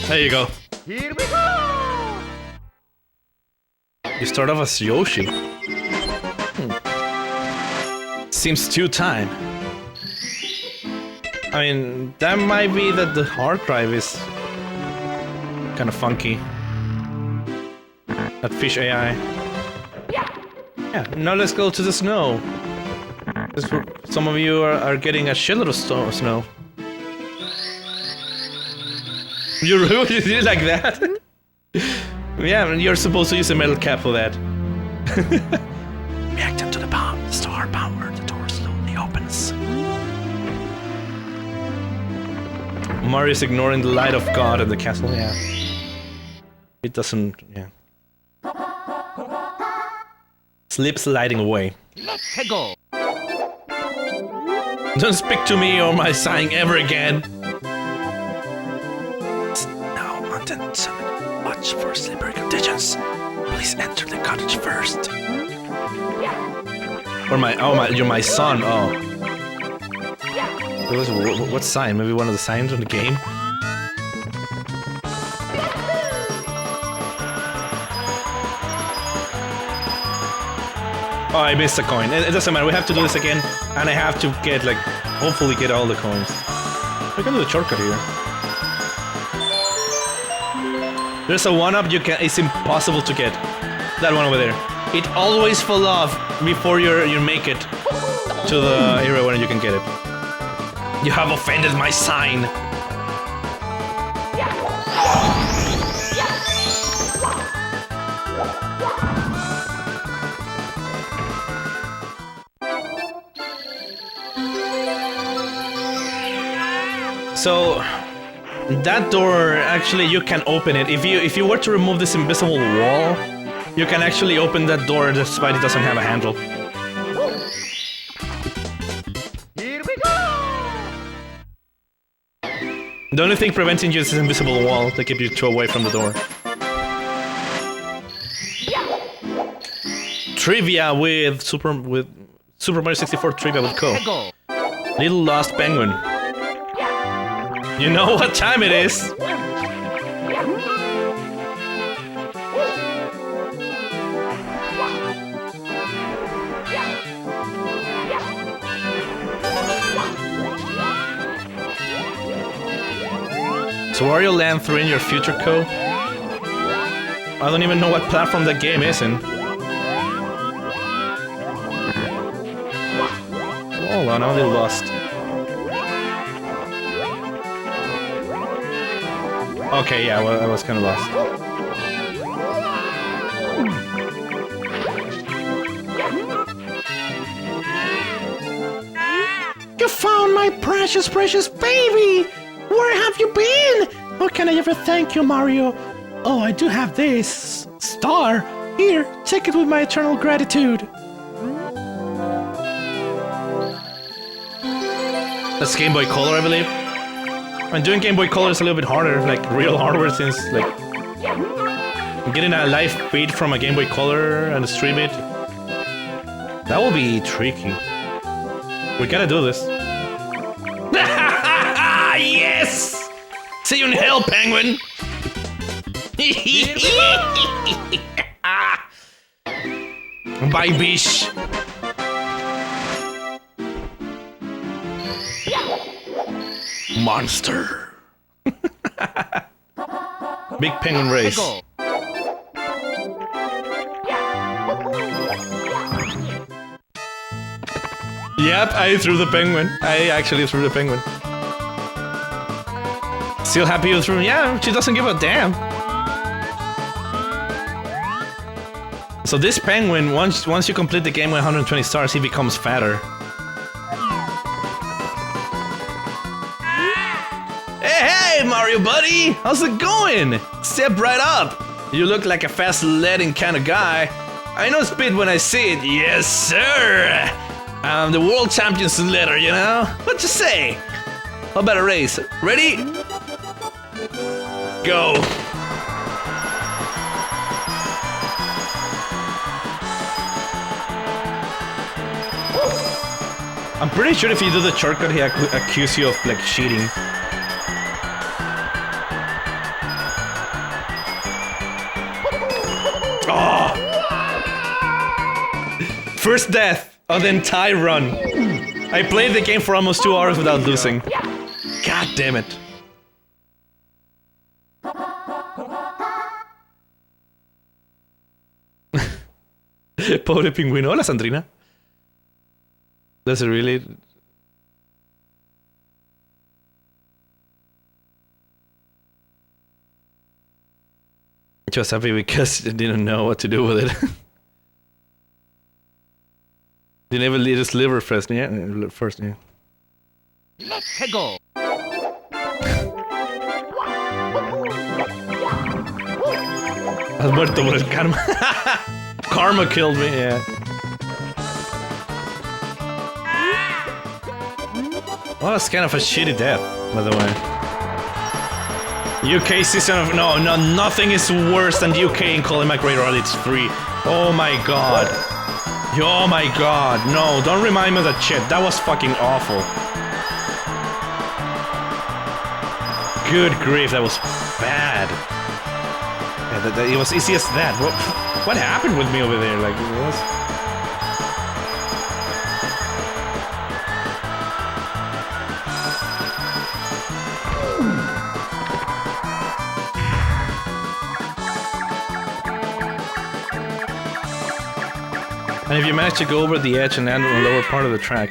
S1: There you go.
S3: Here we go!
S1: You start off as Yoshi. Seems due time. I mean, that might be that the hard drive is kind of funky. That fish AI. Yeah, now let's go to the snow. Some of you are getting a shitload of snow. You really did it like that? Yeah, you're supposed to use a metal cap for that.
S6: Reacting to the star power, the door slowly opens.
S1: Mario's ignoring the light of God in the castle, yeah. It doesn't, yeah. Sleep sliding away.
S3: Let's go!
S1: Don't speak to me or my sighing ever again.
S6: Now, Mountain Summit. Watch for slippery conditions. Please enter the cottage first.
S1: Or you're my son, oh. What sign? Maybe one of the signs on the game? Oh, I missed a coin. It doesn't matter, we have to do this again. And I have to get, like, hopefully get all the coins. We can do the shortcut here. There's a 1-up it's impossible to get. That one over there. It always falls off before you make it to the area where you can get it. You have offended my sign. So that door, actually, you can open it. If you were to remove this invisible wall, you can actually open that door despite it doesn't have a handle.
S3: Here we go!
S1: The only thing preventing you is this invisible wall to keep you away from the door. Trivia with Super Mario 64 trivia with Co. Little Lost Penguin. You know what time it is. So Wario Land 3 in your future, Co? I don't even know what platform that game is in. Hold on, I'm a little lost. Okay, yeah, well, I was kind of lost.
S7: You found my precious, precious baby! Where have you been? How can I ever thank you, Mario? Oh, I do have this star. Here, take it with my eternal gratitude.
S1: That's Game Boy Color, I believe. And doing Game Boy Color is a little bit harder, like real hardware, since like getting a live feed from a Game Boy Color and stream it. That will be tricky. We gotta do this. Yes! See you in hell, penguin! Bye, bish! Monster! Big penguin race. Yep, I threw the penguin. I actually threw the penguin. Still happy you threw? Yeah, she doesn't give a damn. So this penguin, once you complete the game with 120 stars, he becomes fatter. Hey, you, buddy? How's it going? Step right up. You look like a fast sledding kind of guy. I know speed when I see it. Yes, sir. I'm the world champion sledder, you know? What you say? How about a race? Ready? Go. I'm pretty sure if you do the shortcut, he accuse you of like cheating. Oh! First death of the entire run. I played the game for almost 2 hours without losing. God damn it. Pobre pingüino. Hola, Sandrina. Does it really? Just happy because I didn't know what to do with it. Didn't even eat his liver first, yeah? First, yeah.
S3: Let's go.
S1: Has muerto por el karma. Karma killed me, yeah. Well, that's kind of a shitty death, by the way. UK season of... No, nothing is worse than UK in Calling My Great Rally 3. Oh my god. Oh my god. No, don't remind me of that shit. That was fucking awful. Good grief, that was bad. Yeah, it was easy as that. What happened with me over there? Like, it was... And if you manage to go over the edge and land on the lower part of the track,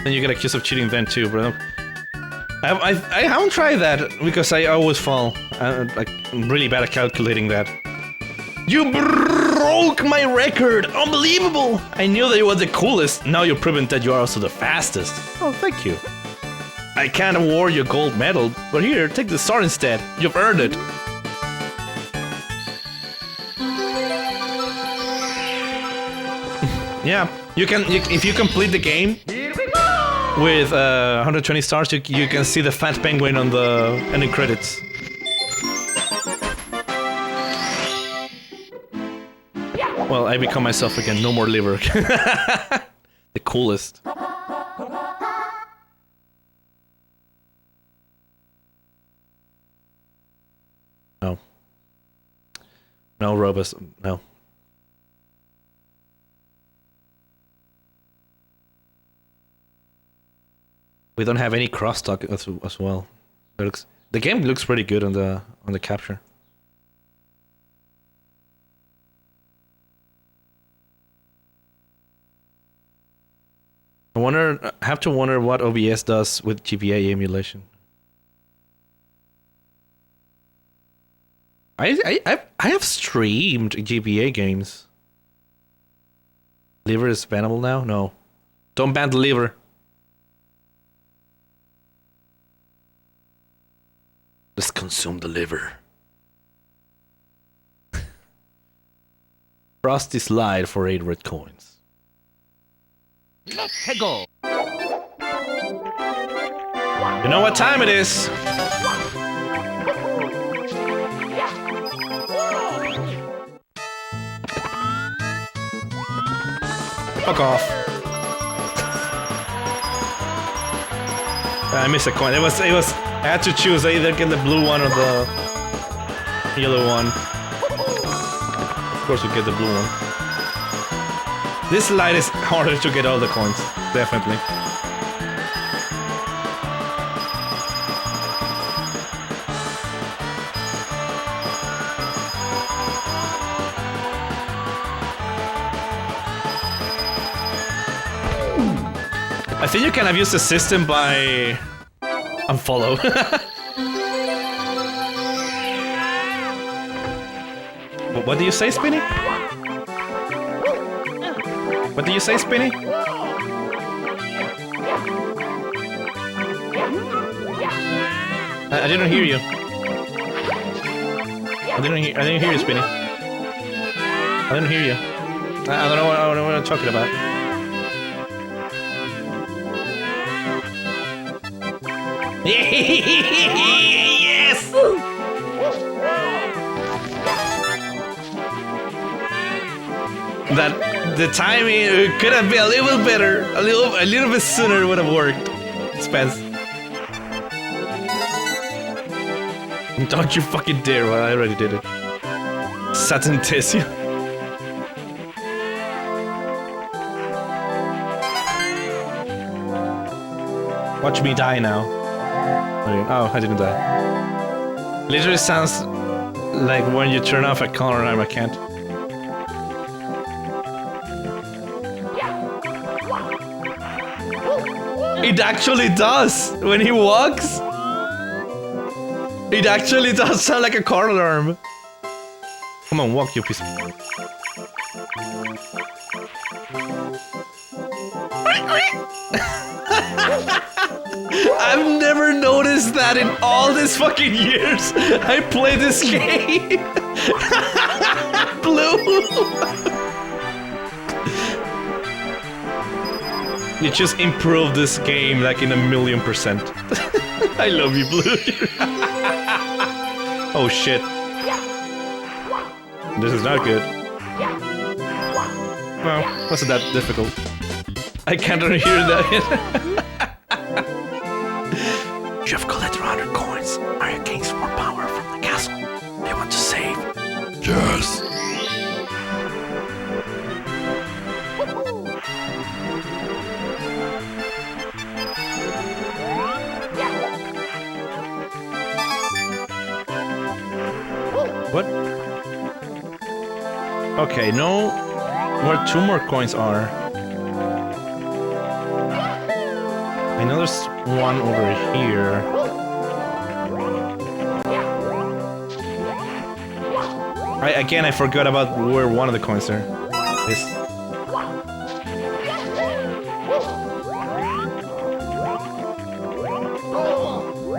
S1: then you get accused of cheating then too, bro. I haven't tried that because I always fall. I'm really bad at calculating that. You broke my record! Unbelievable! I knew that you were the coolest. Now you've proven that you are also the fastest. Oh, thank you. I can't award you a gold medal, but here, take the star instead. You've earned it. Yeah, you can. If you complete the game with 120 stars, you can see the fat penguin on the ending credits. Well, I become myself again. No more liver. The coolest. No. No, Robus. No. We don't have any crosstalk as well. The game looks pretty good on the capture. I have to wonder what OBS does with GBA emulation. I have streamed GBA games. Liver is bannable now? No. Don't ban the liver. Let's consume the liver. Frosty slide for 8 red coins.
S3: Let's go.
S1: You know what time it is? Fuck off. I missed a coin. It was I had to choose. I either get the blue one or the yellow one. Of course we get the blue one. This light is harder to get all the coins, definitely. I think you can abuse the system by unfollow. What do you say, Spinny? What do you say, Spinny? I didn't hear you. I didn't hear you, Spinny. I didn't hear you. I don't know what I'm talking about. Yes! That the timing could have been a little better, a little bit sooner would have worked. Spence. Don't you fucking dare! Well, I already did it. Satin tissue. Watch me die now. Oh, I didn't die. Literally sounds like when you turn off a color alarm. I can't. It actually does when he walks. It actually does sound like a car alarm. Come on, walk, you piece of... I've never noticed that in all these fucking years I play this game. Blue. You just improved this game like in 1,000,000%. I love you, Blue. Oh shit. This is not good. Well, wasn't that difficult. I can't hear that.
S6: You have collected 100 coins. Mario gains more power from the castle. Do you want to save?
S9: Yes.
S1: What? Okay, no. Where 2 more coins are. I know there's one over here. Again, I forgot about where one of the coins are. Is.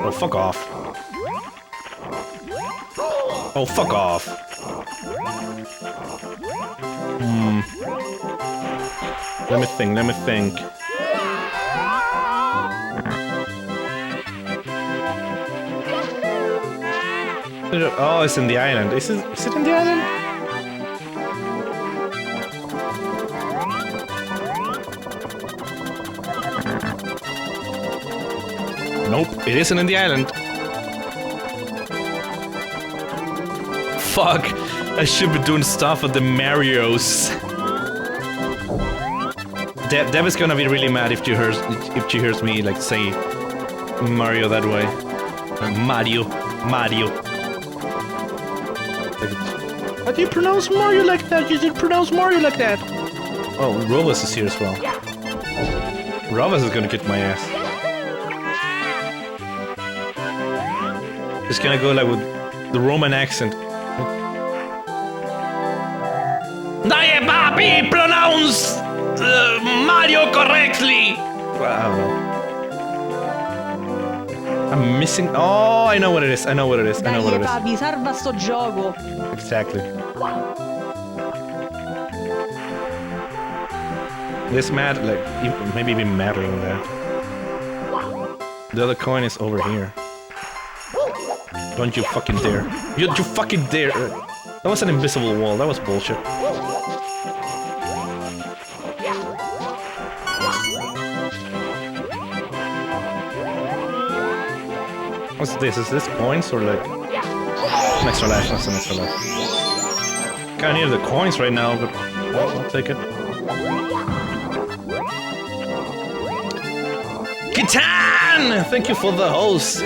S1: Oh, fuck off. Oh, fuck off. Let me think. Oh, it's in the island. Is it in the island? Nope, it isn't in the island. Fuck, I should be doing stuff at the Marios. Deb is gonna be really mad if she hears me like say Mario that way. Mario. How do you pronounce Mario like that? You didn't pronounce Mario like that. Oh, Rovas is here as well. Rovas is gonna kick my ass. Just gonna go like with the Roman accent.
S6: Die papi, pronounce Mario correctly.
S1: Well, I don't know. I'm missing. Oh, I know what it is. I know what it is.
S10: Fabi, salva sto gioco.
S1: Exactly. This mad, like, maybe even madder than that. The other coin is over here. Don't you fucking dare. You fucking dare. That was an invisible wall. That was bullshit. What's this? Is this points or like... An extra lash, that's an extra lash. Can't hear the coins right now, but I'll take it. Kitan! Thank you for the host!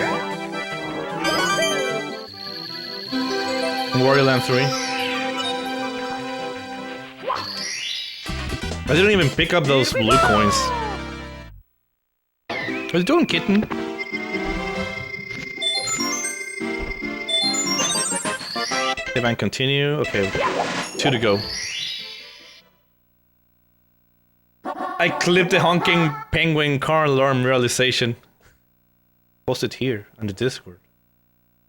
S1: Wario Land 3. I didn't even pick up those blue coins. What are you doing, kitten? Save and continue. Okay, 2 to go. I clipped the honking penguin car alarm realization. Post it here on the Discord.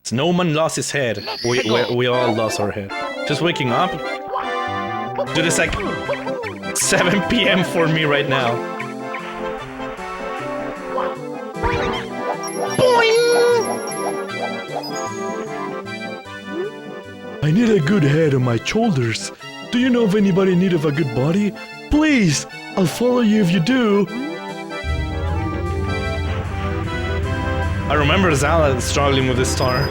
S1: Snowman lost his head. We all lost our head. Just waking up. Dude, it's like 7 p.m. for me right now.
S9: I need a good head on my shoulders. Do you know of anybody in need of a good body? Please, I'll follow you if you do.
S1: I remember Zala struggling with this star.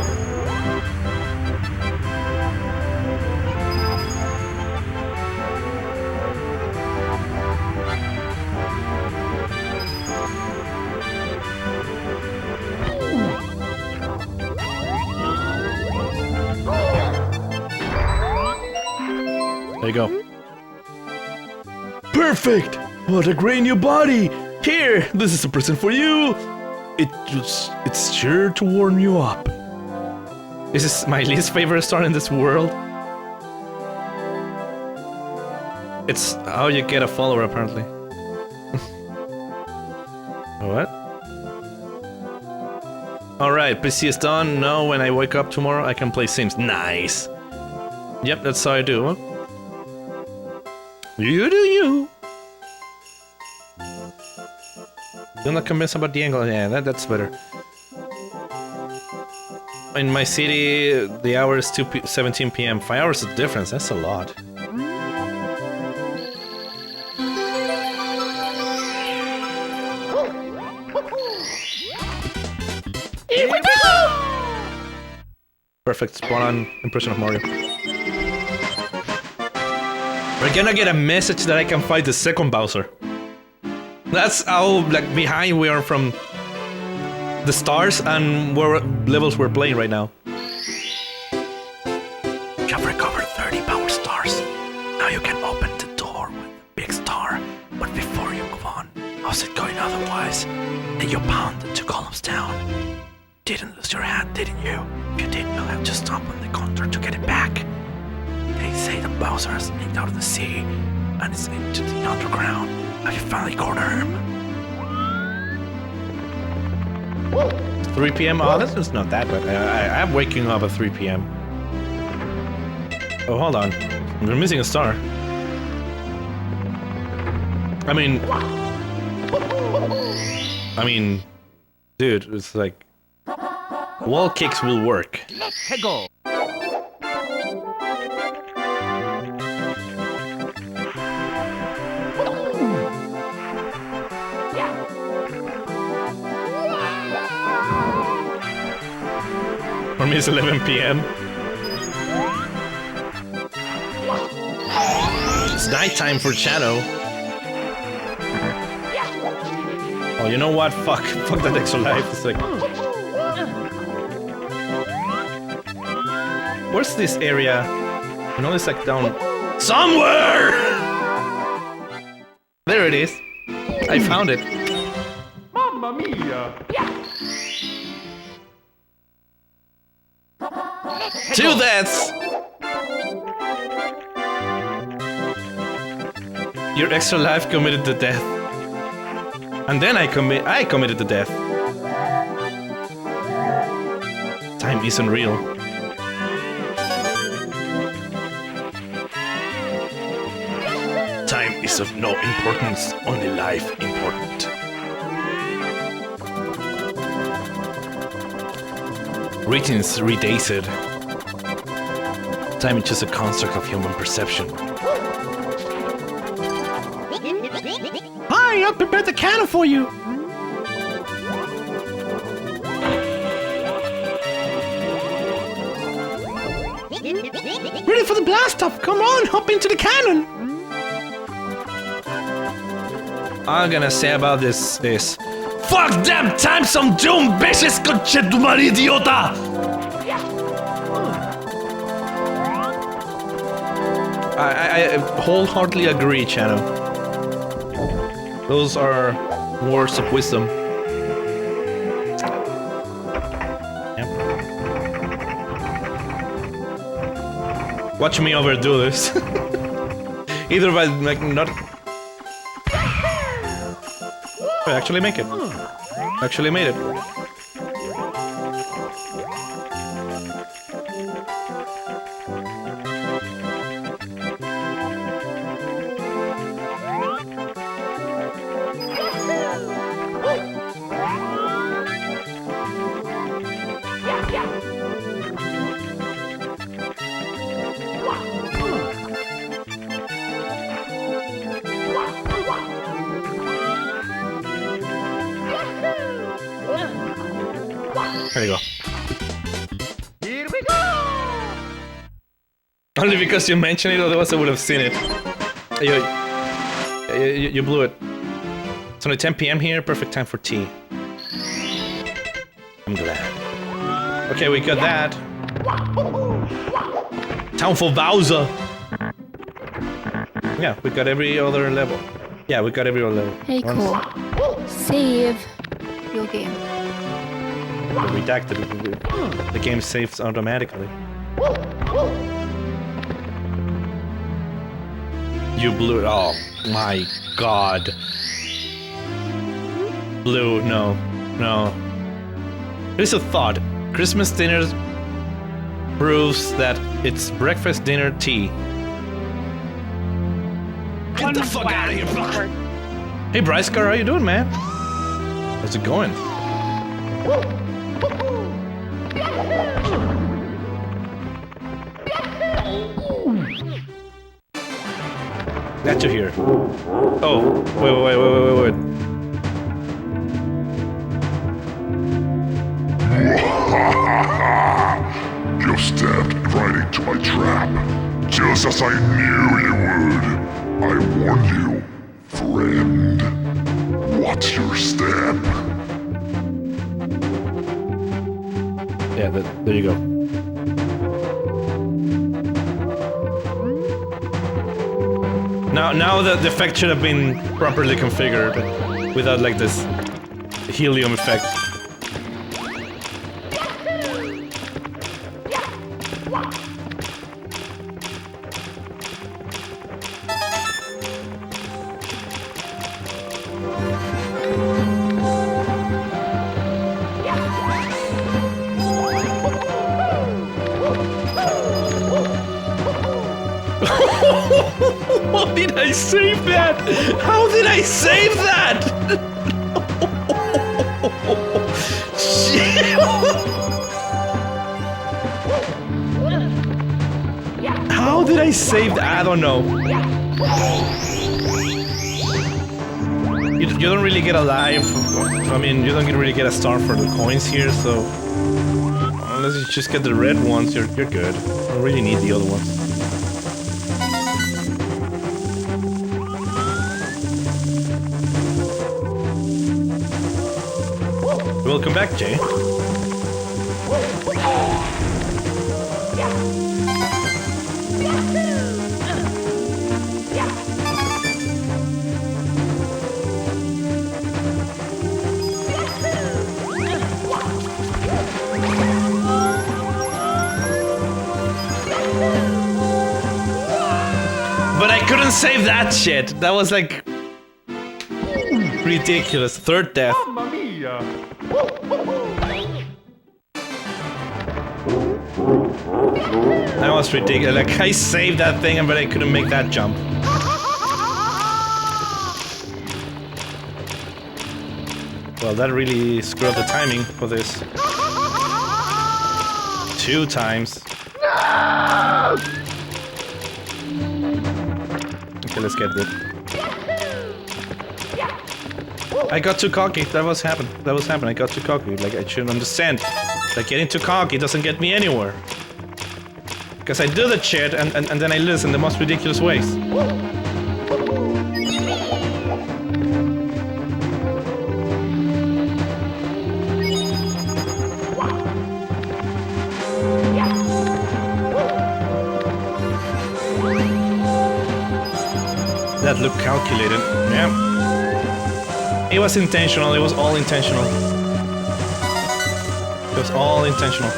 S1: There you go.
S9: Perfect! What a great new body! Here, this is a present for you. It's sure to warm you up.
S1: This is my least favorite star in this world. It's how you get a follower, apparently. What? Alright, PC is done. Now when I wake up tomorrow, I can play Sims. Nice! Yep, that's how I do, huh? You do you! You're not convinced about the angle? Yeah, that's better. In my city, the hour is 17 p.m. 5 hours of difference, that's a lot.
S7: Here we go!
S1: Perfect spawn-on impression of Mario. We're gonna get a message that I can fight the second Bowser. That's how like behind we are from the stars and what levels we're playing right now.
S6: You have recovered 30 power stars. Now you can open the door with the big star. But before you move on, how's it going otherwise? Did you pound the 2 columns down? Didn't lose your hat, didn't you? If you did, you'll have to stomp on the counter to get it back. They say the Bowser has sneaked out of the sea and is into the underground. Have you finally cornered him?
S1: 3 p.m. Oh, that's not that bad. I'm waking up at 3 p.m. Oh, hold on. We're missing a star. I mean, dude, it's like wall kicks will work.
S3: Let's go.
S1: For me, it's 11 p.m. It's nighttime for Shadow. Oh, you know what? Fuck that extra life. It's like, where's this area? You know, it's like down somewhere. There it is. I found it.
S3: Mamma mia!
S1: 2 deaths! Your extra life committed to death. And then I committed to death. Time isn't real. Time is of no importance, only life important. Greetings, redaced. Time is just a construct of human perception.
S7: Hi, I prepared the cannon for you. Ready for the blast off? Come on, hop into the cannon.
S1: I'm gonna say about this.
S9: Fuck them time some doom bitches conchetumare idiota!
S1: I wholeheartedly agree, Chano. Those are words of wisdom. Yep. Watch me overdo this. Either by like not. I actually make it. Actually made it. There you go.
S3: Here we go!
S1: Only because you mentioned it, otherwise I would have seen it. You blew it. It's only 10 p.m. here, perfect time for tea. I'm glad. Okay, we got that. Town for Bowser! Yeah, we got every other level. Yeah, we got every other level.
S11: Hey, cool. Save your game.
S1: Redacted. The game saves automatically. You blew it. Oh my god. Blue, no. No. Here's a thought. Christmas dinner proves that it's breakfast, dinner, tea. Get the fuck out of here, fucker! Hey Bryce Car, how you doing, man? How's it going? Got you here. Oh, wait.
S12: You stepped right into my trap, just as I knew you would. I warned you, friend. Watch your step.
S1: Yeah, there you go. Now the effect should have been properly configured without like this helium effect. How did I save that? How did I save that? Shit. How did I save that? I don't know. You don't really get a life. I mean, you don't really get a star for the coins here, so unless you just get the red ones, you're good. You don't really need the other ones. Welcome back, Jay. But I couldn't save that shit. That was like ridiculous. Third death.
S3: Mamma mia!
S1: That was ridiculous. Like, I saved that thing, but I couldn't make that jump. Well, that really screwed up the timing for this. 2 times. Okay, let's get it. I got too cocky. That was happened. I got too cocky. Like, I shouldn't understand. Like, getting too cocky doesn't get me anywhere. Because I do the shit and then I lose in the most ridiculous ways. That looked calculated. Yeah. It was intentional. It was all intentional. It was all intentional.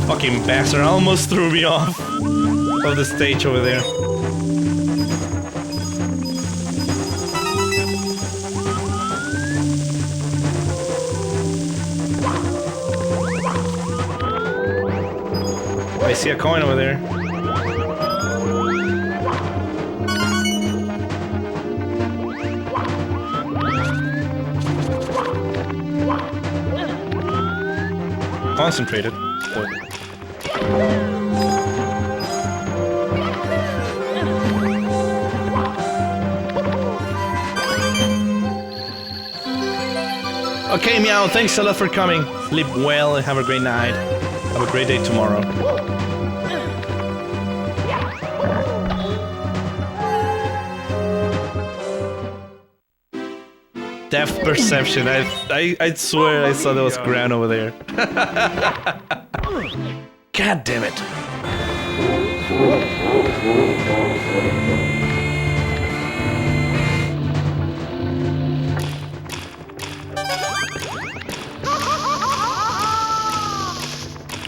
S1: Fucking bastard almost threw me off of the stage over there. I see a coin over there. concentrated. So. Okay, Meow, thanks a lot for coming. Sleep well and have a great night. Have a great day tomorrow. Depth perception. I swear I saw there was ground over there. God damn it.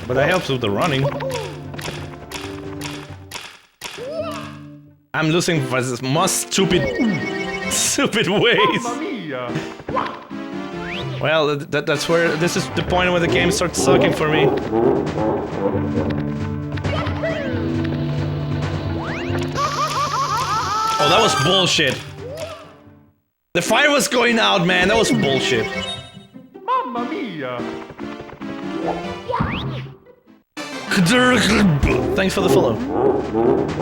S1: But that helps with the running. I'm losing for this most stupid ways. Well, that's where this is the point where the game starts sucking for me. Oh, that was bullshit. The fire was going out, man. That was bullshit.
S3: Mamma mia!
S1: Thanks for the follow.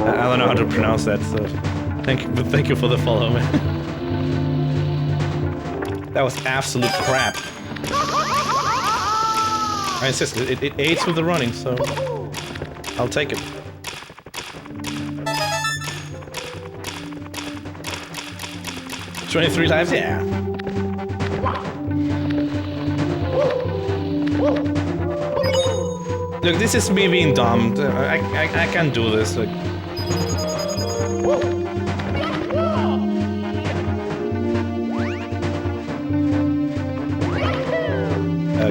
S1: I don't know how to pronounce that, so thank you for the follow, man. That was absolute crap. I insist, it aids with the running, so I'll take it. $23 lives, yeah. Look, this is me being dumb. I can't do this. Like.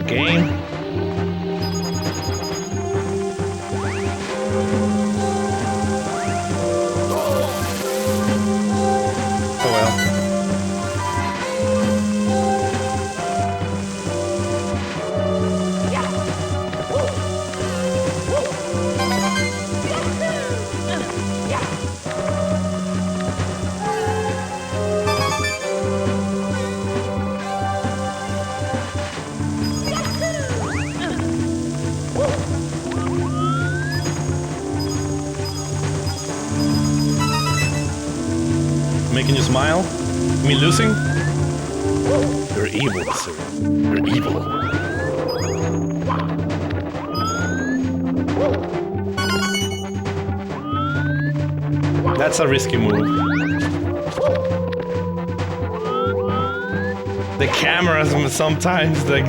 S1: Game. Oh well. Making you smile? Me losing? You're evil, sir. You're evil. That's a risky move. The cameras sometimes, like,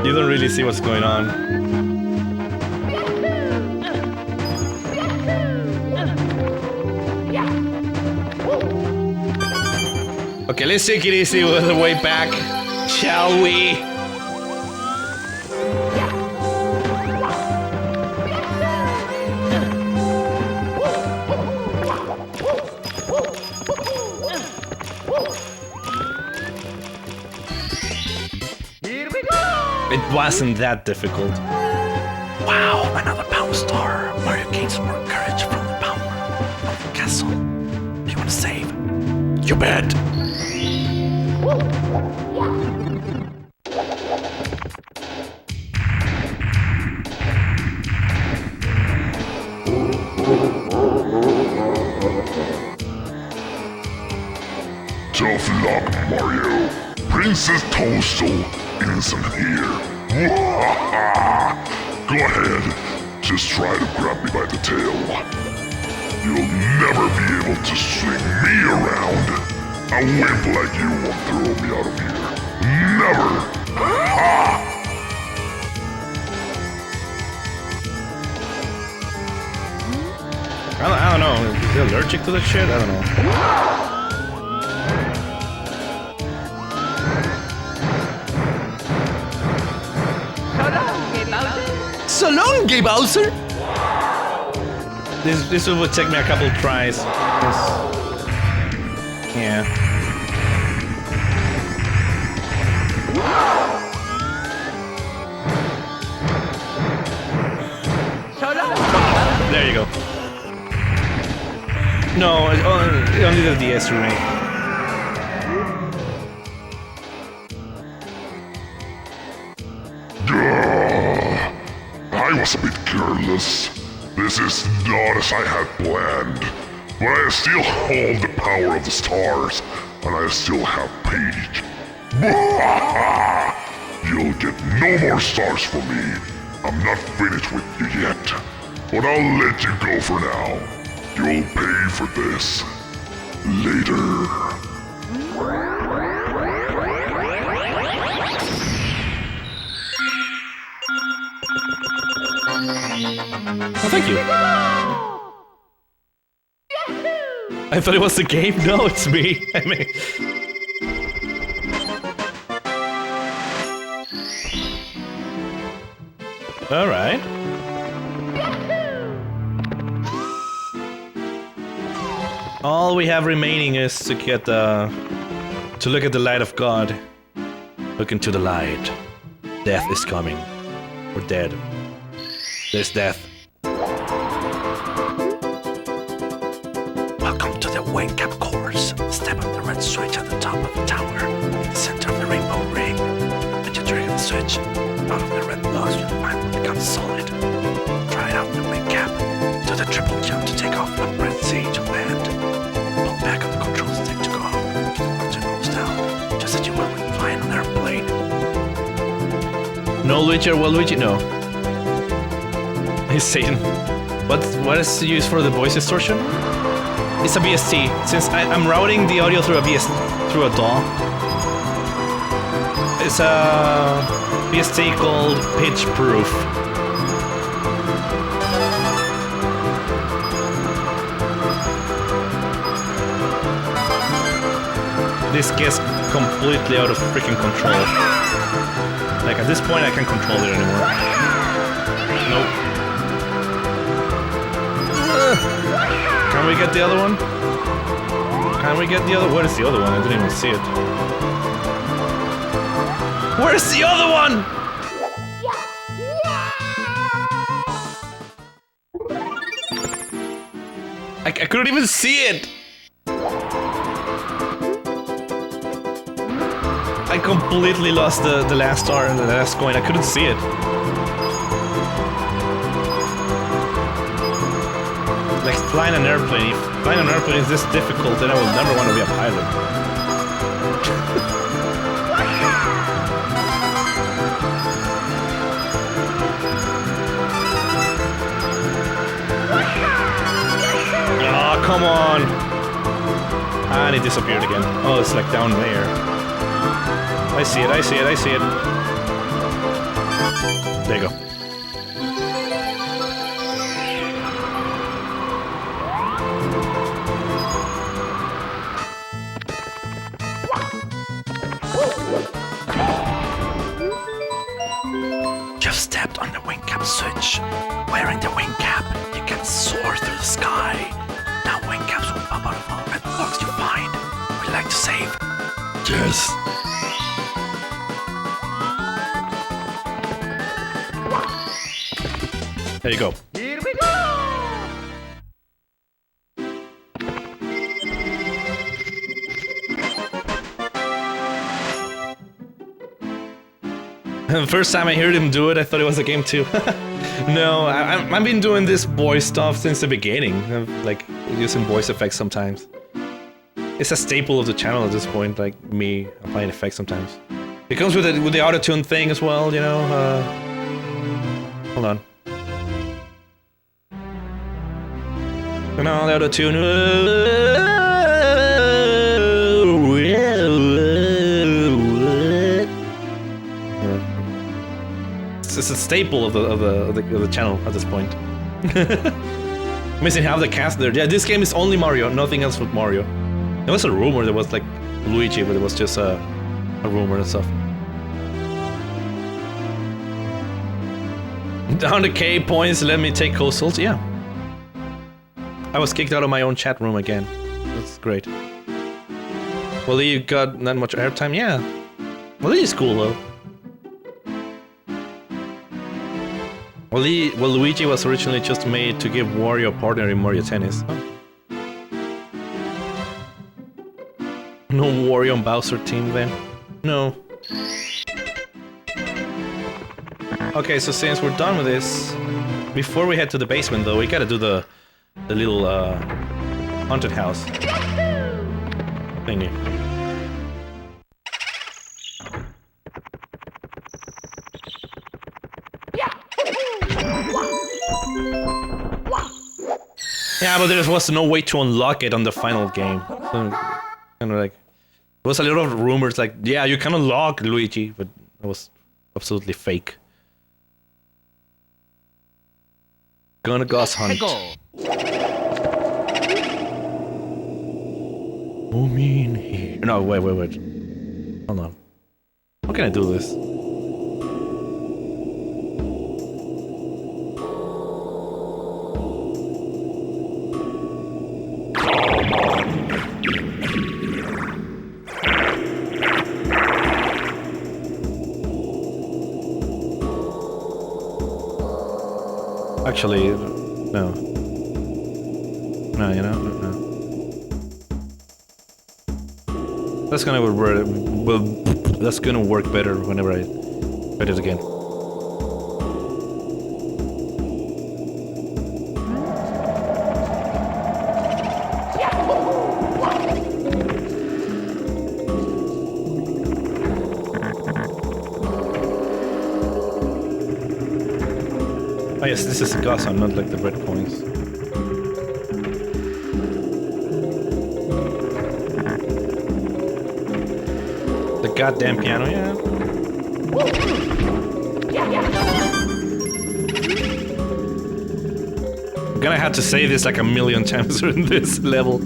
S1: you don't really see what's going on. Okay, let's take it easy with the way back, shall we?
S3: Here we go!
S1: It wasn't that difficult.
S6: Wow, another power star. Mario gains more courage from the power of the castle. You wanna save? You bet!
S12: Tough luck, Mario. Princess Toadstool isn't here. Go ahead. Just try to grab me by the tail. You'll never be able to swing me around. A wimp like you won't throw me out of here. Never!
S1: I don't know. Is he allergic to that shit? I don't know.
S7: So long, Gay Bowser!
S1: This would take me a couple tries. Yeah. There you go. No, it only the DS remake.
S12: was a bit careless. This is not as I had planned. But I still hold the power of the stars, and I still have Peach. You'll get no more stars from me. I'm not finished with you yet. But I'll let you go for now. You'll pay for this later.
S1: Oh, thank you. I thought it was the game. No, it's me. I mean... Alright. All we have remaining is to get to look at the light of God. Look into the light. Death is coming. We're dead. There's death.
S6: Welcome to the wing cap course. Step on the red switch at the top of the tower, in the center of the rainbow ring. When you trigger the switch, out of the red glows you'll find what becomes solid. Try it out in the wing cap. Do the triple jump to take off and press C to land. Pull back on the control stick to go up. Keep the nose down, just as you would when flying an airplane.
S1: No Luigi or Waluigi? No. He's Satan. What is used for the voice distortion? It's a VST. Since I'm routing the audio through a DAW. It's a VST called Pitch Proof. This gets completely out of freaking control. Like at this point I can't control it anymore. Nope. Can we get the other one? Can we get the other? Where is the other one? I didn't even see it. Where's the other one? I couldn't even see it. I completely lost the last star and the last coin. I couldn't see it. Like flying an airplane. If flying an airplane is this difficult, then I will never want to be a pilot. Oh, come on! And it disappeared again. Oh, it's like down there. I see it, I see it, I see it. There you go.
S6: You've stepped on the wing cap switch. Wearing the wing cap, you can soar through the sky. Now wing caps will pop out of all red blocks you find. Would you like to save?
S9: Yes.
S1: There you go.
S3: Here we go!
S1: The first time I heard him do it, I thought it was a game too. No, I've been doing this voice stuff since the beginning. Like, using voice effects sometimes. It's a staple of the channel at this point, like me applying effects sometimes. It comes with the auto-tune thing as well, you know. Hold on. You know, the auto-tune. It's a staple of the channel at this point. Missing half the cast there. Yeah, this game is only Mario, nothing else with Mario. There was a rumor there was like Luigi, but it was just a rumor and stuff. Down to K points, let me take coastals. Yeah. I was kicked out of my own chat room again. That's great. Well, you got not much airtime. Yeah. Well, he's cool though. Well, Luigi was originally just made to give Wario a partner in Mario Tennis. Oh. No Wario and Bowser team then? No. Okay, so since we're done with this, before we head to the basement though, we gotta do the little haunted house thingy. Yeah, but there was no way to unlock it on the final game. So, kind of like, there was a lot of rumors like, yeah, you can unlock Luigi, but it was absolutely fake. Gonna ghost hunt. Oh, mean here. No, wait. Hold on. How can I do this? Actually, no. No, you know, no. That's gonna work. Well, that's gonna work better whenever I try it again. Oh yes, this is a Gotham, not like the red coins. The goddamn piano, yeah. I'm gonna have to say this like a million times in this level.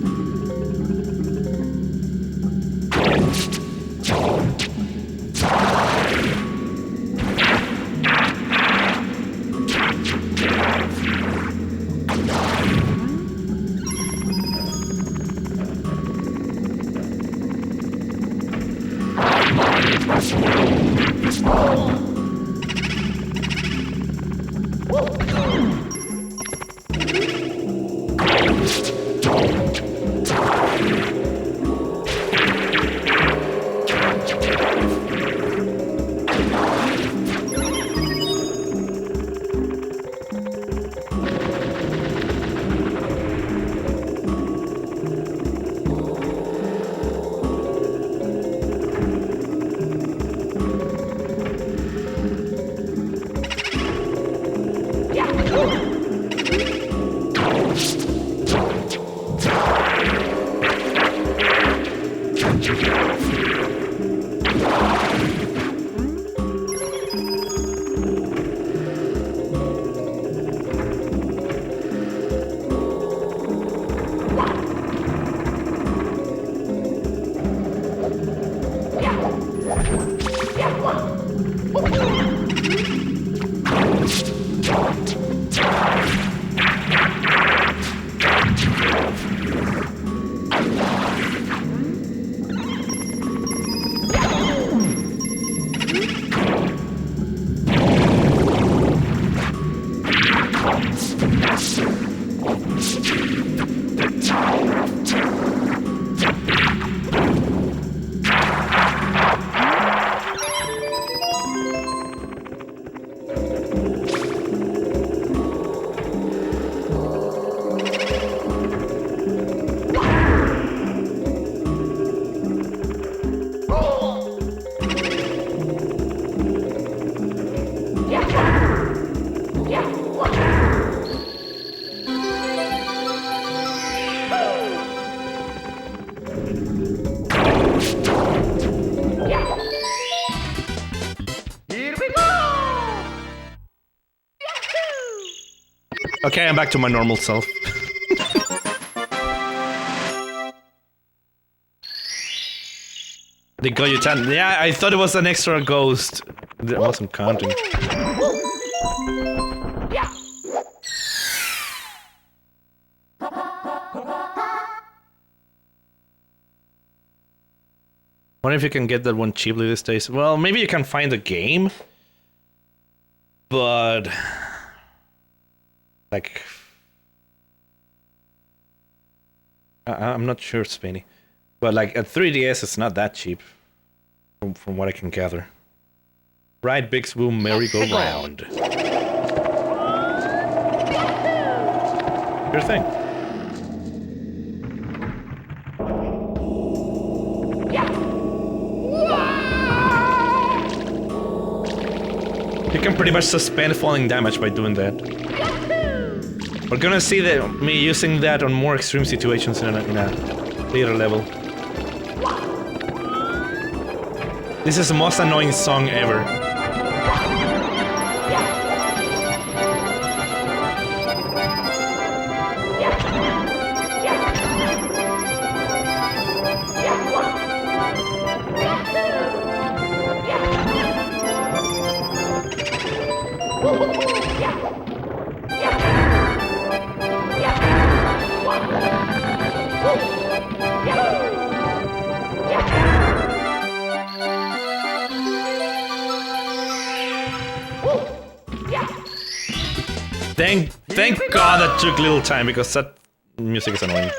S1: Okay, I'm back to my normal self. They got you 10. Yeah, I thought it was an extra ghost. I wasn't counting. Wonder if you can get that one cheaply these days. Well, maybe you can find a game. But... like... I'm not sure, Spenny. But like, a 3DS is not that cheap. From what I can gather. Ride Big Swoon merry-go-round. Your thing. You can pretty much suspend falling damage by doing that. We're gonna see me using that on more extreme situations in a later level. This is the most annoying song ever. Thank God that took a little time, because that music is annoying.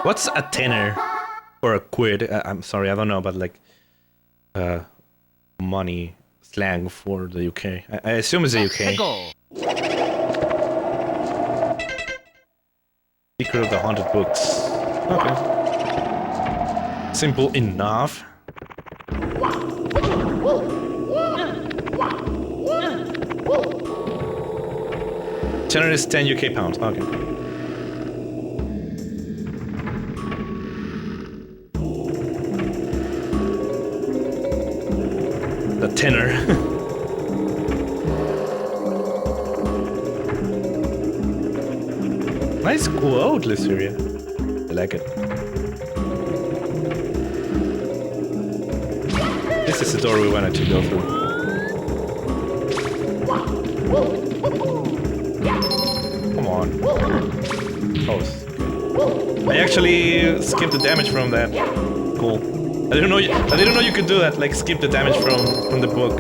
S1: What's a tenner? Or a quid? I'm sorry, I don't know, but like... money slang for the UK. I assume it's the UK. Secret of the Haunted Books. Okay. Simple enough. Tenner is 10 UK pounds. Okay. The tenner. Nice quote, Lysuria. I like it. This is the door we wanted to go through. Come on. Close. I actually skipped the damage from that. Cool. I didn't know you could do that, like skip the damage from the book.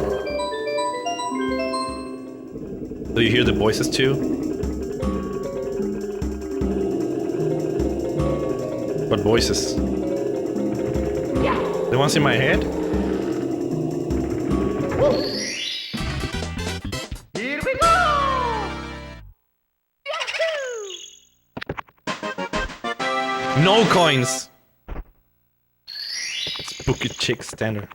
S1: Do you hear the voices too? What voices? The ones in my head?
S3: Here we go!
S1: No coins! Spooky chick standard.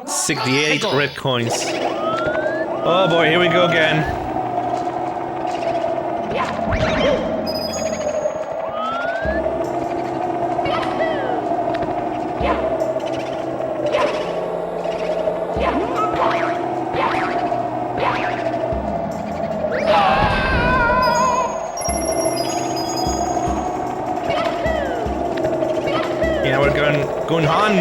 S1: 68 red coins. Oh boy, here we go again. Yeah, we're going on.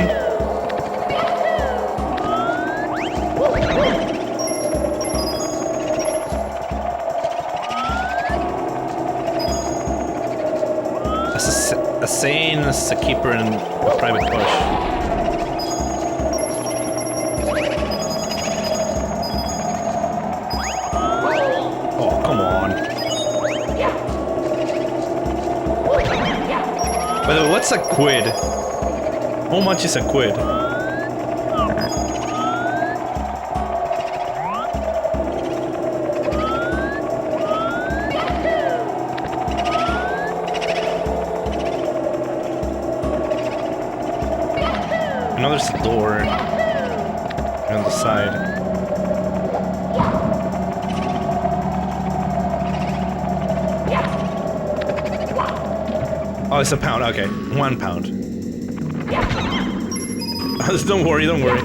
S1: A sane as a keeper in a private bush. Oh, come on. By the way, what's a quid? How much is a quid? There's a door on the side. Oh, it's a pound. Okay, 1 pound. Don't worry, don't worry.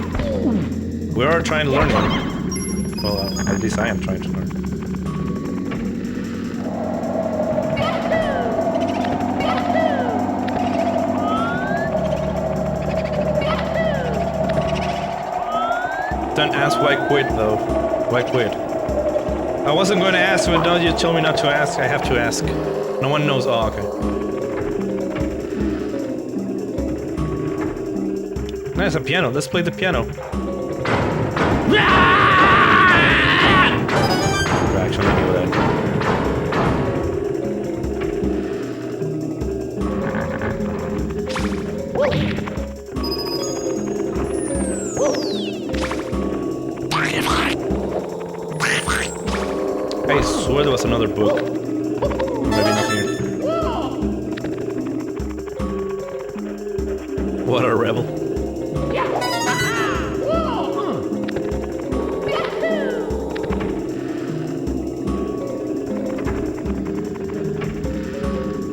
S1: We are trying to learn one. Well, at least I am trying to learn. Don't ask why quit though. Why quit? I wasn't going to ask, but don't you tell me not to ask. I have to ask. No one knows. Oh, okay. Nice, a piano. Let's play the piano. Actually, let me go that. I swear there was another book. Maybe not here. What a rebel.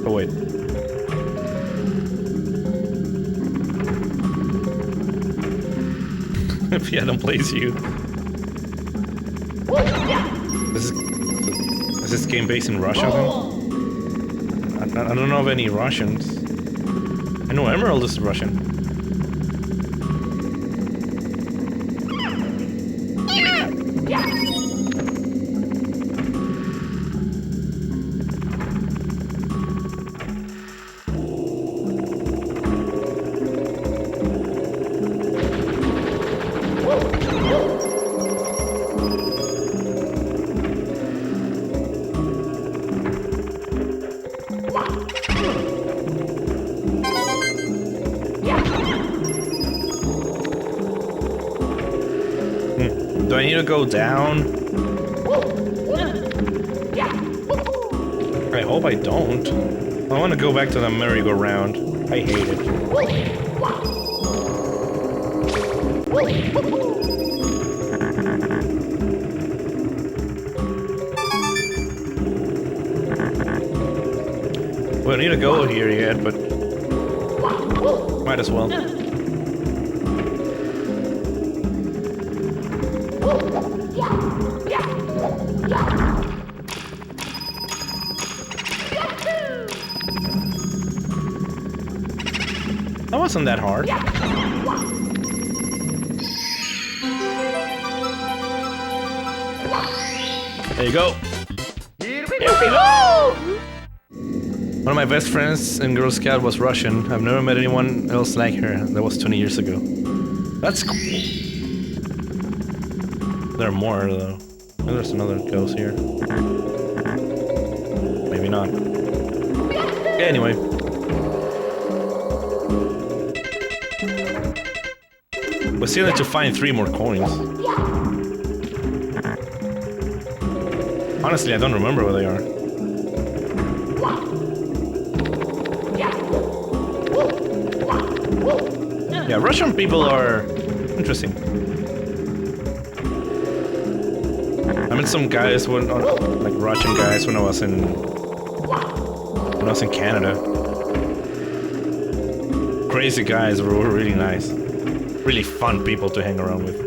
S1: Oh wait. Piano plays you. Is this game based in Russia then? I don't know of any Russians. I know Emerald is Russian. Do I need to go down? I hope I don't. I want to go back to the merry-go-round. I hate it. We don't need to go here yet, but might as well. That wasn't that hard. There you go.
S3: Here we go!
S1: One of my best friends in Girl Scout was Russian. I've never met anyone else like her. That was 20 years ago. That's cool. There are more, though. Oh, there's another ghost here. Maybe not. Anyway. We still need to find 3 more coins. Honestly, I don't remember where they are. Yeah, Russian people are interesting. I met some guys when, like Russian guys, when I was in Canada. Crazy guys were really nice, really fun people to hang around with.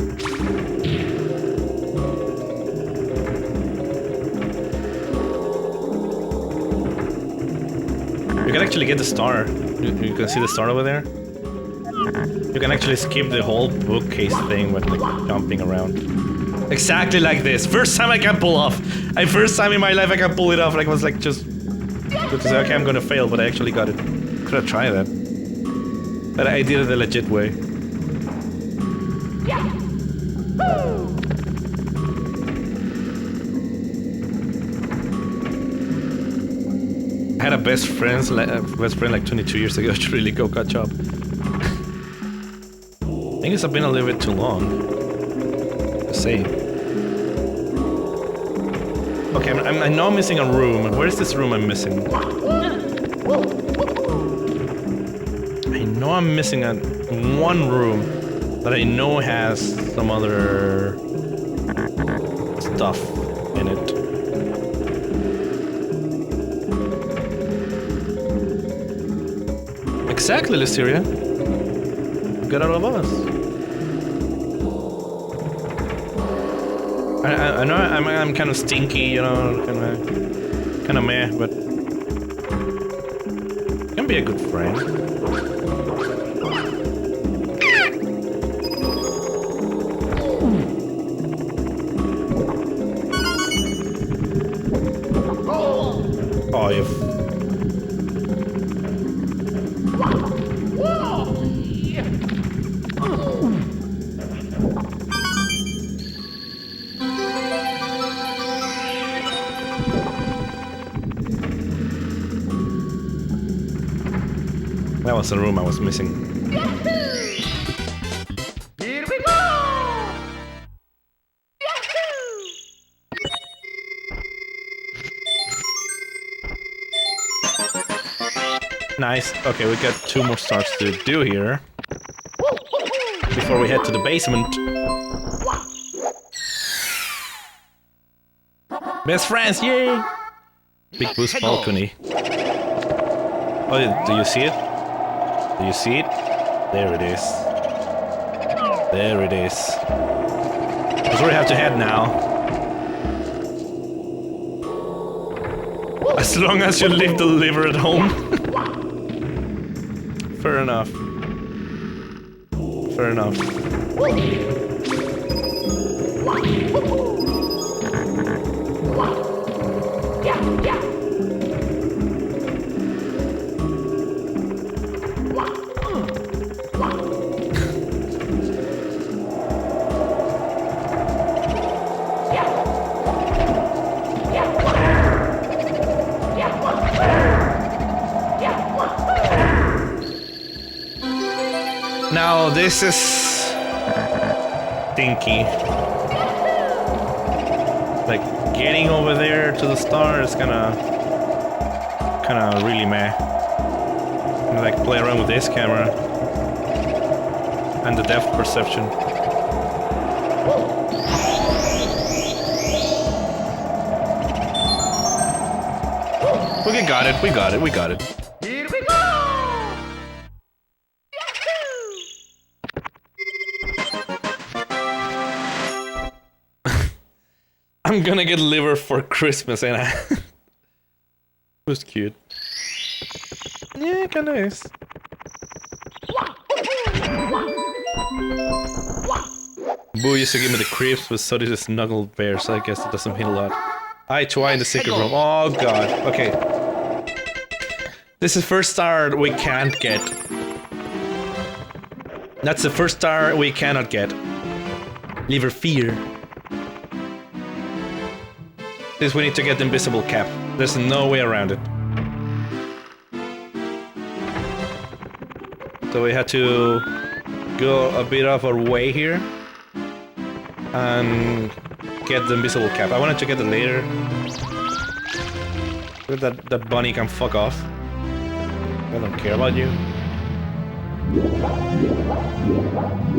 S1: You can actually get the star. You can see the star over there. You can actually skip the whole bookcase thing with like jumping around. Exactly like this. First time I can pull off. First time in my life I can pull it off. Like I was like just to say, okay, I'm gonna fail, but I actually got it. Could have tried that. But I did it the legit way. I had a best friend like 22 years ago. Should really go catch up. I think it's been a little bit too long to say. Okay, I know I'm missing a room. Where is this room I'm missing? I know I'm missing one room that I know has some other stuff in it. Exactly, Listeria. Get out of us. I know I'm kind of stinky, you know, kind of meh, but can be a good friend. Oh, you That was the room I was missing.
S3: Here we go!
S1: Nice. Okay, we got 2 more stars to do here. Before we head to the basement. Best friends, yay! Big boost balcony. Oh, do you see it? Do you see it? There it is. There it is. That's where we have to head now. As long as you leave the liver at home. Fair enough. Fair enough. Now this is stinky. Like getting over there to the star is kinda really meh. I'm gonna, like play around with this camera and the depth perception. We got it, we got it, we got it.
S3: Here we go!
S1: I'm gonna get liver for Christmas, and I was cute. Yeah, kinda is. Boo used to give me the creeps, but so did the snuggled bear, so I guess it doesn't mean a lot. I try in the secret room. Oh god. Okay. This is first star we can't get. That's the first star we cannot get. Liver fear. This we need to get the invisible cap. There's no way around it. So we had to go a bit of our way here and get the invisible cap. I wanted to get it later. That bunny can fuck off. I don't care about you.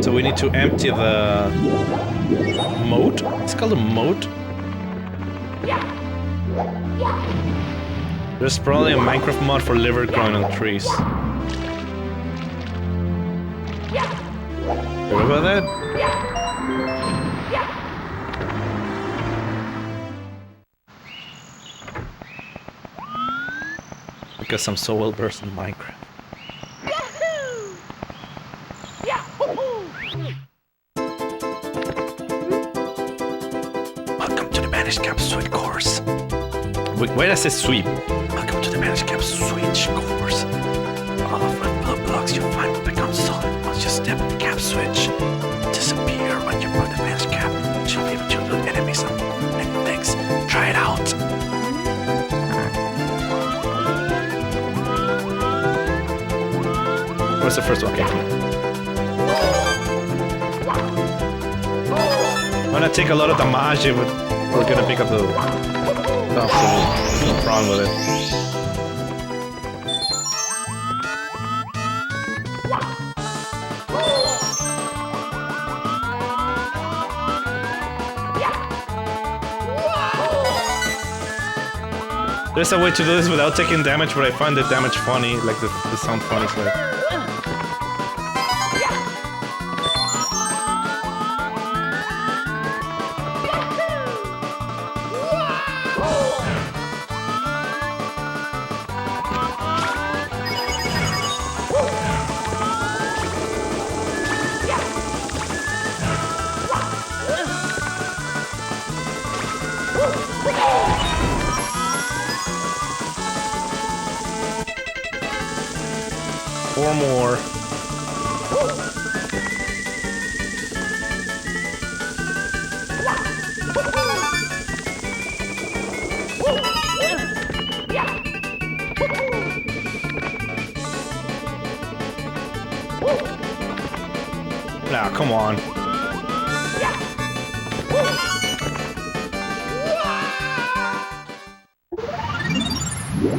S1: So we need to empty the moat. It's called a moat. There's probably a Minecraft mod for liver growing on trees. Heard about that? Because I'm so well versed in Minecraft.
S6: Welcome to the Banished Cap Switch course.
S1: Why does it sweep?
S6: Welcome to the Banished Cap Switch course. All of the blue blocks you find will become solid once you step the cap switch. Disappear when you put the Banished Cap. You'll be able to loot enemies and things. Try it out.
S1: Where's the first one? Okay. I'm gonna take a lot of damage, but we're gonna pick up the stuff, so there's no problem with it. There's a way to do this without taking damage, but I find the damage funny, like the sound funny, so... Four more. Nah, come on.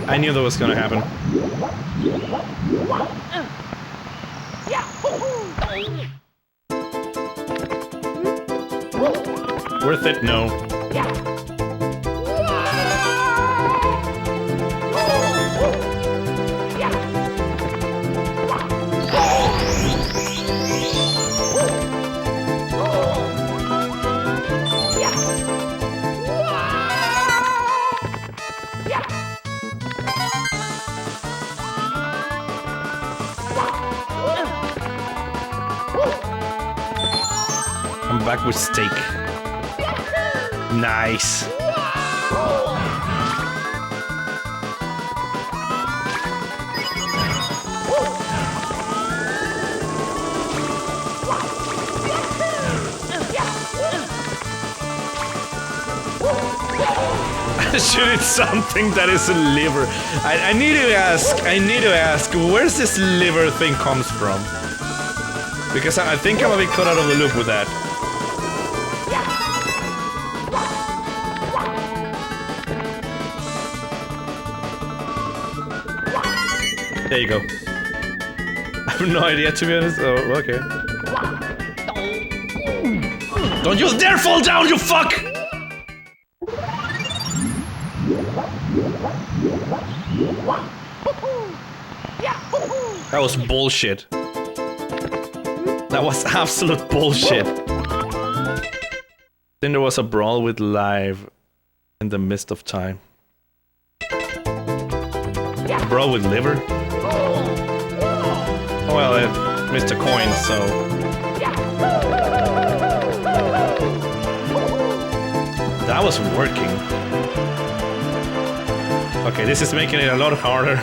S1: I knew that was gonna happen. Worth it? No. I'm back with steak. Nice. Should it something that is a liver? I need to ask, where's this liver thing comes from? Because I think I'm a bit caught out of the loop with that. There you go. I have no idea, to be honest. Oh, okay. Don't you dare fall down, you fuck! That was bullshit. That was absolute bullshit. Then there was a brawl with live in the midst of time. A brawl with liver? Well, it missed a coin, so... That was working. Okay, this is making it a lot harder.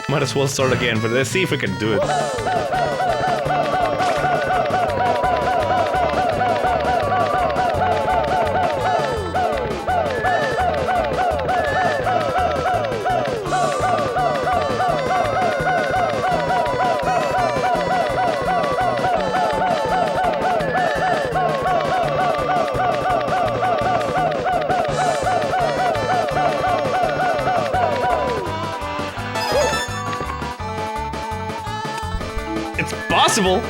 S1: Might as well start again, but let's see if we can do it. Possible.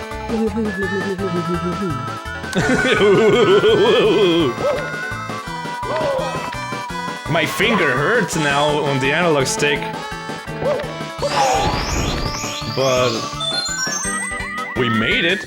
S1: My finger hurts now on the analog stick. But we made it.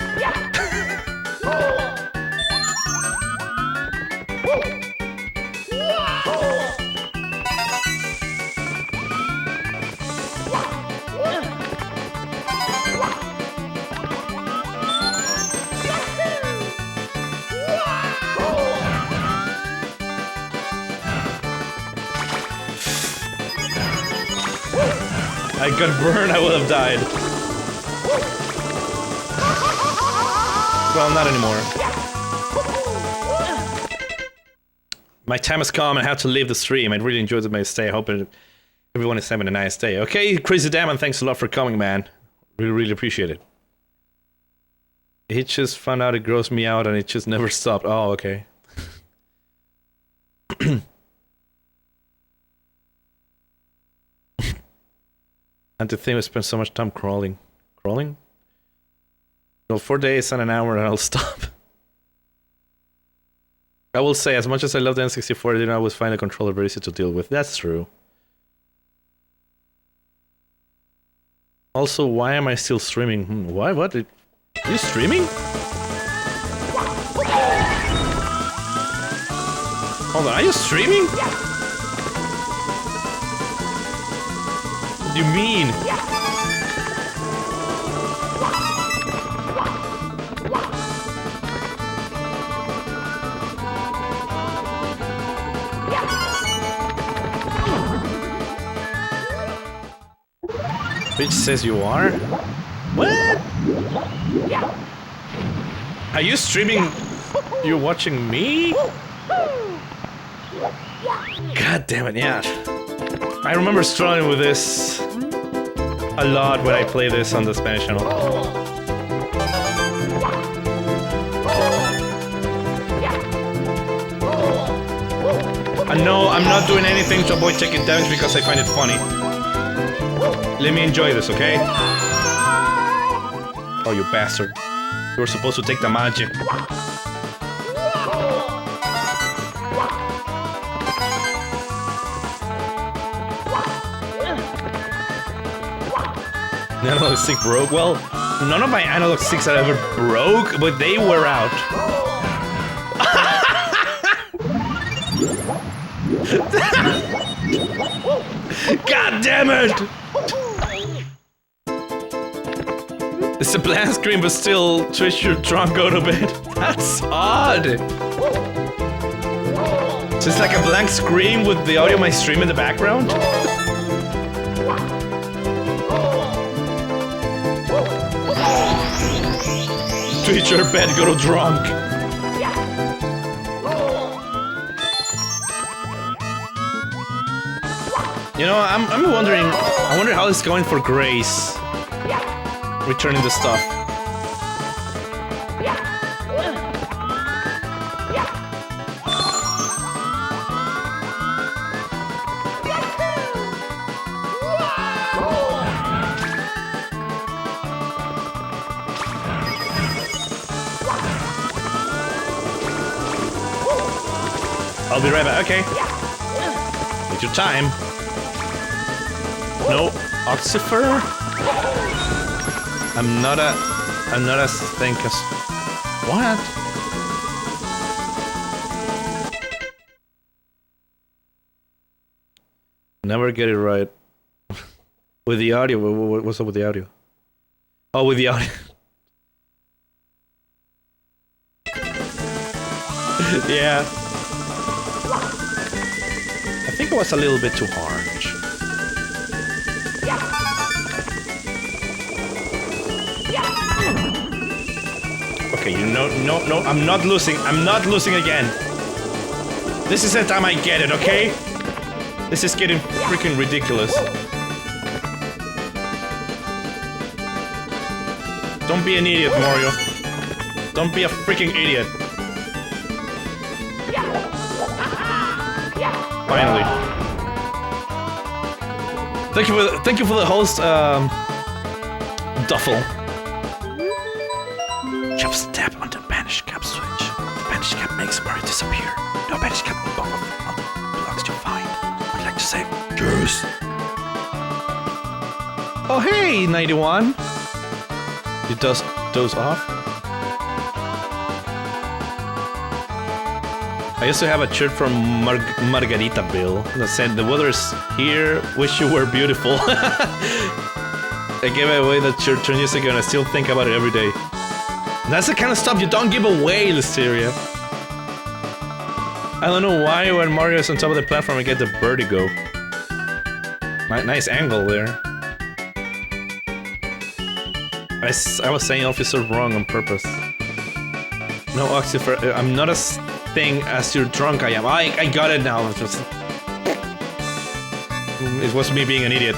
S1: I got burned, I would have died. Well, not anymore. My time has come and I have to leave the stream. I really enjoyed my stay. I hope everyone is having a nice day. Okay, Crazy Diamond, thanks a lot for coming, man. Really appreciate it. He just found out it grossed me out and it just never stopped. Oh, okay. And the thing we spent so much time crawling. Crawling? Well, 4 days and an hour and I'll stop. I will say, as much as I love the N64, I didn't always find the controller very easy to deal with. That's true. Also, why am I still streaming? Why? What? Are you streaming? Hold on, are you streaming? What do you mean? Bitch says you are? What? Are you streaming? You're watching me? God damn it, yeah. I remember struggling with this a lot when I play this on the Spanish channel. No, I'm not doing anything to avoid taking damage because I find it funny. Let me enjoy this, okay? Oh, you bastard. You were supposed to take the magic. The analog stick broke? Well, none of my analog sticks that ever broke, but they were out. God damn it! It's a blank screen, but still twist your trunk out of it. That's odd. So it's like a blank screen with the audio of my stream in the background? Twitch your bed, go to drunk. You know, I'm wondering. I wonder how it's going for Grace. Returning the stuff. I'll be right back. Okay. Take your time. No, Oxifer. I'm not as think as what? Never get it right. With the audio, what's up with the audio? Oh, with the audio. Yeah. I think it was a little bit too harsh. Okay, you know, no, I'm not losing again. This is the time I get it, okay? This is getting freaking ridiculous. Don't be an idiot, Mario. Don't be a freaking idiot. Finally. Thank you for the host, Duffel.
S6: Just tap on the banish cap switch. The banish cap makes Mario disappear. No banish cap will bump up all the blocks you find. Would you like to save?
S9: Yes.
S1: Oh hey, 91. You doze off? I used to have a shirt from Margarita Bill that said, "The weather is here, wish you were beautiful." I gave away that shirt 10 years ago and I still think about it every day. That's the kind of stuff you don't give away, Listeria. I don't know why when Mario is on top of the platform I get the vertigo. Nice angle there. I was saying officer wrong on purpose. No, Oxifer, I'm not as thing as you're drunk I am. I got it now. It was me being an idiot.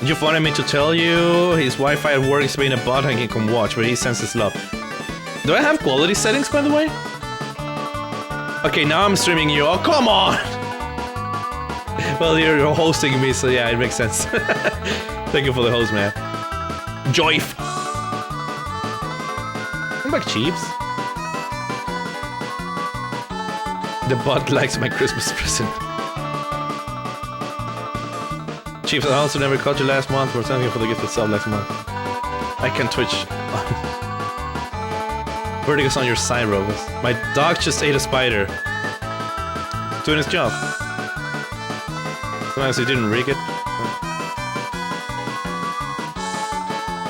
S1: You wanted me to tell you his Wi-Fi at work is being a bot and he can watch, but he senses love. Do I have quality settings, by the way? Okay, now I'm streaming you. Oh, come on! Well, you're hosting me, so yeah, it makes sense. Thank you for the host, man. Joyf! I'm back, Chiefs. The bot likes my Christmas present. Chiefs, I also never caught you last month. We're thanking you for the gift of sub last month. I can Twitch. Vertigo's on your side, Robus. My dog just ate a spider. Doing his job. Sometimes he didn't rig it.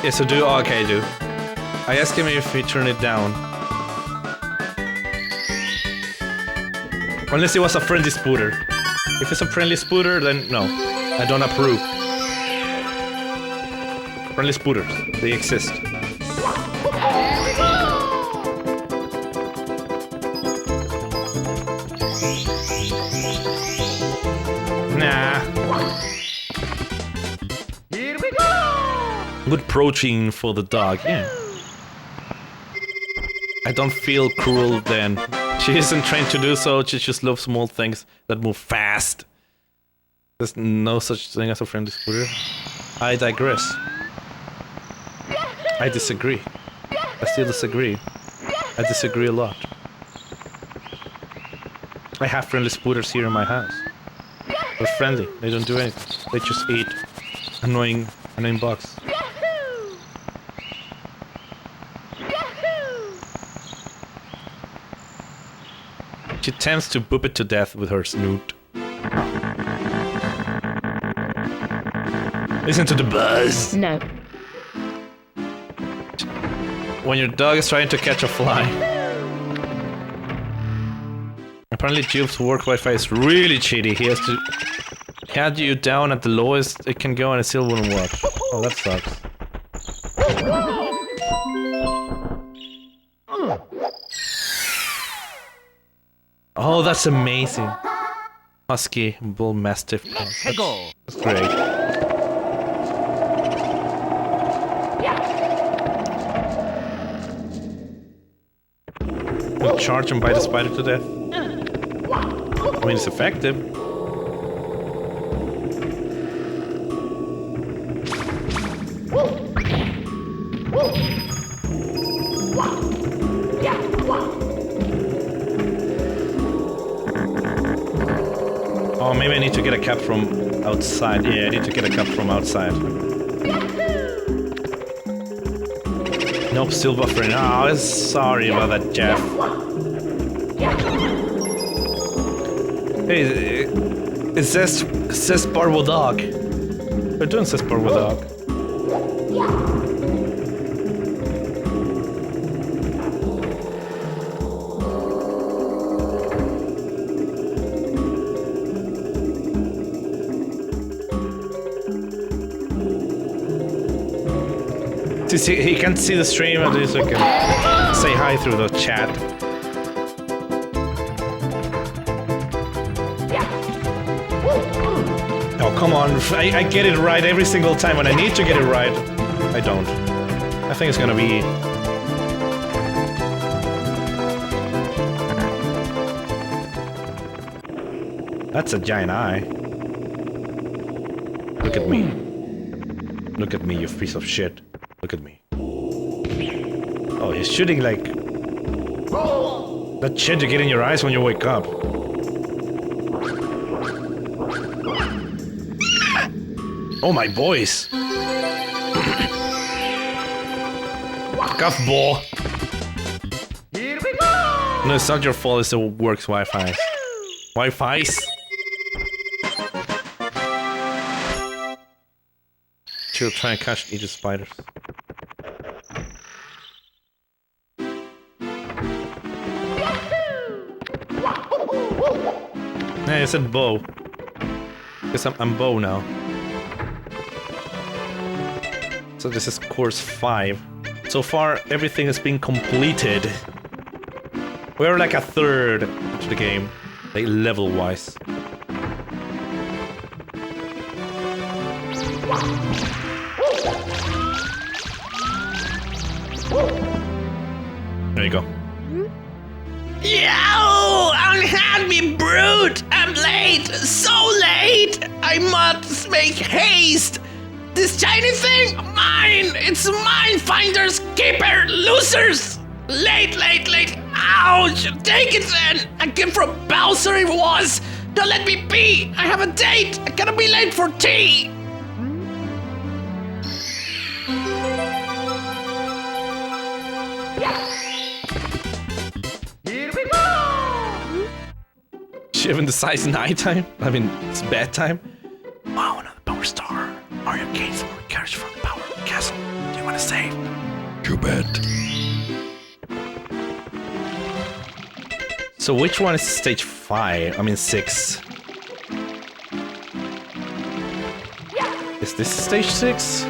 S1: Yeah, so do. Oh, okay, do. I asked him if he turned it down. Unless it was a friendly spooter. If it's a friendly spooter, then no. I don't approve. Friendly spooters. They exist. Nah.
S3: Here we go!
S1: Good protein for the dog, yeah. I don't feel cruel then. She isn't trained to do so, she just loves small things that move fast. There's no such thing as a friendly scooter. I digress. I disagree. I still disagree. I disagree a lot. I have friendly scooters here in my house. They're friendly, they don't do anything. They just eat annoying bugs. She tends to boop it to death with her snoot. Listen to the buzz.
S11: No.
S1: When your dog is trying to catch a fly. Apparently Jube's work Wi-Fi is really cheaty. He has to had you down at the lowest it can go and it still wouldn't work. Oh, that sucks. Oh, that's amazing. Husky Bull Mastiff. Oh, that's great. We'll charge and bite the spider to death. I mean, it's effective. Oh, maybe I need to get a cap from outside. Yeah, I need to get a cap from outside. Nope, still buffering. Oh, sorry about that, Jeff. Hey, it says Barbo Dog. They're doing says Barbo Dog. See, he can't see the stream, at least I can say hi through the chat. Oh, come on. I get it right every single time when I need to get it right. I don't. I think it's gonna be... That's a giant eye. Look at me. Look at me, you piece of shit. Look at me. Oh, he's shooting like... that shit you get in your eyes when you wake up. Oh, my boys. Cuffball.
S3: Here we go!
S1: No, it's not your fault, it's the works Wi-Fi. Wi-Fi's. She'll try and catch each spiders. Yeah, I said bow. Guess I'm bow now. So this is course 5. So far, everything has been completed. We're like a third into the game, like level-wise. There you go.
S7: Yo! Unhand me, brute! I'm late! So late! I must make haste! This shiny thing? Mine! It's mine, finders, keeper, losers! Late, late, late! Ouch! Take it then! I came from Bowser it was! Don't let me be! I have a date! I gotta be late for tea!
S3: Here we go!
S1: She even decides nighttime? I mean, it's bedtime.
S6: Wow, another power star. Mario gains more carriage from the power castle. Do you want to save?
S9: You bet.
S1: So which one is stage 5? I mean 6. Is this stage 6?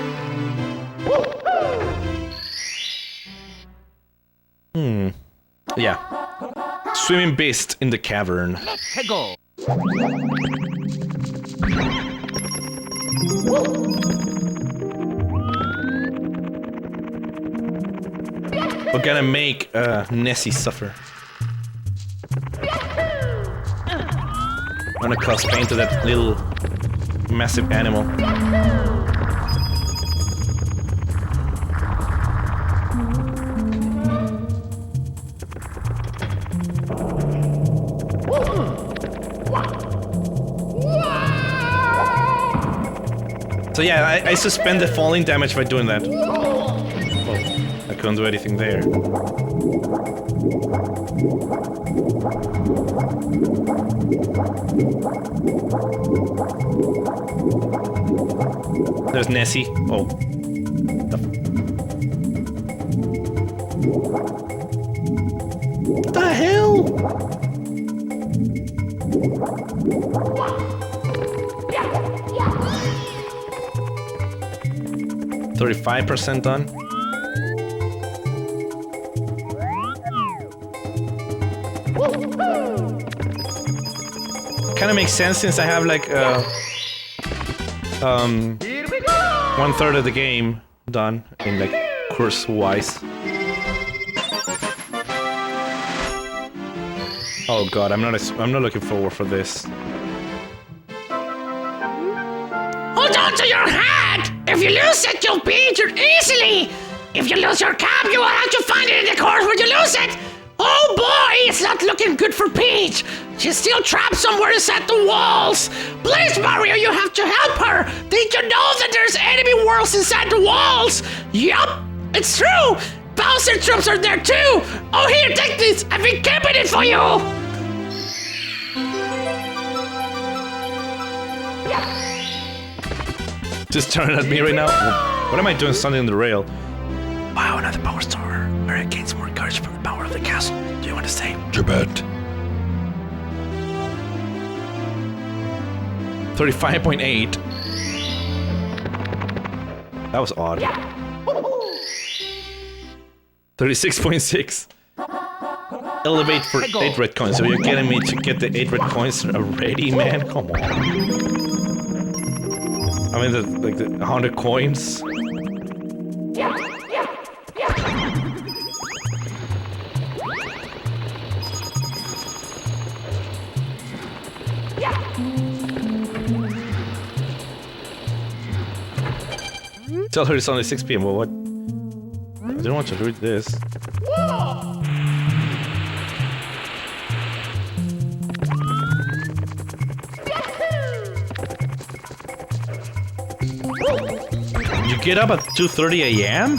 S1: Yeah. Swimming beast in the cavern.
S3: Let's go!
S1: We're gonna make Nessie suffer. gonna cause pain to that little massive animal. So yeah, I suspend the falling damage by doing that. Oh, I couldn't do anything there. There's Nessie. Oh. What the hell? 35% done. Kind of makes sense since I have like 1/3 of the game done in like course wise. Oh god, I'm not looking forward for this.
S7: Hold on to your hat! If you lose it, you'll be injured easily! If you lose your cap, you will have to find it in the course where you lose it! Oh boy, it's not looking good for Peach! She's still trapped somewhere inside the walls! Please, Mario, you have to help her! Did you know that there's enemy worlds inside the walls? Yup, it's true! Bowser troops are there too! Oh, here, take this! I've been keeping it for you!
S1: Just turning at me right now? What am I doing standing on the rail?
S6: Wow, another power star. Where it gains more courage from the power of the castle. Do you want to stay?
S9: Jabet.
S1: 35.8. That was odd. 36.6. Elevate for 8 red coins. So you're getting me to get the 8 red coins already, man? Come on. I mean, the 100 coins. Tell her it's only 6 p.m. Well, what? I didn't want to read this. You get up at 2:30 a.m.?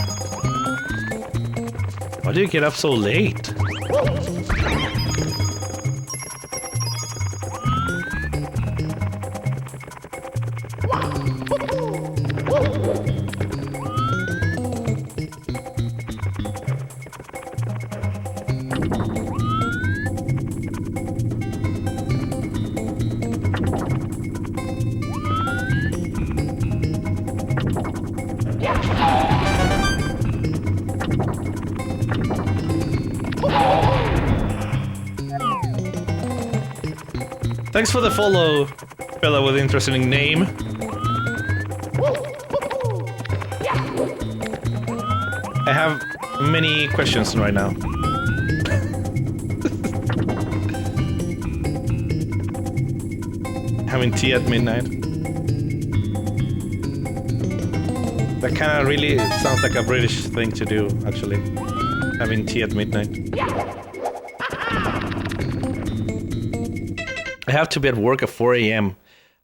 S1: Why do you get up so late? Thanks for the follow, fella with interesting name. I have many questions right now. Having tea at midnight. That kind of really sounds like a British thing to do, actually. Having tea at midnight. I have to be at work at 4 a.m.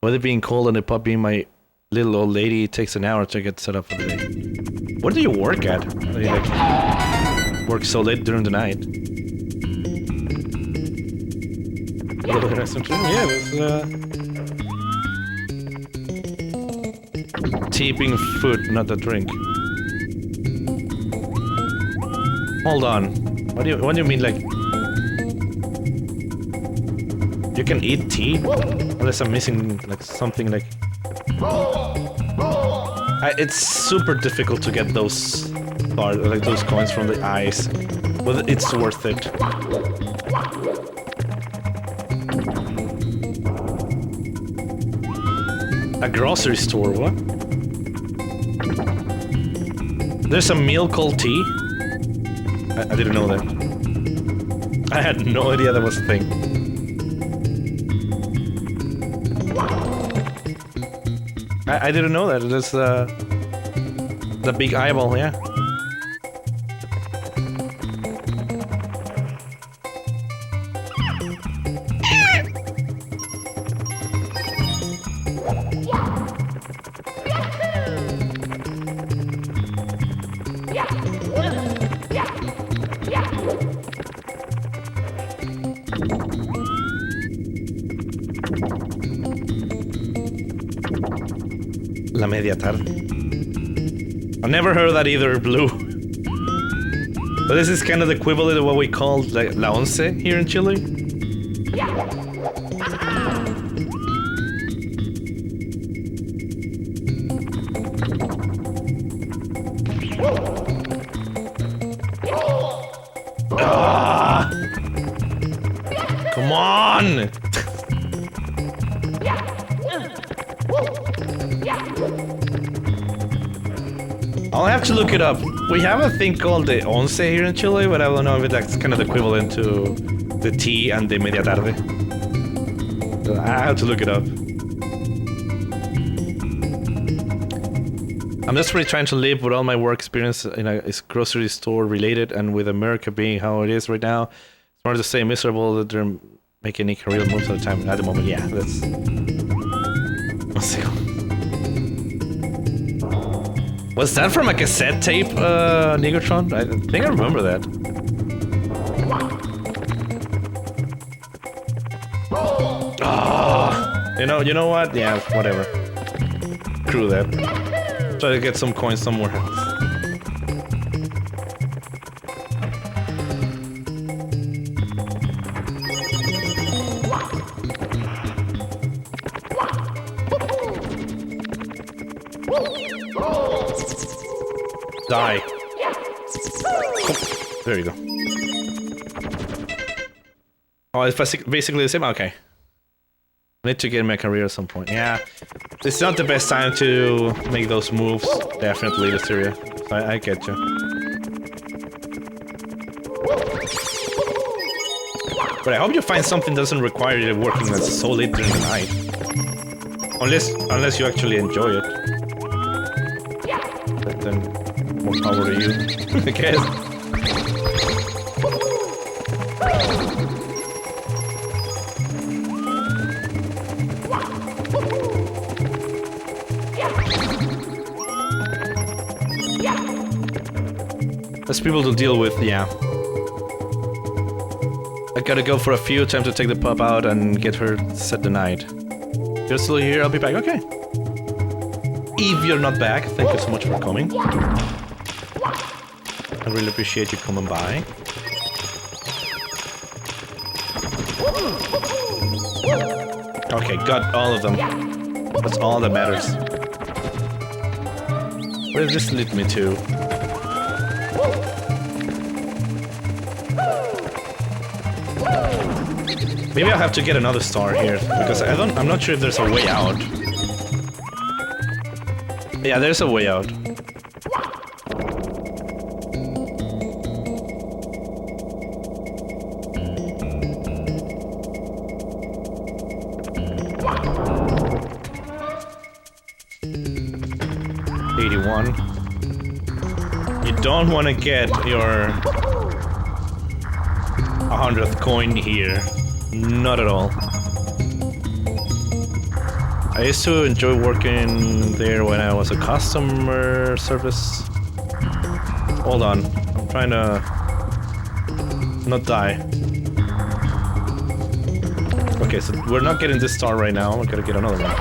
S1: With it being cold and the pub being my little old lady, it takes an hour to get set up for the day. Where do you work at? Do you like work so late during the night? Yeah, there's tea being food, not a drink. Hold on. What do you mean, like? You can eat tea? Unless I'm missing like something like... it's super difficult to get those like those coins from the eyes. But it's worth it. A grocery store, what? There's a meal called tea? I didn't know that. I had no idea that was a thing. I didn't know that. It's the big eyeball, yeah. La media tarde. I've never heard that either, Blue. But this is kind of the equivalent of what we call like la once here in Chile. Ah! Come on! I'll have to look it up. We have a thing called the once here in Chile, but I don't know if that's kind of the equivalent to the tea and the media tarde. So I have to look it up. I'm just really trying to live with all my work experience in a grocery store related, and with America being how it is right now, it's hard to say miserable that they're making any career moves at the time. At the moment, yeah, that's... Let's see. Was that from a cassette tape, Negotron? I think I remember that. Oh, you know what? Yeah, whatever. Screw that. Try to get some coins somewhere else. Die. Oh, there you go. Oh, it's basically the same? Okay. I need to get my career at some point. Yeah. It's not the best time to make those moves. Definitely, Listeria. So I get you. But I hope you find something that doesn't require you working so late during the night. Unless you actually enjoy it. But then... more power to you, I guess. There's people to deal with, yeah. I gotta go for a few, time to take the pup out and get her set the night. You're still here, I'll be back, okay. If you're not back, thank you so much for coming. I really appreciate you coming by. Okay, got all of them. That's all that matters. Where does this lead me to? Maybe I'll have to get another star here, because I'm not sure if there's a way out. Yeah, there's a way out. You don't want to get your 100th coin here. Not at all. I used to enjoy working there when I was a customer service. Hold on. I'm trying to not die. Okay, so we're not getting this star right now. We gotta get another one.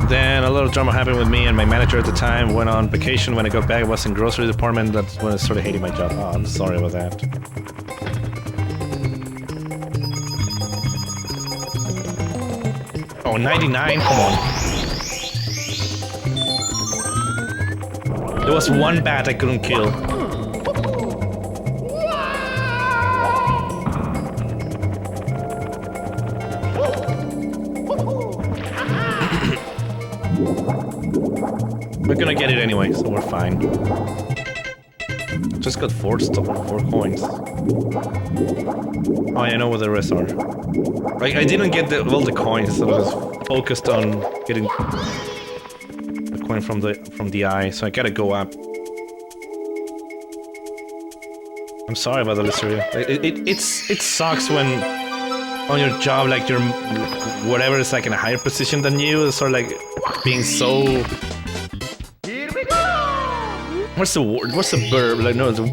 S1: Then a little drama happened with me and my manager at the time. Went on vacation. When I got back, I was in grocery department. That's when I started hating my job. Oh, I'm sorry about that. Oh, 99? Come on. There was one bat I couldn't kill. We're gonna get it anyway, so we're fine. Just got 4 coins. Oh, I know what the rest are. I didn't get all the coins, so I was focused on getting the coin from the eye, so I gotta go up. I'm sorry about the Listeria. It sucks when on your job, like your whatever is like in a higher position than you, is sort of like being so. What's the word? What's the verb? Like no, the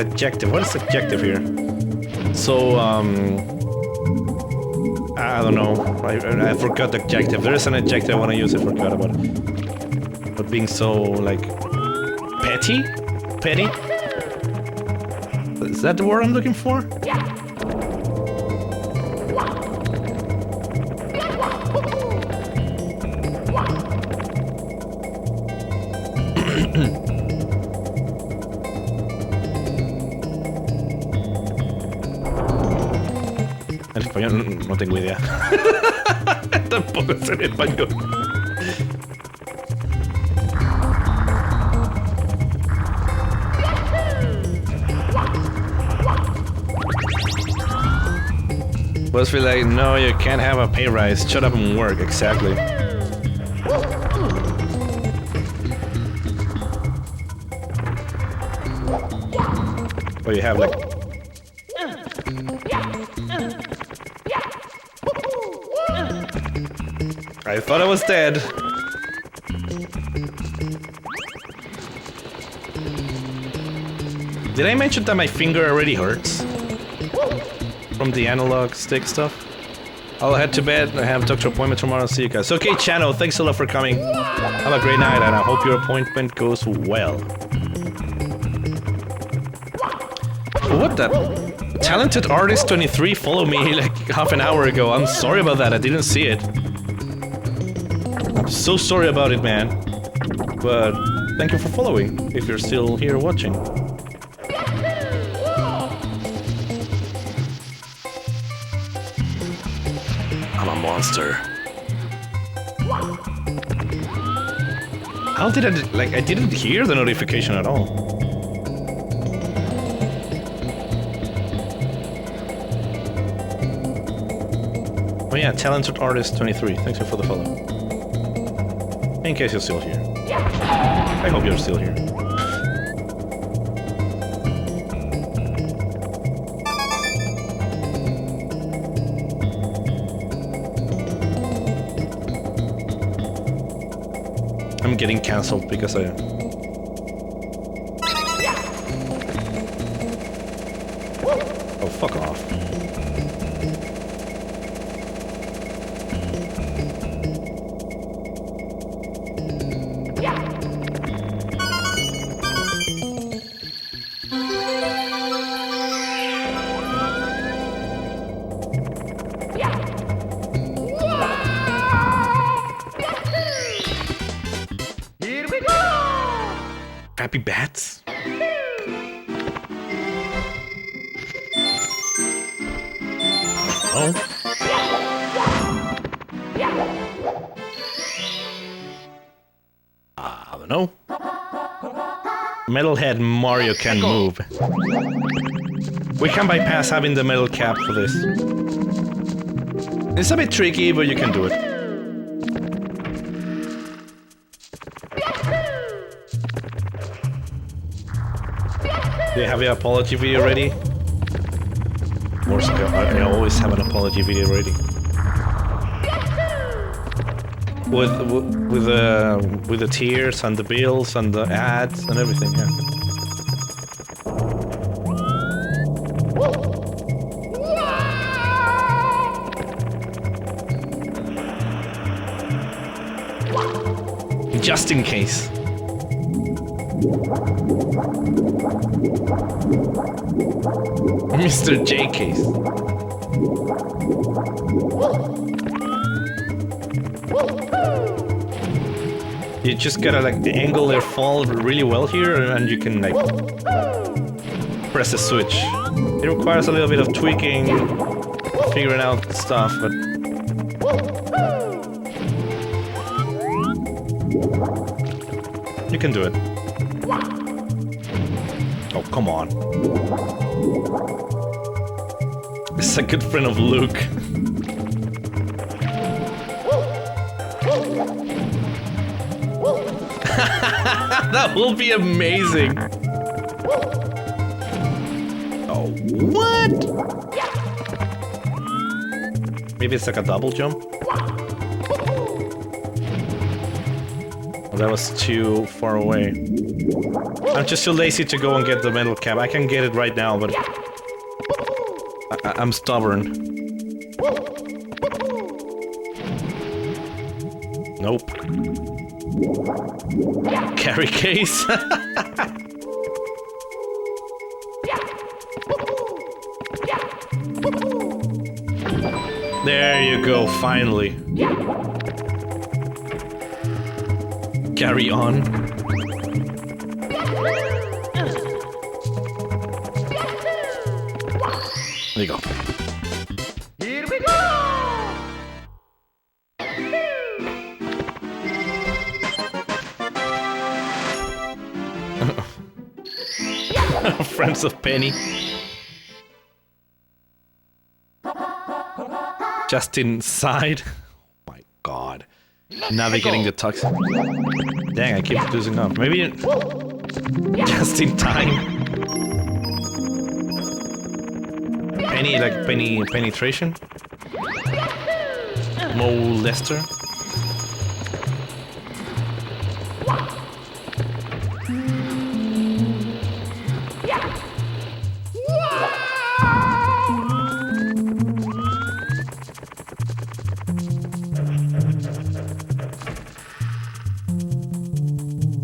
S1: adjective. What is the adjective here? So I don't know. I forgot the adjective. There is an adjective I want to use. I forgot about it. But being so like petty. Is that the word I'm looking for? En español no tengo idea. Tampoco sé en español. Must be like, no, you can't have a pay rise. Shut up and work. Exactly. Oh, you have like. I thought I was dead. Did I mention that my finger already hurts? From the analog stick stuff? I'll head to bed. I have a doctor appointment tomorrow. See you guys. Okay, Chano, thanks a lot for coming. Have a great night, and I hope your appointment goes well. What the? Talented Artist 23 followed me like half an hour ago. I'm sorry about that. I didn't see it. I'm so sorry about it, man. But thank you for following, if you're still here watching. I'm a monster. How did I didn't hear the notification at all. Oh yeah, Talented Artist 23. Thanks for the follow. In case you're still here. I hope you're still here. I'm getting cancelled because I... Oh, fuck off. Happy bats? Oh. I don't know. Metalhead Mario can move. We can bypass having the metal cap for this. It's a bit tricky, but you can do it. Do you have your apology video ready? Or I always have an apology video ready. With the tears and the bills and the ads and everything, yeah. Just in case. Mr. J case. You just gotta like angle their fall really well here, and you can like press the switch. It requires a little bit of tweaking, figuring out stuff, but you can do it. Oh, come on. This is a good friend of Luke. That will be amazing. Oh, what? Maybe it's like a double jump? Oh, that was too far away. I'm just too lazy to go and get the metal cap. I can get it right now, but I'm stubborn. Nope. Carry case? There you go, finally. Carry on. There you go.
S3: Here we go!
S1: Friends of Penny. Just inside. Oh my god. Navigating the tux. Dang, I keep losing up. Maybe just in time. Penny, like penetration? Molester?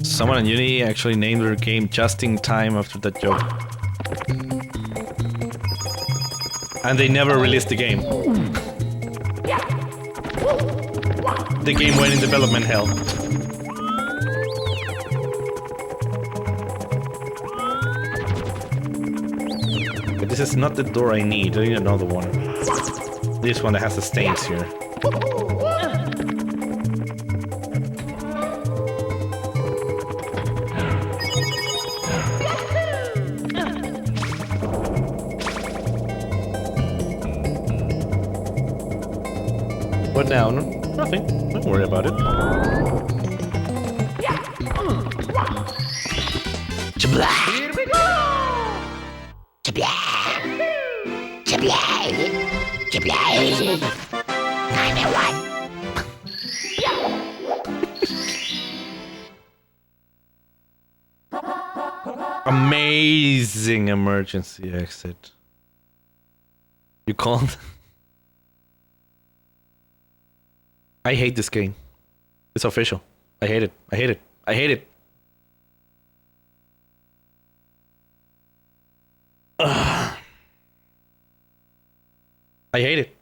S1: Someone in Unity actually named their game just in time after that joke. And they never released the game. The game went in development hell. But this is not the door I need. I need another one. This one that has the stains here. What now? Nothing. Don't worry about it.
S3: Here we go!
S1: Amazing emergency exit. You called? I hate this game. It's official. I hate it. I hate it. I hate it. Ugh. I hate it.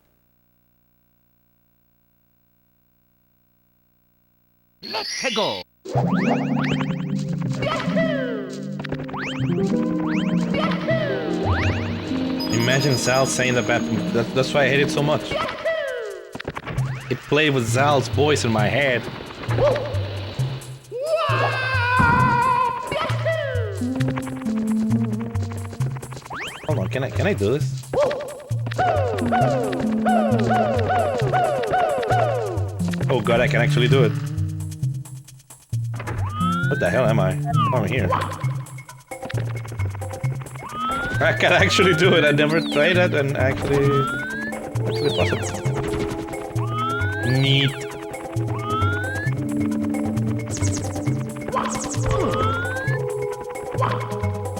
S3: Let's go!
S1: Imagine Zal saying that bad. That's why I hate it so much. It played with Zal's voice in my head. Hold on, can I do this? Oh god, I can actually do it. What the hell am I? I'm here. I can actually do it. I never tried that and actually possible. Neat.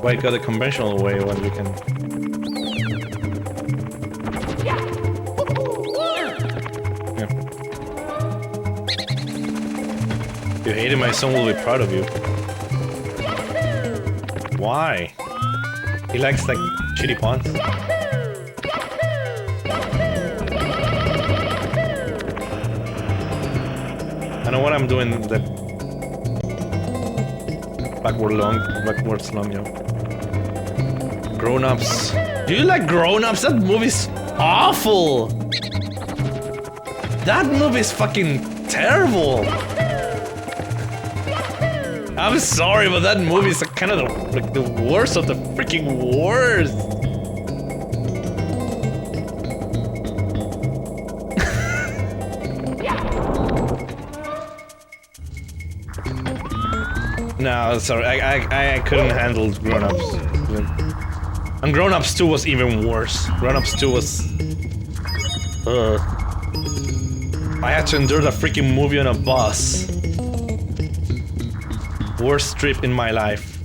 S1: Why go the conventional way when you can? Yeah. If you hate it, my son will be proud of you. Why? He likes like shitty puns. I know what I'm doing. That backwards long, yo. Grown-ups. Do you like Grown-ups? That movie's awful. That movie's fucking terrible. I'm sorry, but that movie is kind of the worst of the freaking worst. No, sorry, I couldn't handle Grown Ups. And Grown Ups 2 was even worse. Grown Ups 2 was... I had to endure the freaking movie on a bus. Worst trip in my life.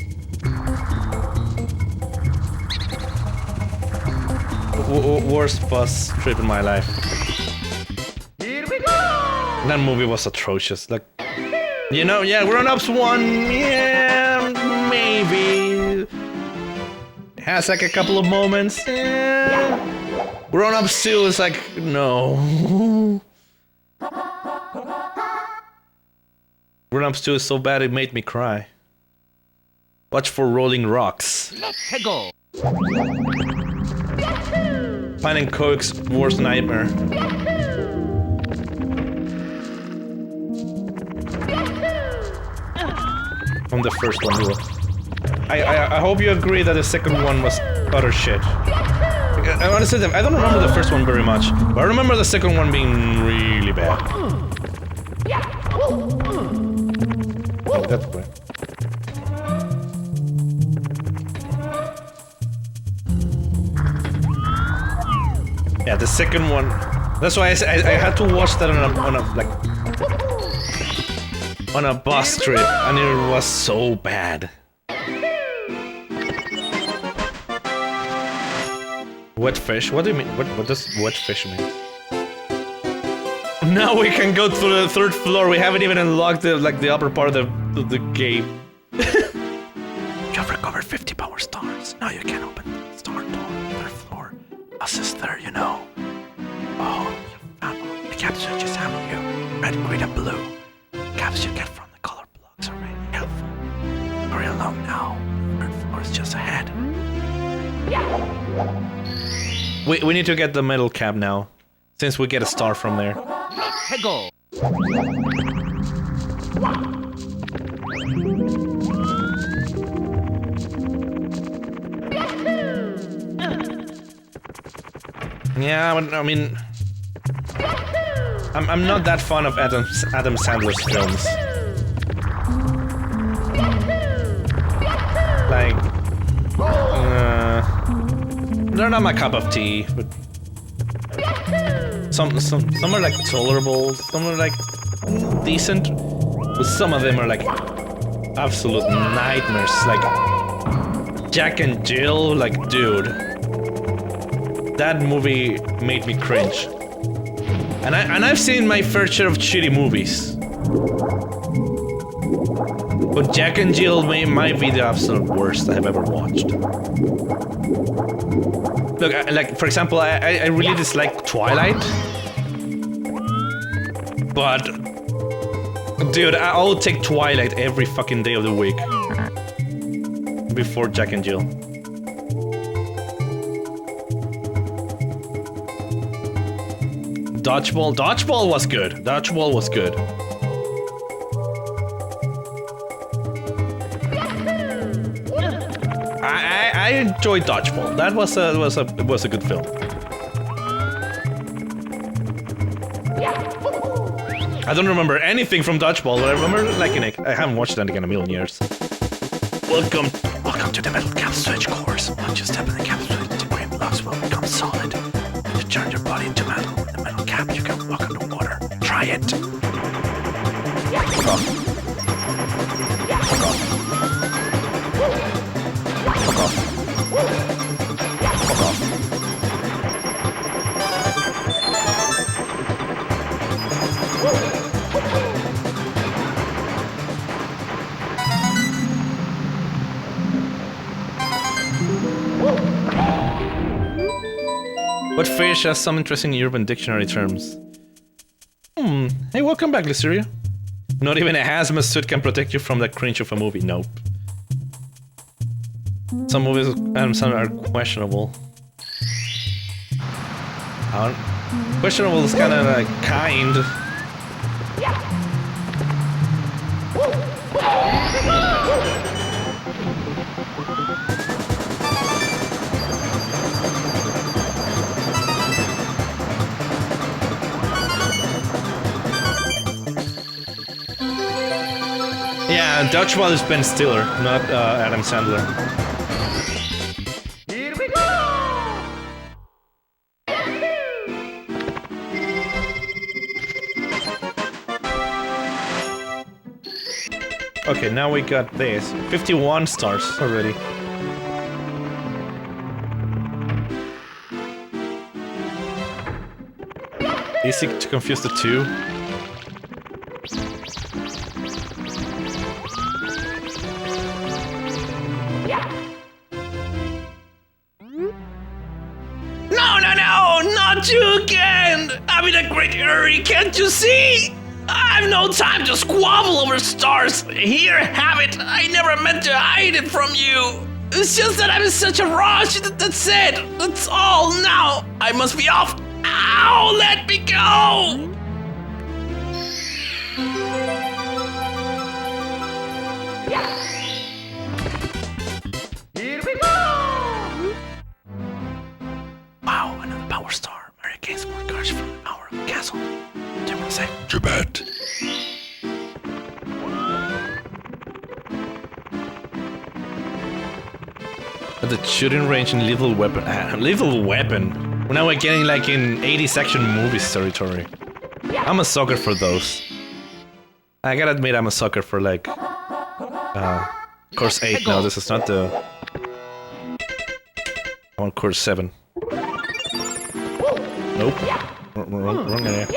S1: Worst bus trip in my life.
S3: Here we go!
S1: That movie was atrocious. Like, you know, yeah, Grown Ups 1, yeah, maybe. Has like a couple of moments. Yeah. Grown Ups 2 is like, no. Grown Ups 2 is so bad it made me cry. Watch for Rolling Rocks.
S3: Let's go!
S1: Finding Coke's worst nightmare. From the first one, I hope you agree that the second one was utter shit. I want to say that I don't remember the first one very much, but I remember the second one being really bad. Oh, that's great. Yeah, the second one. That's why I had to watch that on a bus trip, and it was so bad. Wet fish? What do you mean? What does wet fish mean? Now we can go to the third floor. We haven't even unlocked the upper part of the game.
S6: You've recovered 50 power stars. Now you can open the star door on the third floor. Us is there, you know. Oh, you found all the caps switches, haven't you? Red, green, and blue. Caps you get from the color blocks are really helpful. Hurry along now. The third floor is just ahead.
S1: We need to get the metal cap now, since we get a star from there.
S3: Let's go!
S1: Yeah, but I mean, I'm not that fond of Adam Sandler's films. Like, they're not my cup of tea. But some are like tolerable, some are like decent, but some of them are like absolute nightmares. Like Jack and Jill, like dude, that movie made me cringe. And I've seen my fair share of shitty movies, but Jack and Jill might be the absolute worst I've ever watched. Look, like for example, I really dislike Twilight, but dude, I'll take Twilight every fucking day of the week before Jack and Jill. Dodgeball was good. Dodgeball was good. I enjoyed Dodgeball. That was a good film. I don't remember anything from Dodgeball, but I remember liking it. I haven't watched that again in a million years.
S6: Welcome to the metal cap switch course. Once you step in the cap switch, the green blocks will become solid. To turn your body into metal, with the metal cap you can walk underwater. Try it. Fuck off. Fuck off. Fuck off. Fuck off.
S1: What fish has some interesting urban dictionary terms? Hey, welcome back, Lyceria. Not even a hazmat suit can protect you from that cringe of a movie. Nope. Some movies and some are questionable. Questionable is kind of like kind. Yeah, Dodgeball is Ben Stiller, not Adam Sandler.
S3: Here we go!
S1: Okay, now we got this. 51 stars already. Easy to confuse the two.
S7: Not you again! I'm in a great hurry, can't you see? I've no time to squabble over stars. Here, have it. I never meant to hide it from you. It's just that I'm in such a rush. That's it. That's all. Now, I must be off. Ow, let me go!
S3: Here we go!
S6: Wow, another power star. Mary gains more courage from the power of the castle. Do you want to say?
S12: Tibet.
S1: The shooting range and lethal weapon. Lethal weapon. Now we're getting like in 80 section movies territory. I'm a sucker for those. I gotta admit, I'm a sucker for like course 8. No, this is not the. I want course 7. Nope. Wrong area.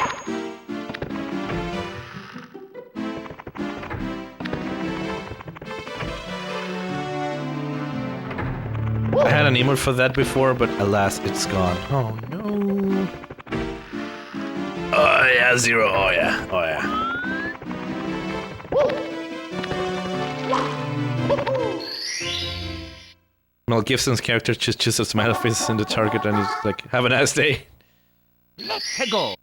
S1: I had an emote for that before, but alas, it's gone. Oh no.
S6: Oh yeah, Zero. Oh yeah. Oh yeah.
S1: Mel Gibson's character just chooses smile face in the target and he's like, have a nice day.
S3: Let's go!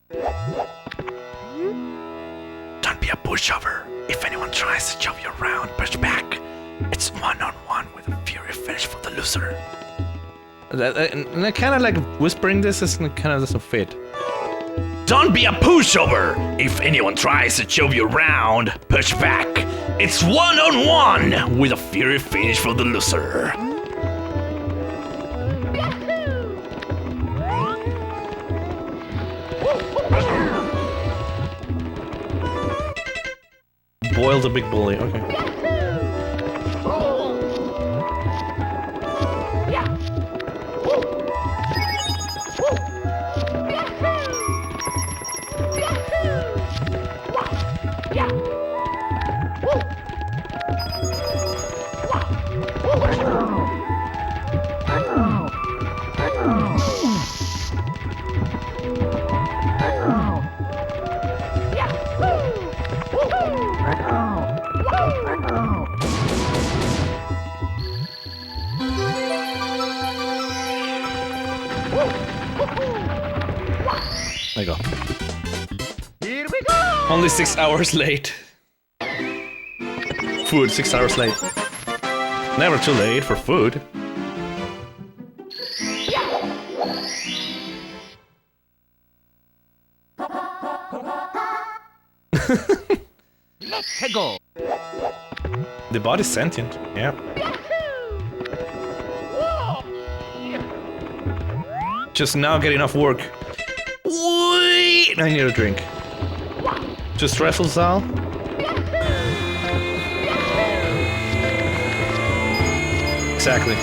S6: Don't be a pushover. If anyone tries to shove you around, push back. It's one-on-one with a fury finish for the loser.
S1: And I kind of like whispering this kind of doesn't fit.
S6: Don't be a pushover. If anyone tries to shove you around, push back. It's one-on-one with a fury finish for the loser.
S1: Boil the big bully, okay. There you go.
S3: Here we go!
S1: Only 6 hours late. Food, 6 hours late. Never too late for food.
S3: Let's go!
S1: The body's sentient, yeah. Just now getting off work. Wait, I need a drink. Just wrestle, Zal. Exactly.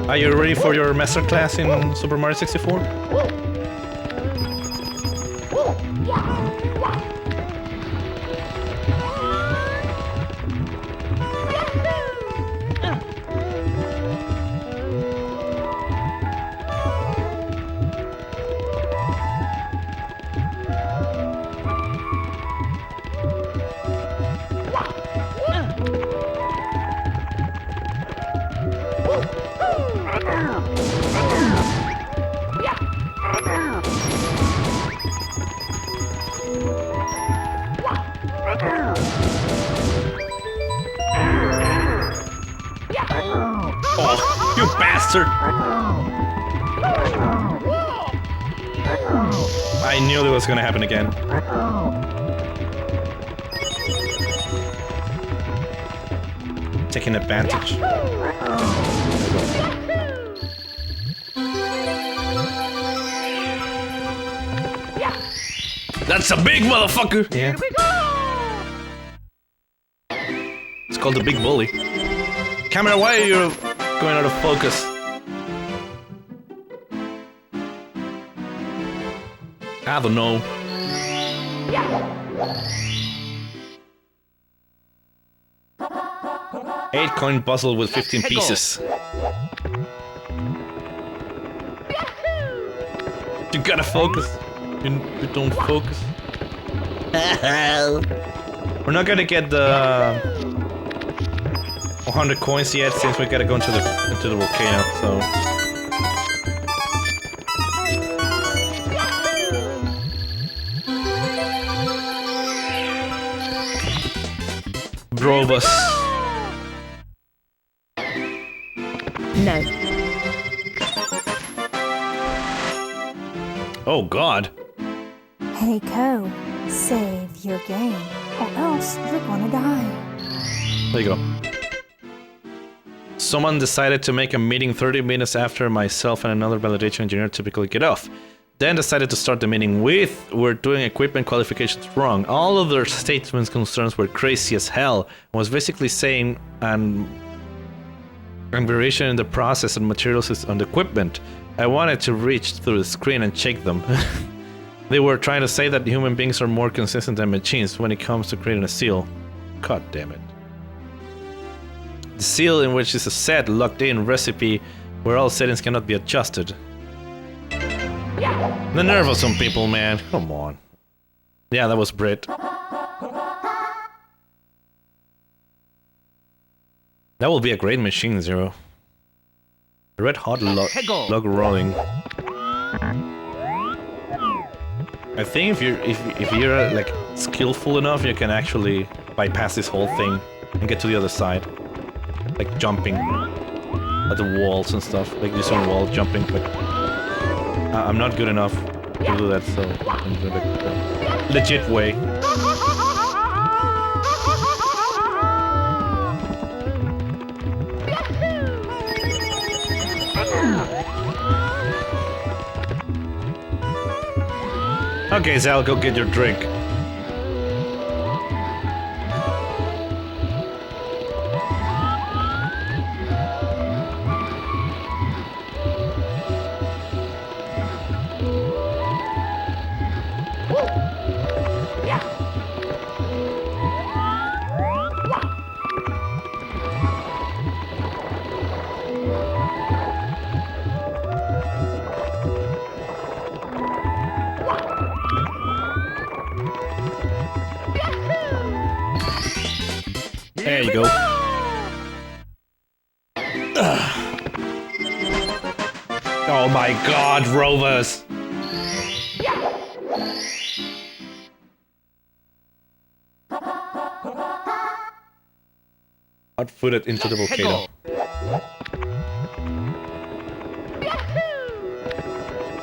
S1: Are you ready for your master class in Super Mario 64? closer. I knew that was gonna happen again. Taking advantage. That's a big motherfucker! Yeah. It's called the Big Bully. Camera, why are you going out of focus? I don't know. Eight coin puzzle with 15 pieces. You gotta focus. You don't focus. We're not gonna get the 100 coins yet, since we gotta go into the volcano. So. Drove us.
S10: No.
S1: Oh God.
S13: Hey, Co, save your game, or else you're gonna die.
S1: There you go. Someone decided to make a meeting 30 minutes after myself and another validation engineer typically get off. Then decided to start the meeting with, "We're doing equipment qualifications wrong." All of their statements concerns were crazy as hell. Was basically saying an variation in the process and materials is on the equipment. I wanted to reach through the screen and check them. They were trying to say that human beings are more consistent than machines when it comes to creating a seal. God damn it. The seal, in which is a set, locked-in recipe where all settings cannot be adjusted. The nerve of some people, man. Come on. Yeah, that was Brit. That will be a great machine, Zero. Red hot log rolling. I think if you're like skillful enough, you can actually bypass this whole thing and get to the other side, like jumping at the walls and stuff, like this on wall jumping. But I'm not good enough to do that, so I'm doing the legit way. Okay, Zal, go get your drink. There you go. Oh my God, Rovers! Outfooted into the volcano.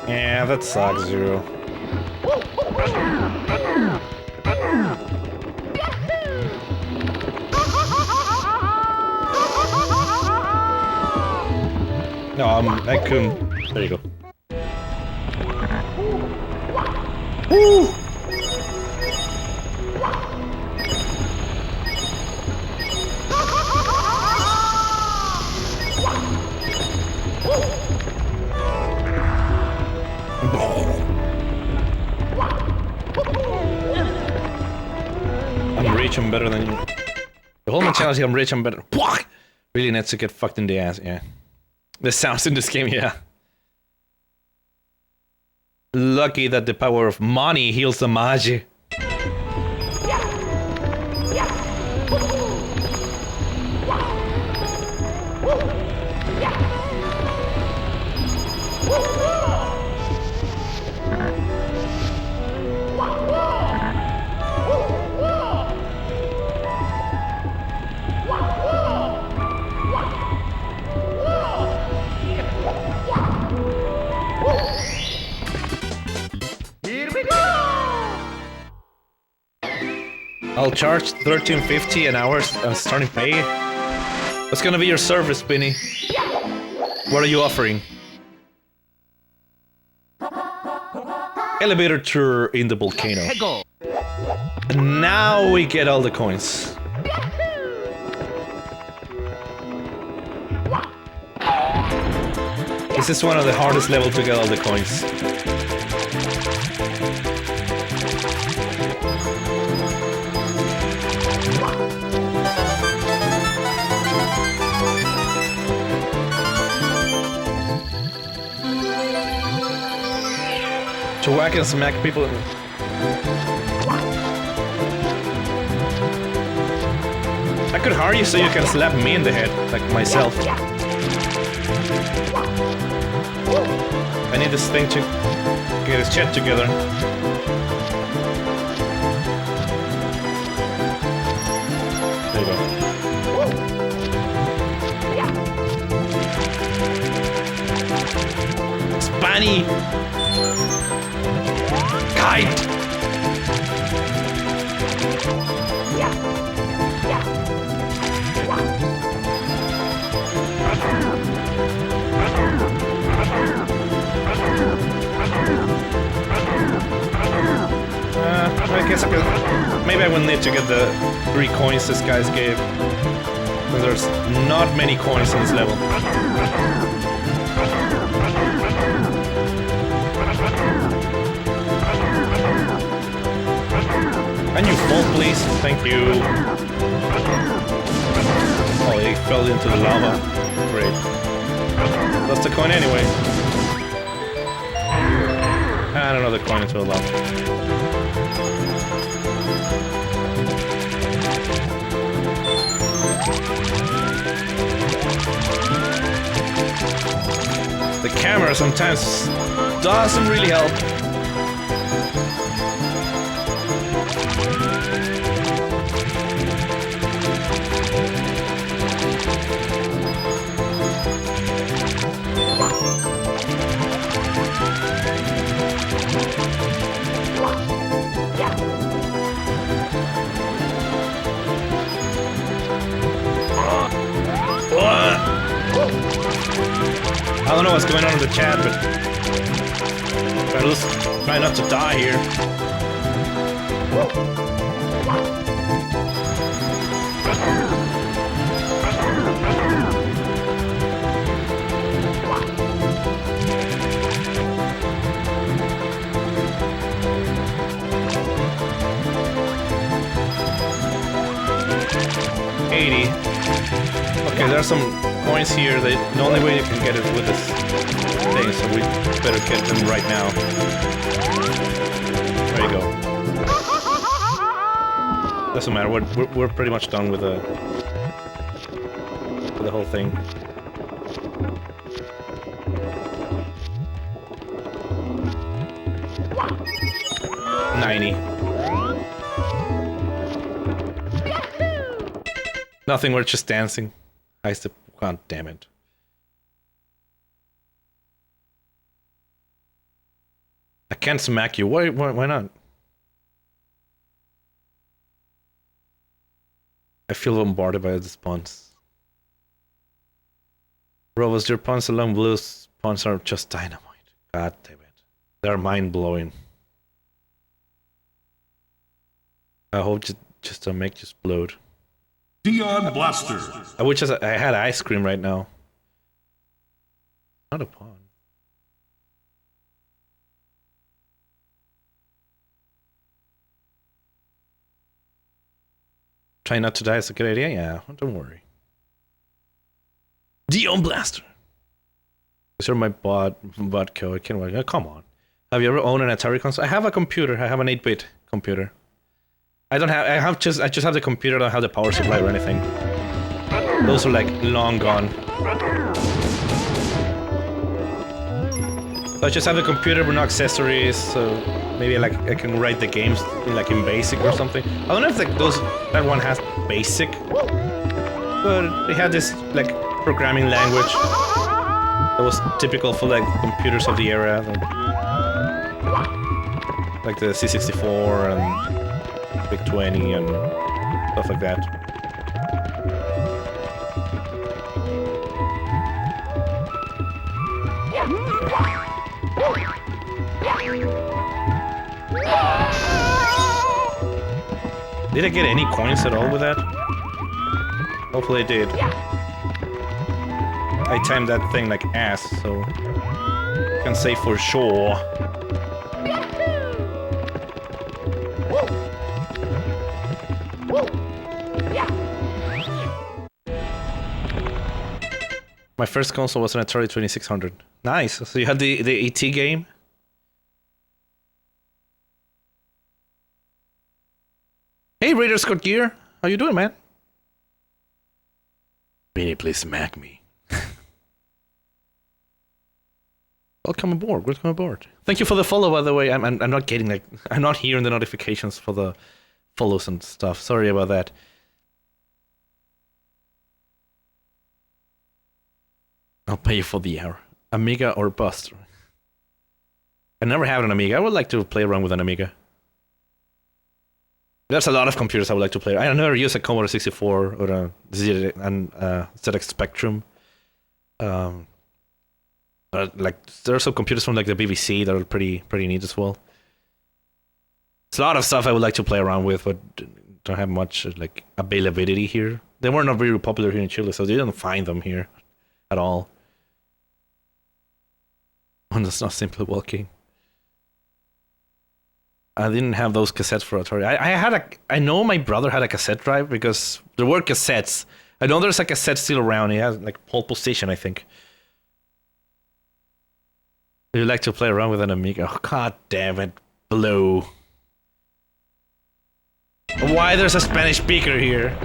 S1: Yeah, that sucks, Zero. No, I couldn't. There you go. Woo! I'm rich, I'm better than you. The whole mentality, I'm rich, I'm better. Really needs to get fucked in the ass, yeah. The sounds in this game, yeah. Lucky that the power of money heals the magi. I'll charge $13.50 an hour starting pay. What's gonna be your service, Spinny? What are you offering? Elevator tour in the volcano. Now we get all the coins. This is one of the hardest levels to get all the coins. To whack and smack people. I could hire you so you can slap me in the head, like myself. I need this thing to get his chat together. There you go. Spani! Kite! I guess I could. Maybe I will need to get the 3 coins this guys gave. Because there's not many coins on this level. Can you fall, please? Thank you. Oh, he fell into the lava. Great. That's the coin anyway. And another coin into the lava. The camera sometimes doesn't really help. I don't know what's going on in the chat, but try not to die here. $80. Okay, there are some coins here. The only way you can get it with this thing, so we better get them right now. There you go. Doesn't matter. We're pretty much done with the whole thing. $90. Nothing, we're just dancing. God damn it. I can't smack you. Why not? I feel bombarded by the spawns. Rovos, your pawns along blue spawns are just dynamite. God damn it. They're mind-blowing. I hope just to make you explode.
S14: Dion Blaster.
S1: I wish I had ice cream right now. Not a pawn. Try not to die is a good idea? Yeah, don't worry. Dion Blaster. These are my bot code. I can't work. Oh, come on. Have you ever owned an Atari console? I have a computer. I have an 8-bit computer. I just have the computer. I don't have the power supply or anything. Those are like long gone. So I just have the computer with no accessories. So maybe like I can write the games like in BASIC or something. I don't know if like that one has BASIC, but they had this like programming language that was typical for like computers of the era, like the C64 and Big 20 and stuff like that. Did I get any coins at all with that? Hopefully I did. I timed that thing like ass, so I can say for sure. My first console was an Atari 2600. Nice. So you had the ET game? Hey, Raider Scott Gear. How you doing, man? Beanie, please smack me. Welcome aboard. Welcome aboard. Thank you for the follow, by the way. I'm not getting like I'm not hearing the notifications for the follows and stuff. Sorry about that. I'll pay you for the hour. Amiga or bust. I never had an Amiga. I would like to play around with an Amiga. There's a lot of computers I would like to play. I never use a Commodore 64 or a ZX Spectrum. Like there are some computers from like the BBC that are pretty neat as well. It's a lot of stuff I would like to play around with, but don't have much like availability here. They were not very popular here in Chile, so they didn't find them here at all. One that's not simply walking. I didn't have those cassettes for Atari. I know my brother had a cassette drive because there were cassettes. I know there's a cassette still around. He has like Pole Position, I think. Do you like to play around with an Amiga? Oh, god damn it, Blue. Why there's a Spanish speaker here?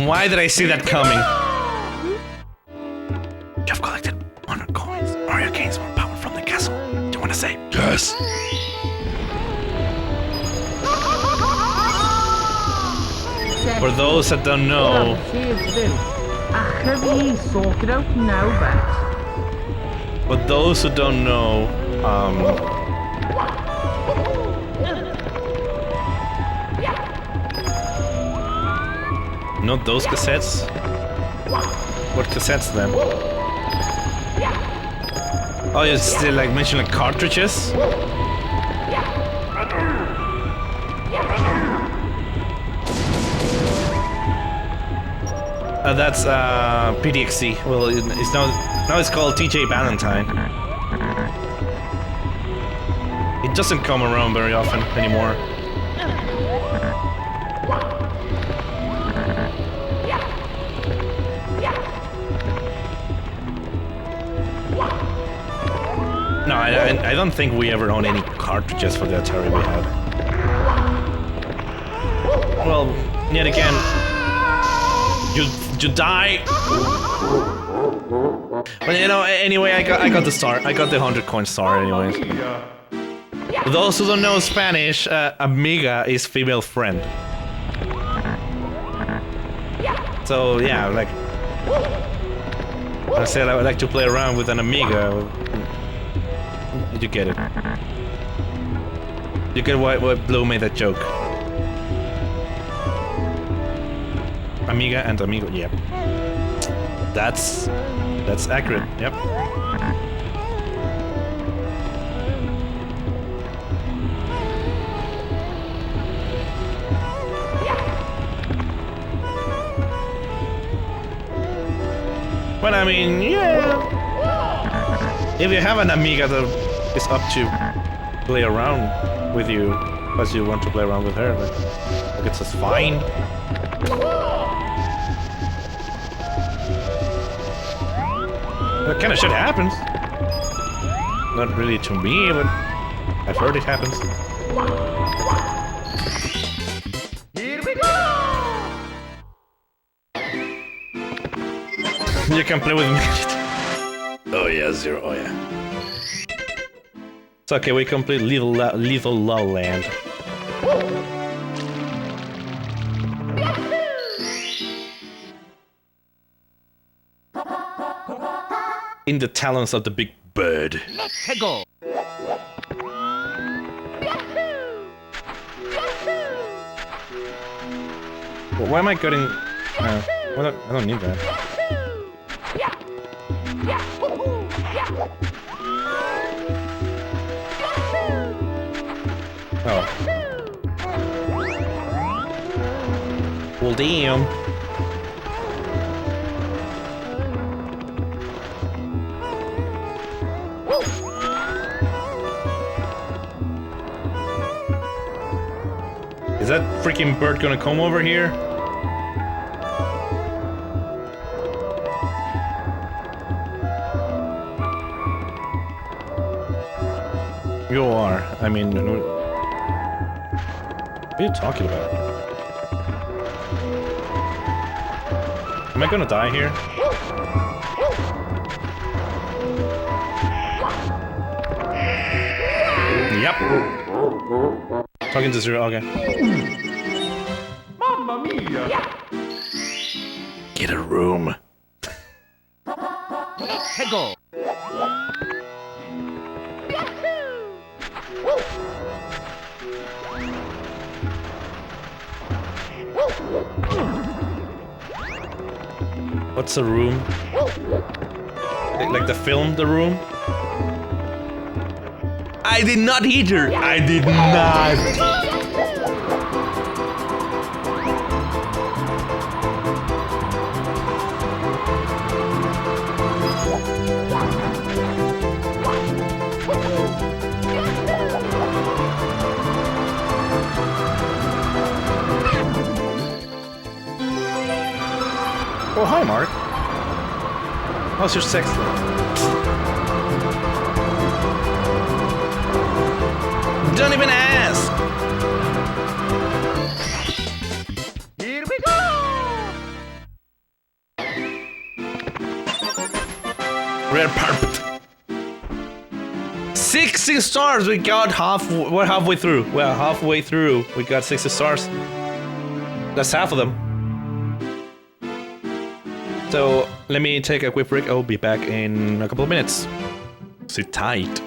S1: Why did I see that coming?
S6: You've collected 100 coins. Mario gains more power from the castle. Do you want to say yes?
S1: For those that don't know, for those who don't know, not those cassettes? What cassettes then? Oh, you're still like mentioning cartridges? That's PDXC. Well, it's now it's called TJ Valentine. It doesn't come around very often anymore. No, I don't think we ever owned any cartridges for the Atari we had. Well, yet again, you die. But you know, anyway, I got the star. I got the 100 coin star, anyways. For those who don't know Spanish, amiga is female friend. So yeah, like I said, I would like to play around with an amiga. You get it. You get why Blue made that joke. Amiga and amigo, yep. That's accurate, yep. Well, I mean, yeah. If you have an amiga that is up to play around with you, as you want to play around with her, like it's just fine. That kind of shit happens. Not really to me, but I've heard it happens.
S3: Here we go!
S1: You can play with me. Oh yeah, Zero, oh yeah. It's okay, we complete Lethal Lowland. in the talons of the big bird.
S3: Let's go.
S1: Why am I getting... I don't need that. Oh. Well, damn. Is that freaking bird gonna come over here? You are. I mean, what are you talking about? Am I gonna die here? Yep. Talking to Zero, okay.
S3: Mamma mia.
S1: Get a room.
S3: Let's go.
S1: What's a room? Like the film, The Room? I did not hit her! I did not! Oh, hi, Mark. How's your sex life? Don't even ask!
S3: Here we go.
S1: Red carpet. 60 stars! We got we're halfway through. Well, halfway through. We got 60 stars. That's half of them. So, let me take a quick break. I'll be back in a couple of minutes. Sit tight.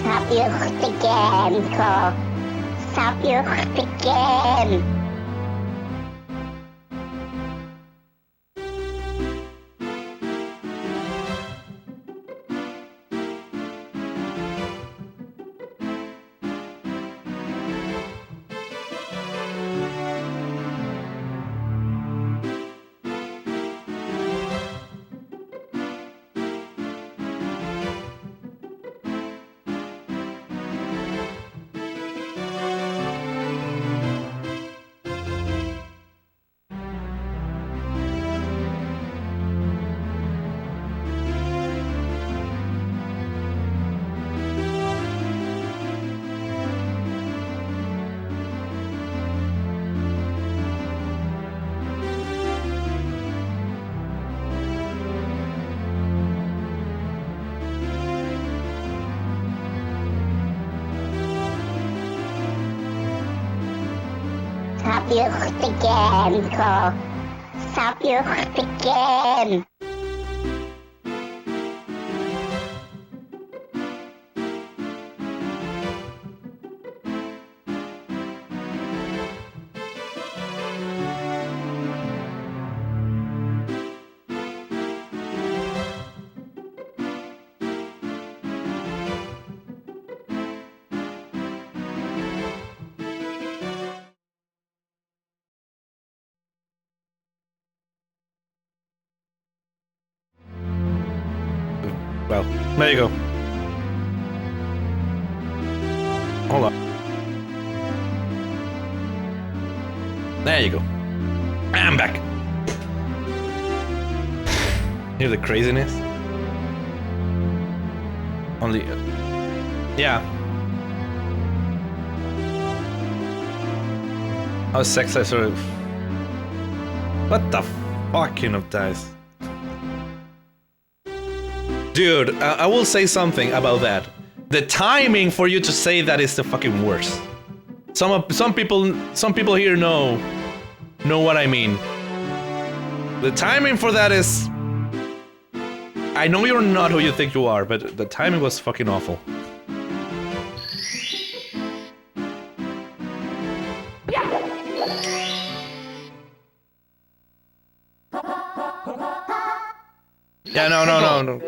S8: Stop you again, Cole. Stop you again. Stop you again, Cole. Stop you again.
S1: Well, there you go. Hold on. There you go. I'm back. Hear the craziness? On the... yeah. How sex I sort of... what the fucking of dice? Dude, I will say something about that. The timing for you to say that is the fucking worst. Some people here know what I mean. The timing for that is... I know you're not who you think you are, but the timing was fucking awful. Yeah, no.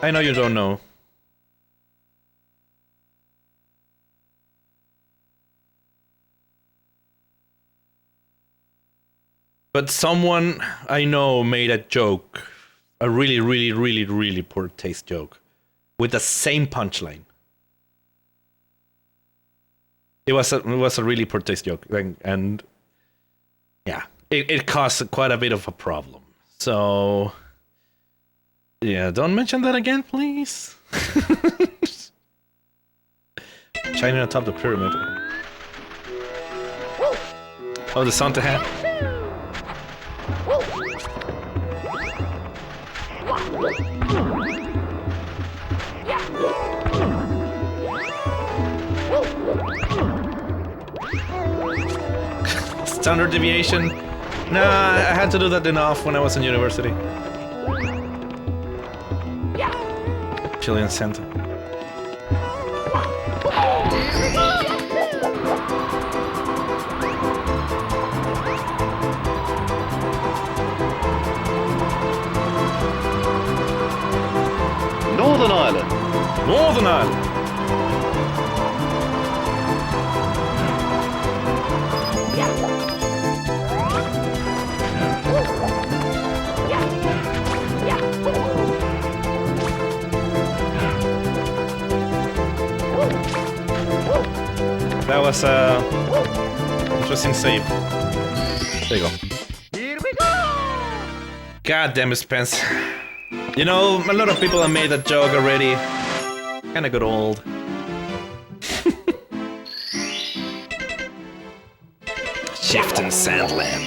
S1: I know you don't know. But someone I know made a joke. A really poor taste joke. With the same punchline. It was a really poor taste joke. And yeah, it caused quite a bit of a problem. So... yeah, don't mention that again, please. Shining atop the pyramid. Oh, the Santa hat. Standard deviation. Nah, I had to do that enough when I was in university. Chilean Santa.
S3: Northern Ireland.
S1: Northern Ireland. That was interesting save. There you go.
S3: Here we go!
S1: God damn it, Spence. You know, a lot of people have made that joke already. Kinda got old. Shift in Sandland.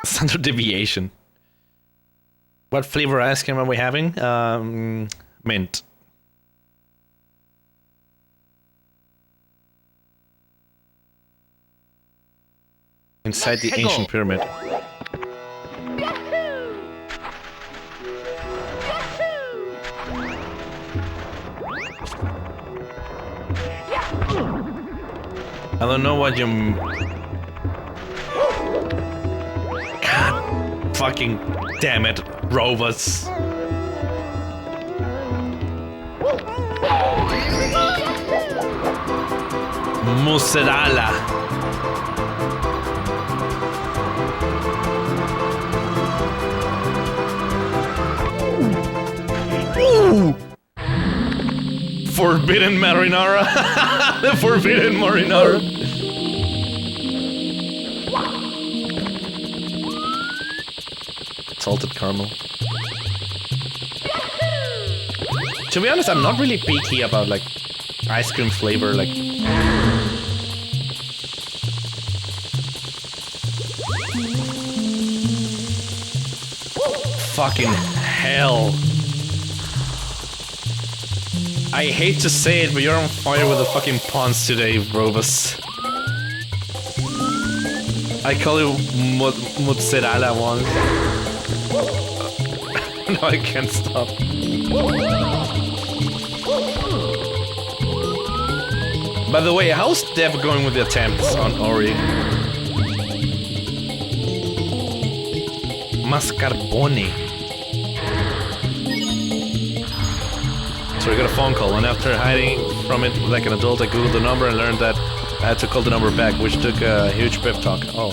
S1: Standard deviation. What flavor ice cream are we having? Mint. Inside the ancient pyramid. I don't know what you... God fucking damn it, Rovers. Mozzarella. Ooh. Forbidden marinara. The forbidden marinara. Salted caramel. To be honest, I'm not really picky about like ice cream flavor, like fucking hell. I hate to say it, but you're on fire with the fucking puns today, Robus. I call you mozzarella once. No, I can't stop. By the way, how's Dev going with the attempts on Ori? Mascarpone. So we got a phone call, and after hiding from it like an adult, I googled the number and learned that I had to call the number back, which took a huge pep talk. Oh.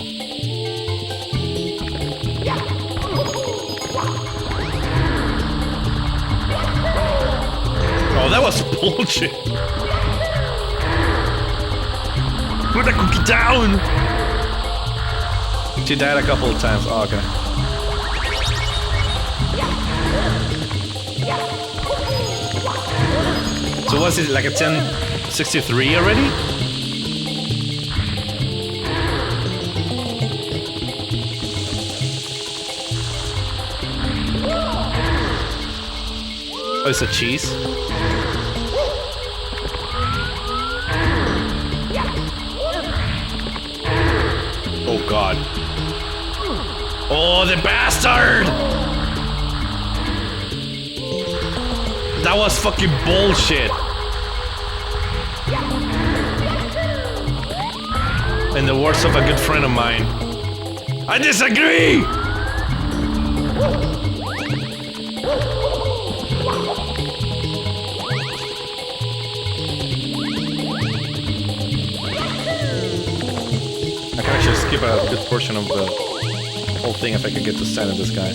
S1: Oh, that was bullshit. Put the cookie down! She died a couple of times. Oh, okay. So was it like a 1063 already? Oh, it's a cheese? Oh god. Oh, the bastard! That was fucking bullshit. In the words of a good friend of mine, I disagree! I can actually skip a good portion of the whole thing if I can get to stand in this guy.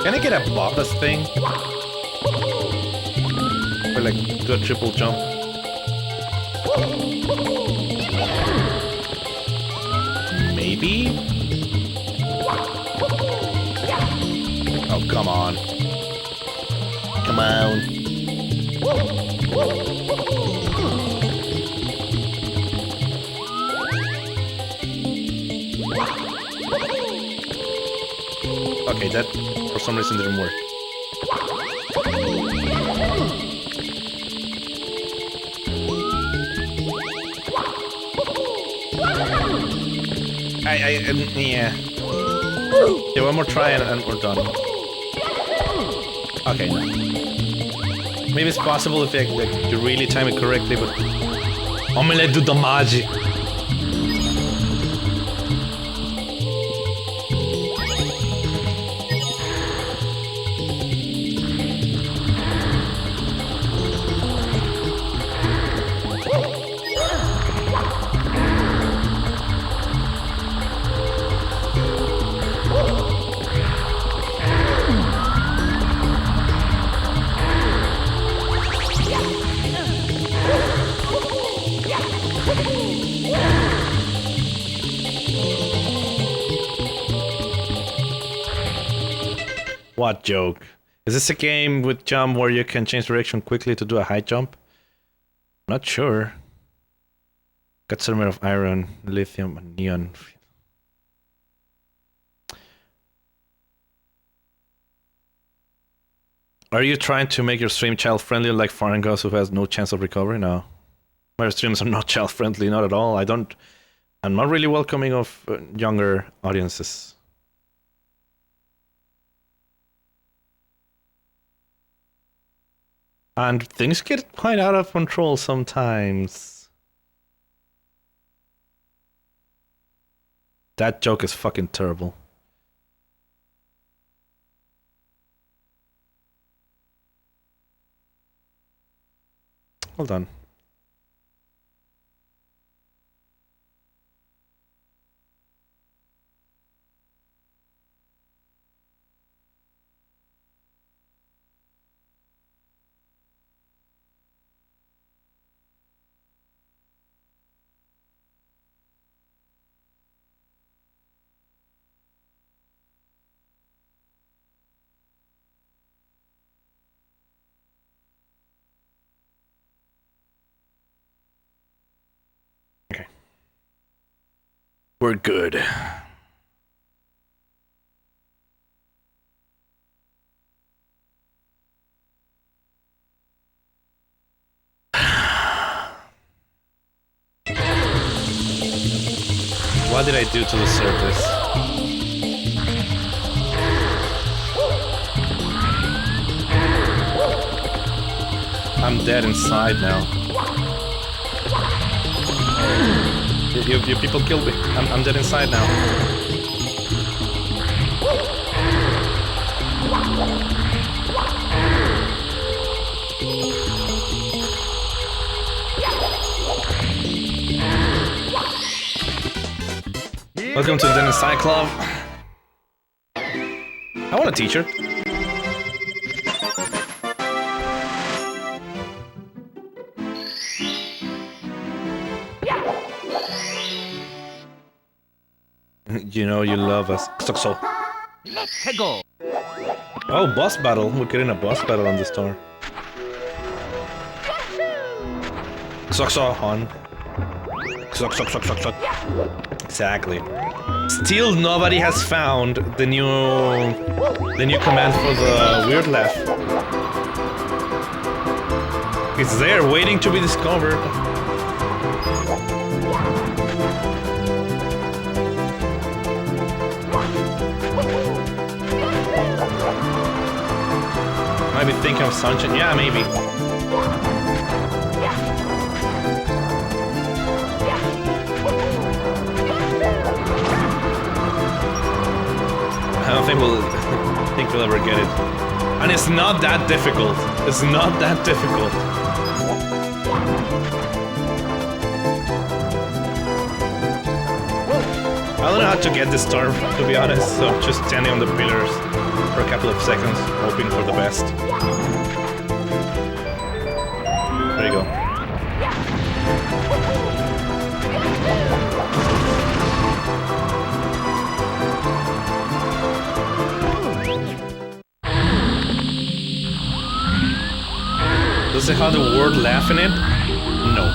S1: Can I get above this thing? Or like do a triple jump? Maybe? Oh, come on. Come on. Okay, that for some reason didn't work. Yeah. Yeah, one more try and we're done. Okay, no. Maybe it's possible if you really time it correctly, but... Omelette du damage. What joke? Is this a game with jump where you can change direction quickly to do a high jump? Not sure. Got some of iron, lithium, and neon. Are you trying to make your stream child-friendly like foreign girls who has no chance of recovery? No. My streams are not child-friendly, not at all. I'm not really welcoming of younger audiences. And things get quite out of control sometimes. That joke is fucking terrible. Hold on. We're good. What did I do to deserve this? I'm dead inside now. You people killed me. I'm dead inside now. Welcome to the Dead Inside Club. I want a teacher. You know you love us. So.
S3: Let's go.
S1: Oh, boss battle. We're getting a boss battle on this tour. So on. So. Exactly. Still nobody has found the new command for the weird laugh. It's there waiting to be discovered. Might be thinking of Sunshine. Yeah, maybe. I don't think we'll ever get it. And it's not that difficult. It's not that difficult. I don't know how to get this star, to be honest, so I'm just standing on the pillars for a couple of seconds, hoping for the best. There you go. Does it have the word laugh in it? No.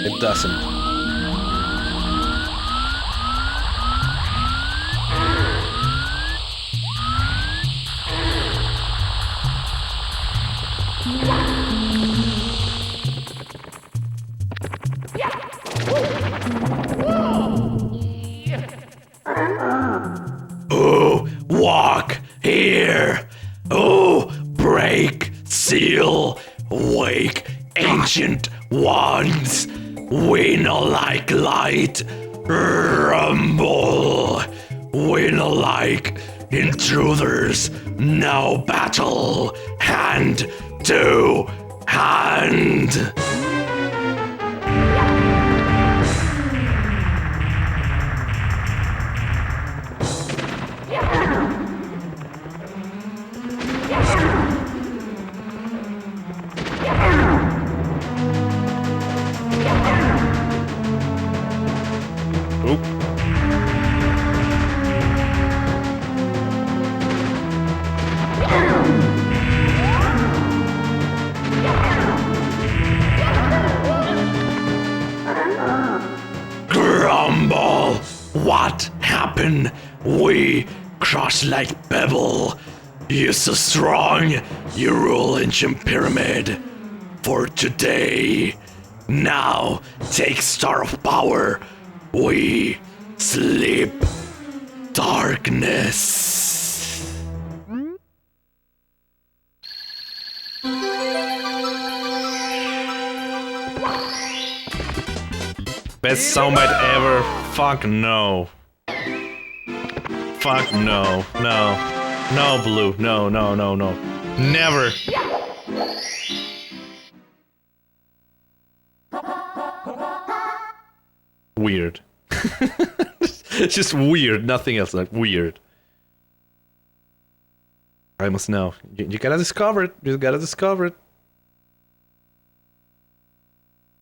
S1: It doesn't.
S6: Oh, walk here. Oh, break, seal, wake, ancient ones. We no like light. Rumble. We no like intruders. Now battle. Hand to hand. Grumble! What happened? We crush like pebble. You're so strong, you rule ancient pyramid. For today, now take Star of Power. We sleep darkness.
S1: Best soundbite ever. Fuck no. Fuck no. No. No, Blue. No, no, no, no. Never. Weird. It's just weird. Nothing else. Like weird. I must know. You gotta discover it. You gotta discover it.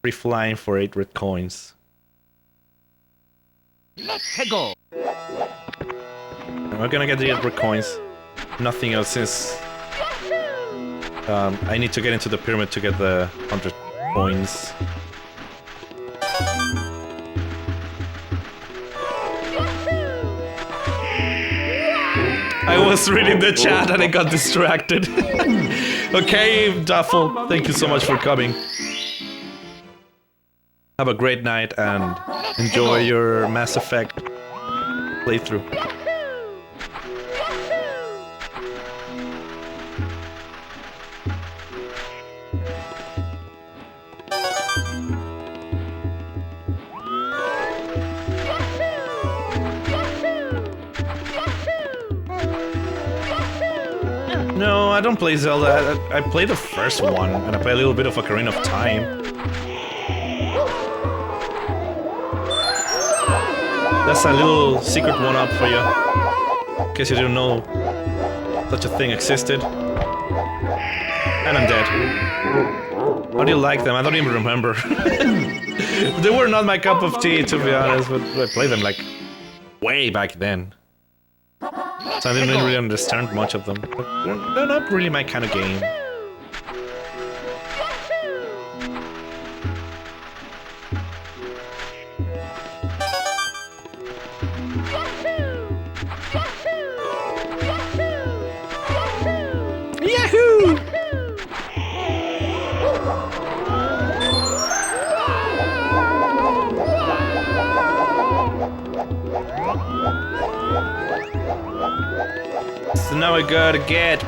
S1: Free flying for 8 red coins.
S3: Let's go.
S1: We're gonna get the 8 red coins. Nothing else since I need to get into the pyramid to get the 100 coins. I was reading the chat and I got distracted. Okay, Duffel, thank you so much for coming. Have a great night and enjoy your Mass Effect playthrough. No, I don't play Zelda. I play the first one, and I play a little bit of Ocarina of Time. That's a little secret one-up for you, in case you didn't know such a thing existed. And I'm dead. How do you like them? I don't even remember. They were not my cup of tea, to be honest, but I played them like way back then. So I didn't really understand much of them. But they're not really my kind of game. Yahoo! So now I gotta get...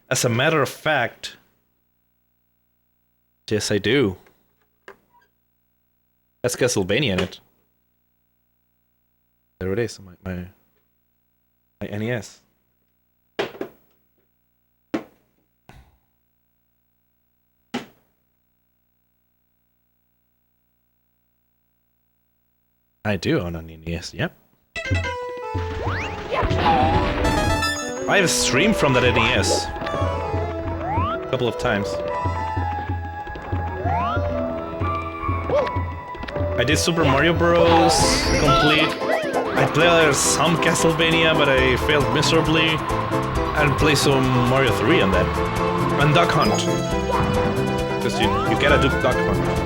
S1: As a matter of fact... Yes, I do. That's Castlevania in it. There it is, my NES. I do own an NES, yep. I have streamed from that NES a couple of times. I did Super Mario Bros. Complete. I played some Castlevania, but I failed miserably. And played some Mario 3 on that. And Duck Hunt. Because you gotta do Duck Hunt.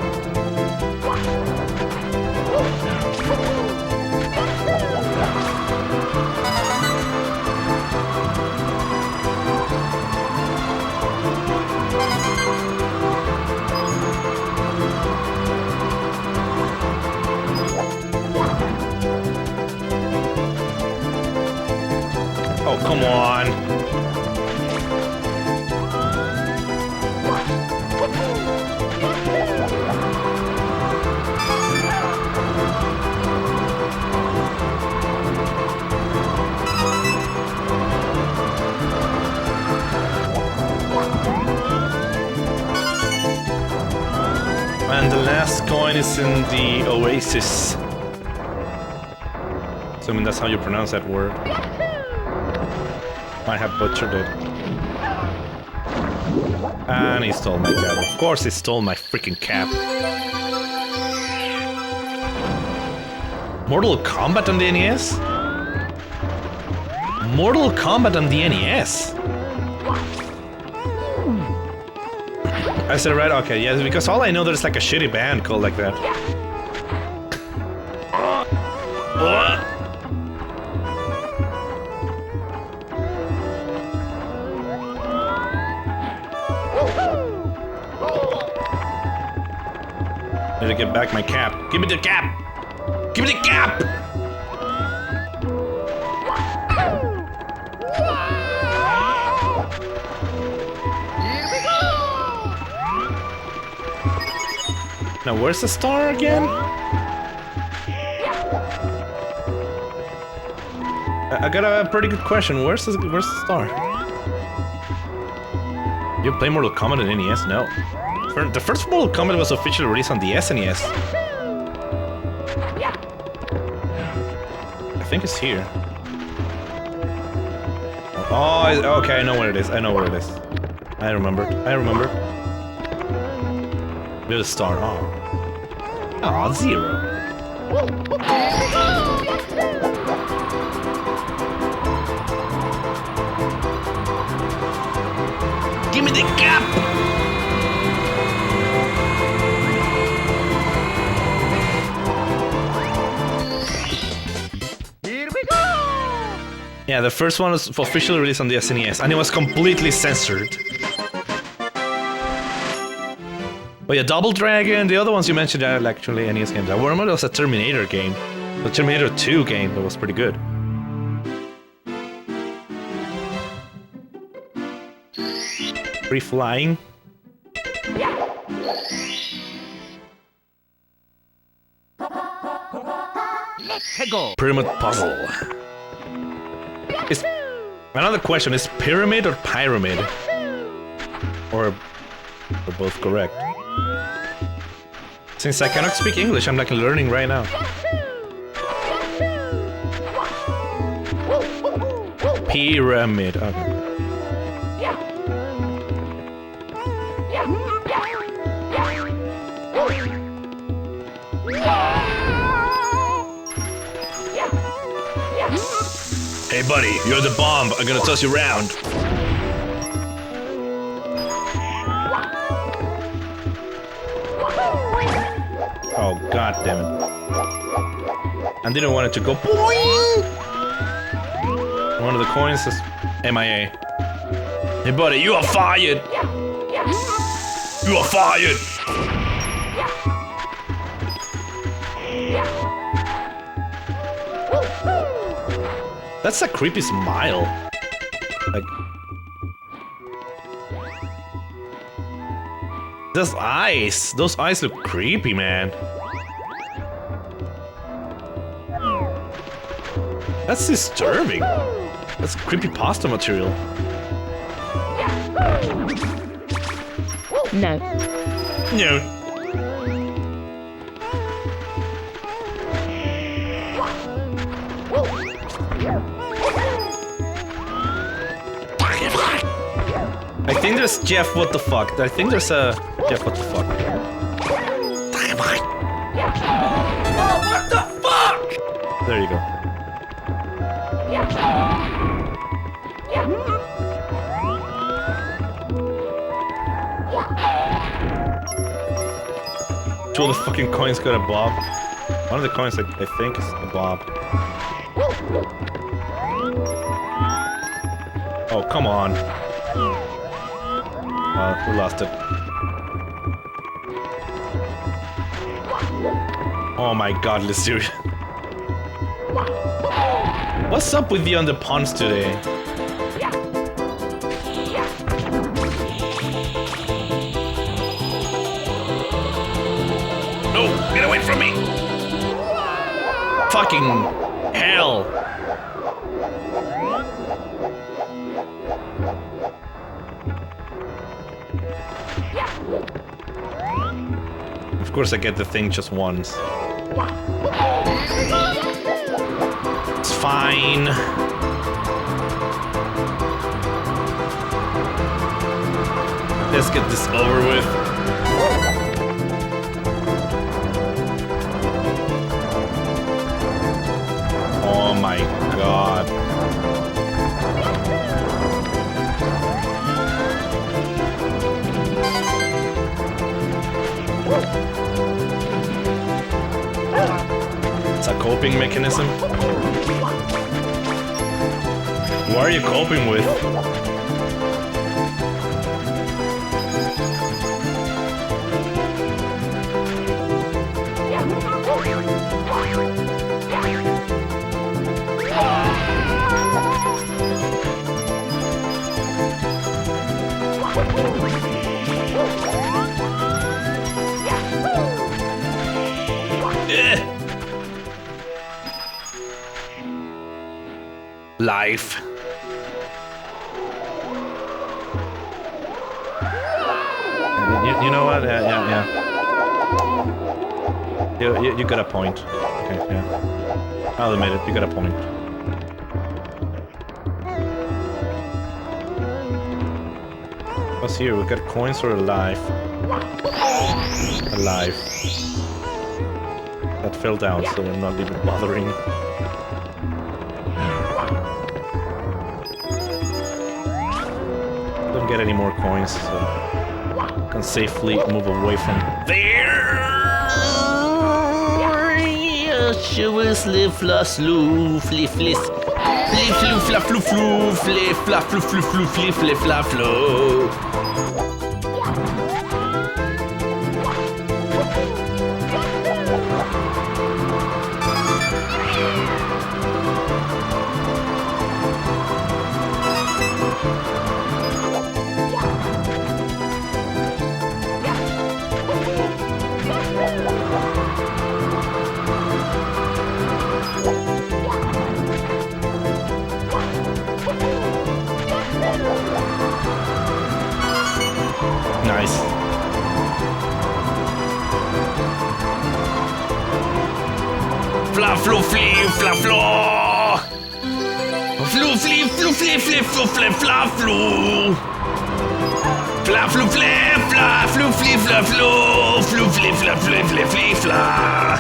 S1: Oh, come on. And the last coin is in the Oasis. Assuming that's how you pronounce that word. I have butchered it. And he stole my cap. Of course he stole my freaking cap. Mortal Kombat on the NES? Mortal Kombat on the NES? I said it right? Okay, yes, because all I know there's like a shitty band called like that. What? Need to get back my cap. Give me the cap! Give me the cap! Now where's the star again? I got a pretty good question. Where's the star? You play Mortal Kombat on NES? No. The first Mortal Kombat was officially released on the SNES. I think it's here. Oh, okay, I know where it is. I know where it is. I remembered. I remembered. There's a star. Oh. Oh, 0. Give me the cap! Yeah, the first one was officially released on the SNES, and it was completely censored. But yeah, Double Dragon, the other ones you mentioned are actually NES games. I remember there was a Terminator game, the Terminator 2 game that was pretty good. Free flying.
S3: Let's go.
S1: Pyramid puzzle. Is another question, is pyramid or pyramid? Or both correct? Since I cannot speak English, I'm like learning right now. Pyramid. Okay. Hey buddy, you're the bomb. I'm gonna toss you around. Oh god damn it. I didn't want it to go boing! One of the coins is MIA. Hey buddy, you are fired! You are fired! That's a creepy smile. Like... Those eyes! Those eyes look creepy, man. That's disturbing. That's creepypasta material.
S10: No.
S1: No. I think there's Jeff, what the fuck? I think there's a Jeff, what the fuck?
S7: Oh, what the fuck?
S1: There you go. Two of the fucking coins got a bob. One of the coins, I think, is a bob. Oh, come on. We lost it. Oh my god, Listeria. What's up with you on the puns today? No, get away from me! Fucking hell! Of course I get the thing just once. It's fine. Let's get this over with. Oh my god. It's a coping mechanism. What are you coping with? Life. You know what? Yeah. You got a point. Okay, yeah. I'll admit it, you got a point. What's here? We got coins or a life? A life. That fell down, so I'm not even bothering. Don't get any more coins, so I can safely move away from there.
S6: Show us live, lost, loo, fliff, fliss. Fli flu fla flu flu fli fla flu flu flu fli fli fla flu.
S1: Nice.
S6: Fla flu fli fla flu. Flu fli flu fli fli flu fli fla flu. Fla flu fli fla flu fli fla flu. Flu fli fla fli fli fli fla.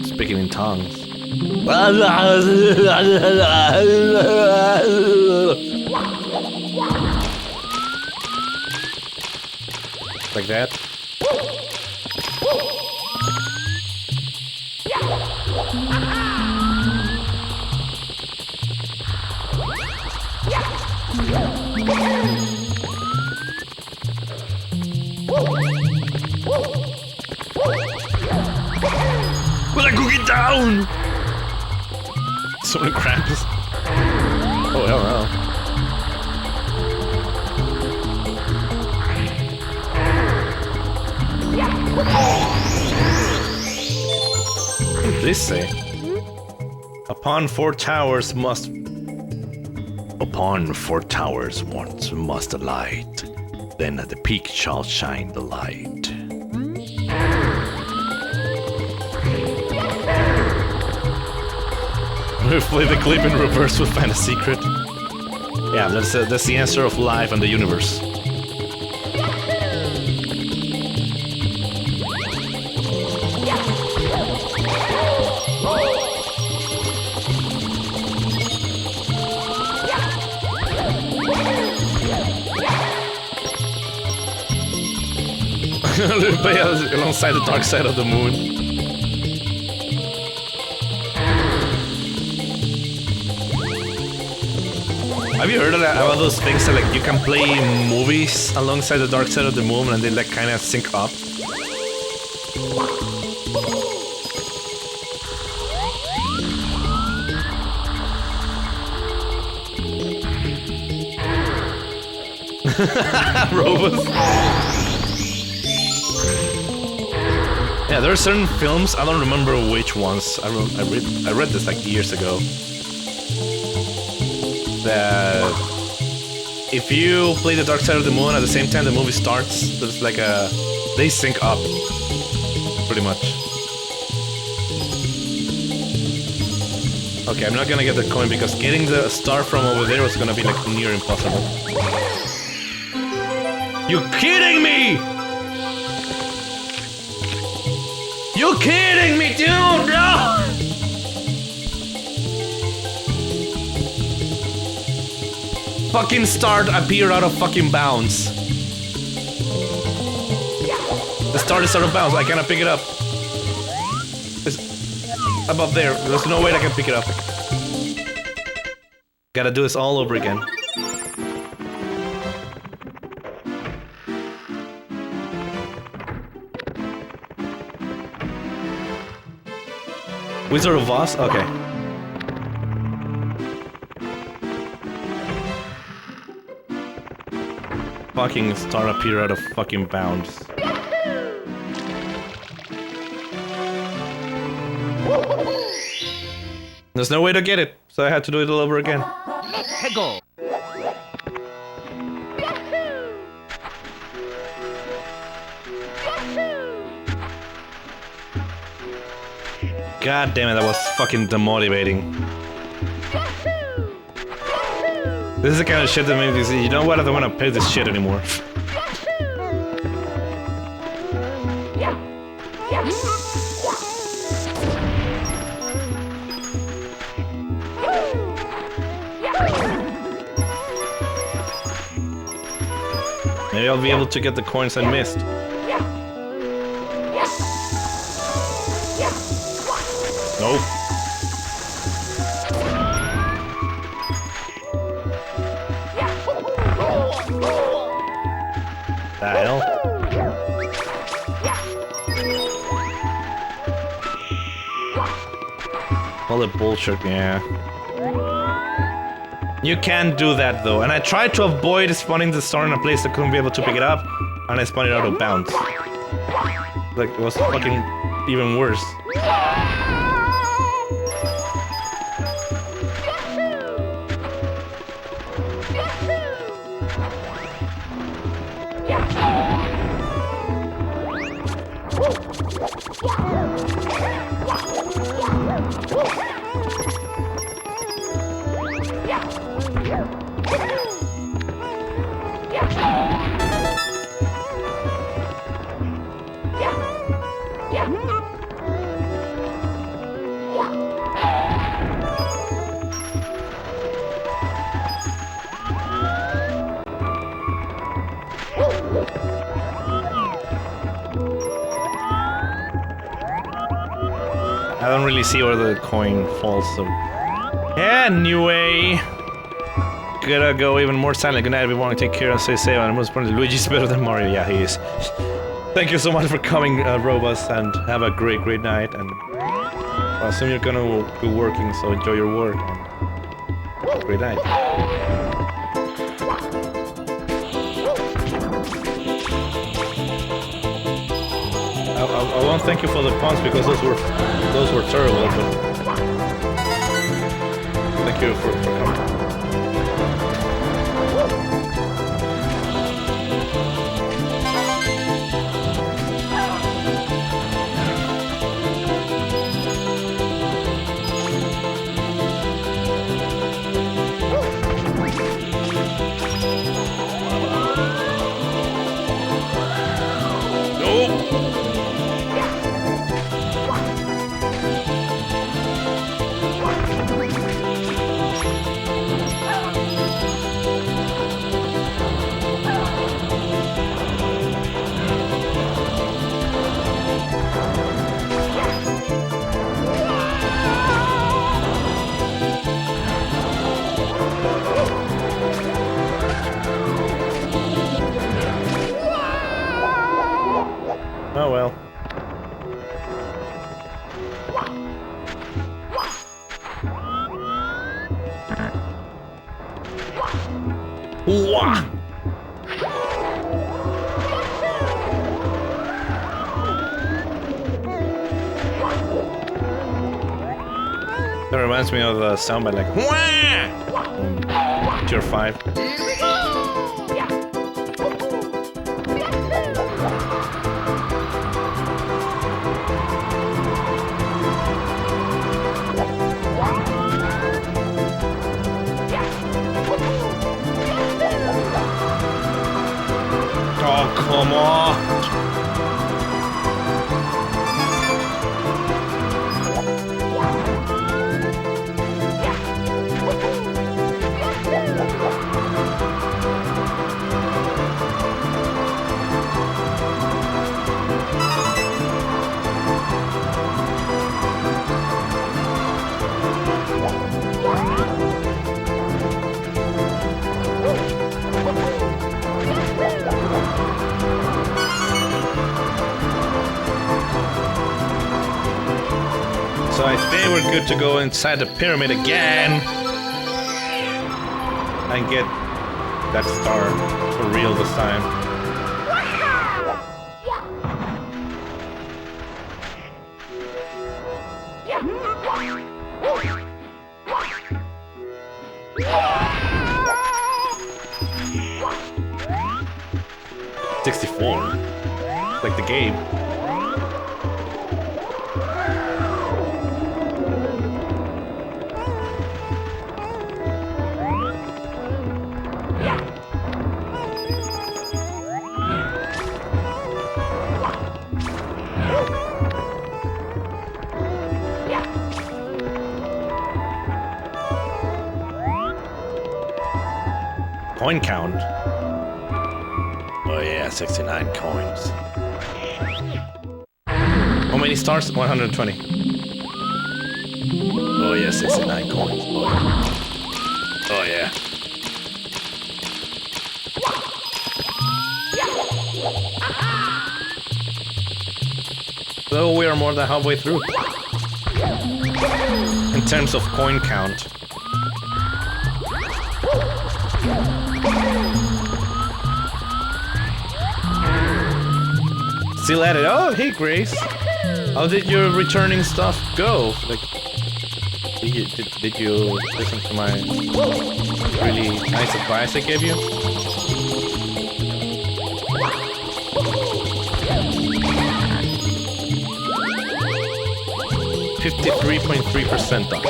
S1: Speaking in tongues. Like that.
S6: Will I cook it down?
S1: So many crabs. Oh, hell no. What did this say? Upon four towers once must alight, then at the peak shall shine the light. If play the clip in reverse, we'll find a secret. Yeah, that's the answer of life and the universe. Play alongside the dark side of the moon. Have you heard about those things that like you can play movies alongside the dark side of the moon and they like kind of sync up? Robots. Yeah, there are certain films, I don't remember which ones. I read this like years ago. That if you play the dark side of the moon at the same time the movie starts, there's like they sync up pretty much. Okay, I'm not gonna get the coin because getting the star from over there was gonna be like near impossible. You kidding me? You kidding me, dude? No! Fucking star appeared out of fucking bounds. The star is out of bounds. I cannot pick it up. It's above there. There's no way I can pick it up. Gotta do this all over again. Wizard of Oz? Okay. Fucking star appear out of fucking bounds. There's no way to get it, so I had to do it all over again.
S3: Let's go.
S1: God damn it, that was fucking demotivating. This is the kind of shit that made me say, you know what, I don't want to play this shit anymore. Maybe I'll be able to get the coins I missed. Nope. The hell? All the bullshit, yeah. You can't do that though, and I tried to avoid spawning the star in a place that couldn't be able to pick it up, and I spawned it out of bounds. Like, it was fucking even worse. I don't really see where the coin falls, so... Anyway... Gotta go even more silent. Good night, everyone. Take care and stay safe. And most importantly, Luigi's better than Mario. Yeah, he is. Thank you so much for coming, Robust, and have a great night. And I assume you're gonna be working, so enjoy your work. And great night. I won't thank you for the puns because those were terrible. But thank you for coming. Oh well. Wah! That reminds me of the soundbite like Wah! Tier 5. Oh, come on! So I think we're good to go inside the pyramid again and get that star for real this time. Like the game. Coin count. Oh yeah, 69 coins. How many stars? 120. Oh yeah, 69 coins. Oh yeah. So we are more than halfway through. In terms of coin count. Still at it. Oh, hey Grace. How did your returning stuff go? Like, did you listen to my really nice advice I gave you? 53.3% off.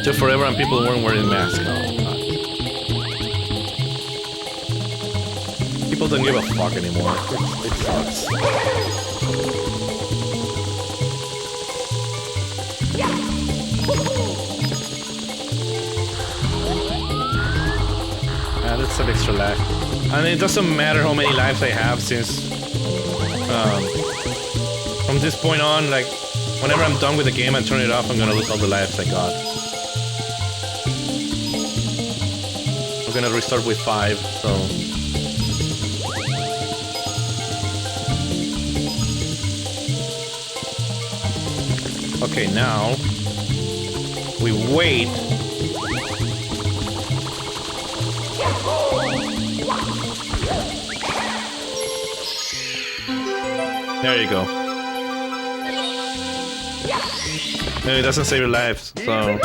S1: Took forever and people weren't wearing masks. Oh, God. People don't give a fuck anymore. It sucks. That's some extra lag. And it doesn't matter how many lives I have since... from this point on, like, whenever I'm done with the game and turn it off, I'm gonna lose all the lives I got. We're gonna restart with 5, so... Okay, now... we wait... There you go. No, it doesn't save your lives, so...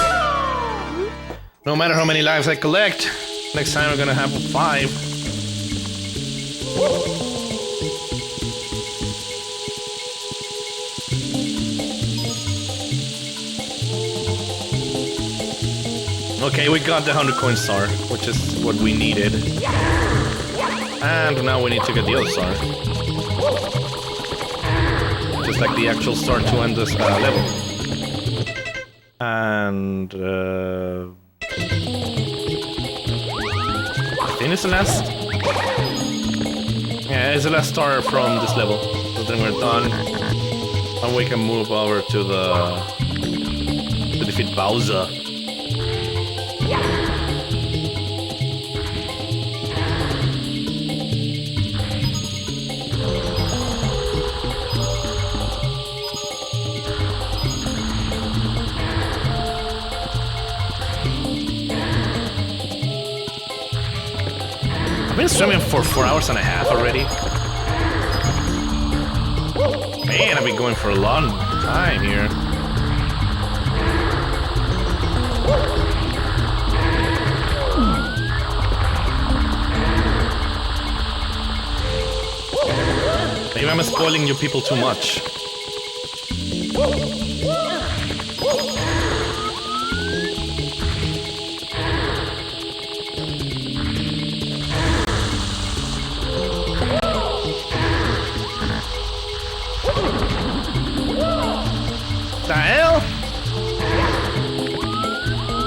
S1: no matter how many lives I collect, next time we're gonna have 5. Okay, we got the 100 coin star, which is what we needed. And now we need to get the other star. Just like the actual star to end this level. And I think it's the last. Yeah, it's the last star from this level. So then we're done, and we can move over to defeat Bowser. I've been streaming for 4 hours and a half already. Man, I've been going for a long time here. Maybe I'm spoiling you people too much. The hell?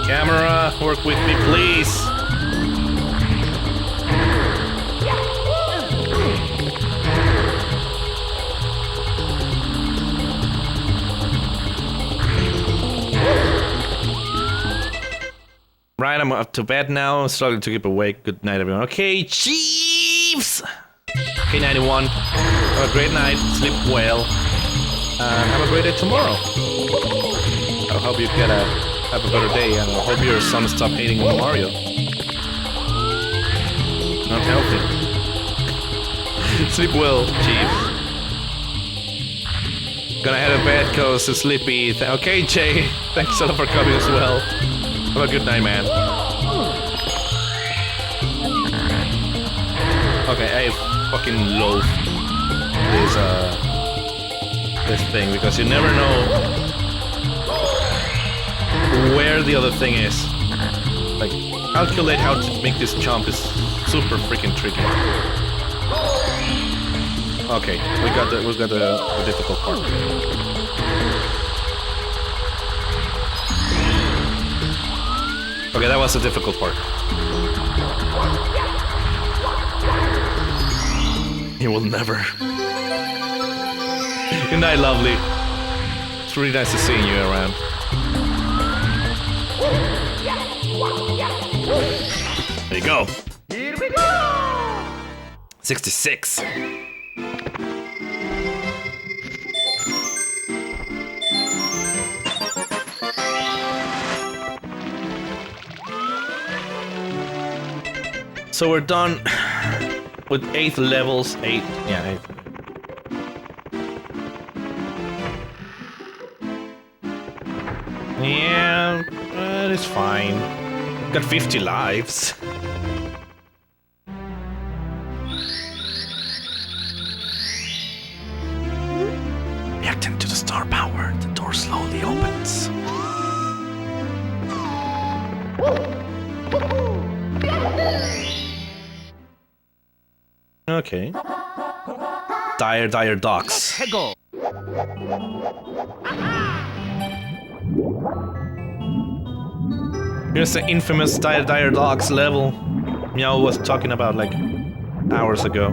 S1: Camera, work with me, please. Right, I'm up to bed now. Struggling to keep awake. Good night, everyone. Okay, Chiefs! Okay, 91. Have a great night. Sleep well. And have a great day tomorrow. I hope you have a better day, and I hope your son stop hating Mario. Not healthy. Sleep well, Chiefs. Gonna head to bed cause it's sleepy. Okay, Jay. Thanks a lot for coming as well. Have a good night, man. Okay, I fucking loathe this thing because you never know where the other thing is. Like, calculate how to make this jump is super freaking tricky. Okay, we got the difficult part. Okay, that was the difficult part. He will never. Good night, lovely. It's really nice to seeing you around. There you go.
S3: Here we go!
S1: 66. So we're done with 8th levels. 8. Yeah, 8. Yeah, it's fine. Got 50 lives.
S6: Reacting to the star power, the door slowly opens.
S1: Okay. Dire Docks.
S3: Let's go.
S1: Here's the infamous Dire Docks level Meow was talking about like hours ago.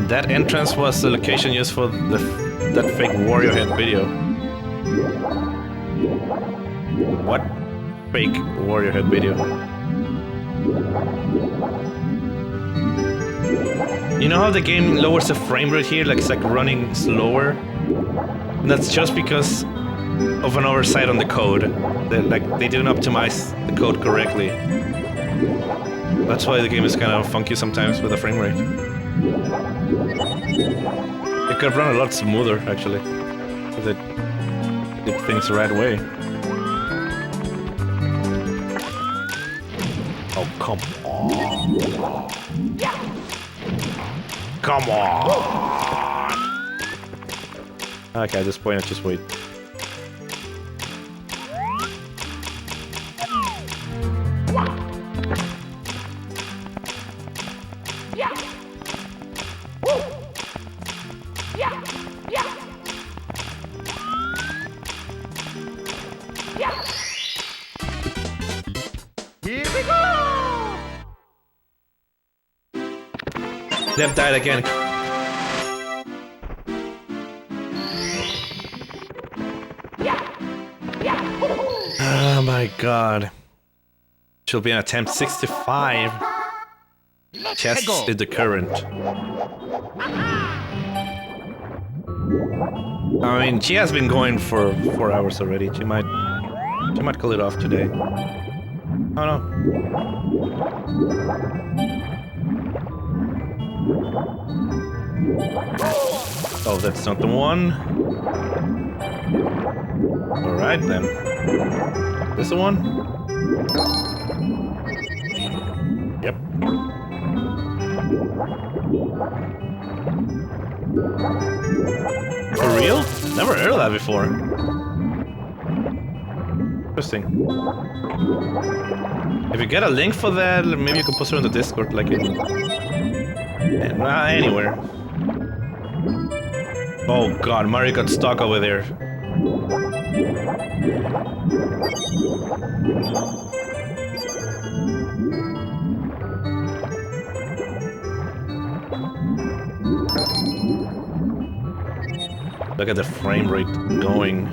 S1: That entrance was the location used for that fake warrior head video. What fake warrior head video? You know how the game lowers the frame rate here, like it's like running slower? And that's just because of an oversight on the code. They didn't optimize the code correctly. That's why the game is kind of funky sometimes with the frame rate. It could run a lot smoother, actually, if they did things the right way. Oh, come on. Come on! Okay, at this point, I just wait.
S3: Here we go!
S1: They've died again. Oh my god. She'll be an attempt 65. Chest is the current. I mean, she has been going for 4 hours already. She might call it off today. Oh no. Oh, that's not the one. Alright then. This the one? Yep. For real? Never heard of that before. Interesting. If you get a link for that, maybe you can post it on the Discord, like anywhere. Oh god, Mario got stuck over there. Look at the frame rate going.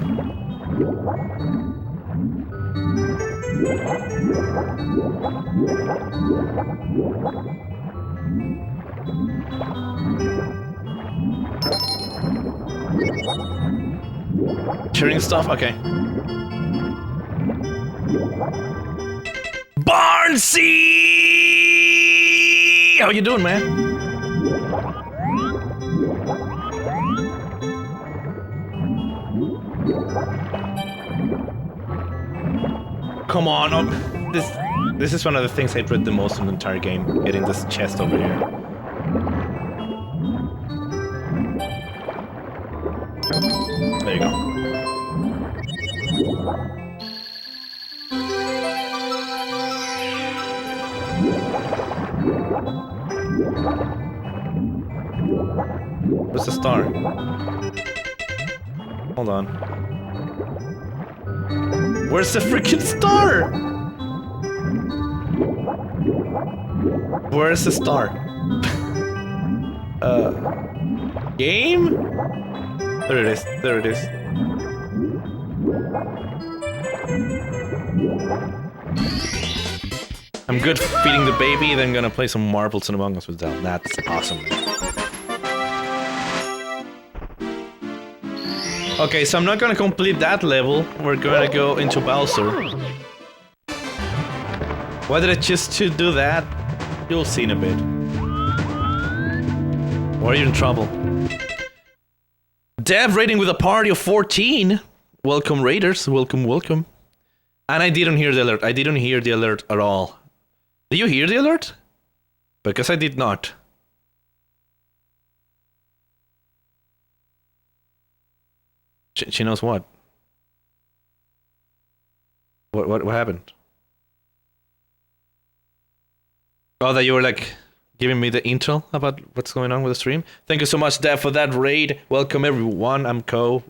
S1: Cheering stuff? Okay. Barnsey! How you doing, man? Come on, oh, this is one of the things I dread the most in the entire game, getting this chest over here. There you go. Where's the star? Hold on. Where's the freaking star? Where's the star? Game? There it is. There it is. I'm good feeding the baby, then gonna play some marbles and Among Us with that. That's awesome. Okay, so I'm not gonna complete that level. We're gonna go into Bowser. Why did I choose to do that? You'll see in a bit. Or are you in trouble? Dev rating with a party of 14. Welcome, Raiders. Welcome, welcome. And I didn't hear the alert. I didn't hear the alert at all. Did you hear the alert? Because I did not. She knows what? What happened? Oh, that you were like giving me the intel about what's going on with the stream. Thank you so much, Dev, for that raid. Welcome everyone. I'm Co.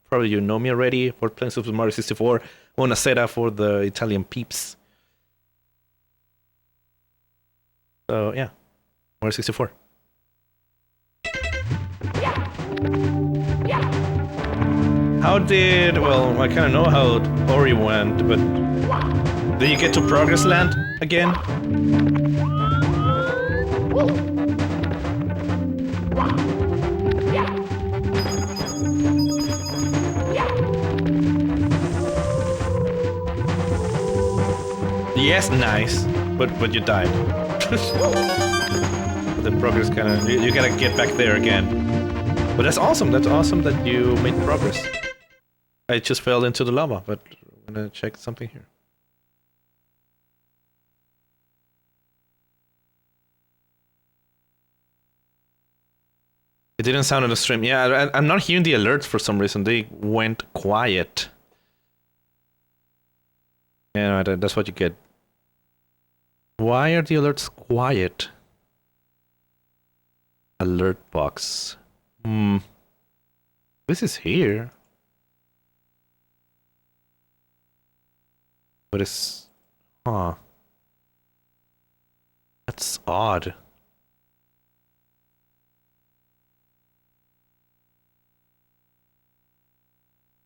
S1: Probably you know me already for playing Super Mario 64. Wanna say that for the Italian peeps. So yeah, Mario 64. How did... Well, I kind of know how Ori went, but... Did you get to Progress Land again? Yes, nice. But you died. The progress kind of... You gotta get back there again. But that's awesome. That's awesome that you made progress. I just fell into the lava, but I'm gonna check something here. It didn't sound on the stream. Yeah, I'm not hearing the alerts for some reason. They went quiet. Yeah, that's what you get. Why are the alerts quiet? Alert box. This is here. But it's... Huh. That's odd.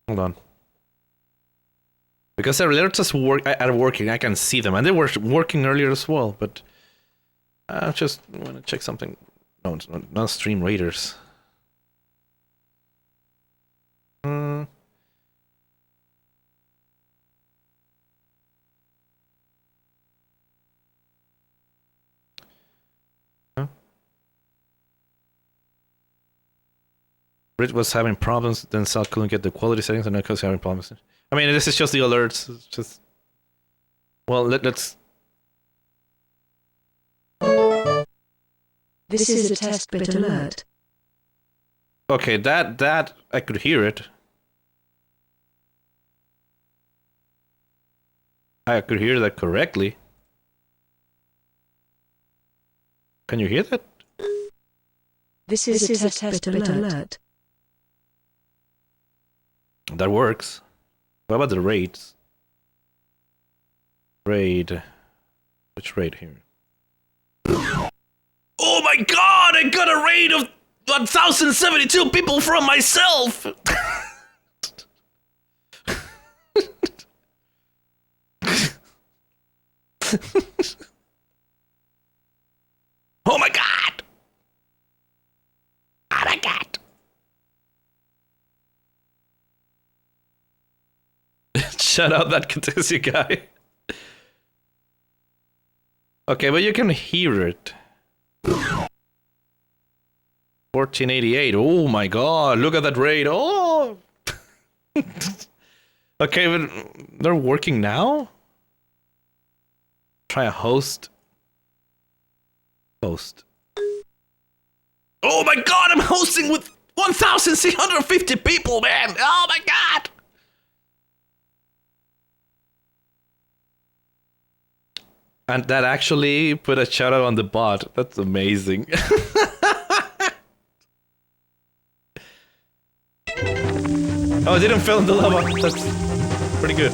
S1: Hold on. Because the alerts are working, I can see them. And they were working earlier as well, but... I just want to check something. No, it's not Stream Raiders. Brit was having problems, then Sal couldn't get the quality settings, and now was having problems. I mean, this is just the alerts. It's just... Well, let's...
S2: This is a test bit alert.
S1: Okay, that I could hear it. I could hear that correctly. Can you hear that?
S2: This is a test bit alert.
S1: That works. What about the raids? Raid. Which raid here? Oh my god! I got a raid of 1,072 people from myself! Oh my god! Oh my god! Shout out that CoTeCiO guy. Okay, but you can hear it. 1488. Oh my god, look at that raid. Oh! Okay, but they're working now? Try a host. Host. Oh my god, I'm hosting with 1,650 people, man! Oh my god! And that actually put a shout out on the bot. That's amazing. Oh, it didn't fall in the lava. That's pretty good.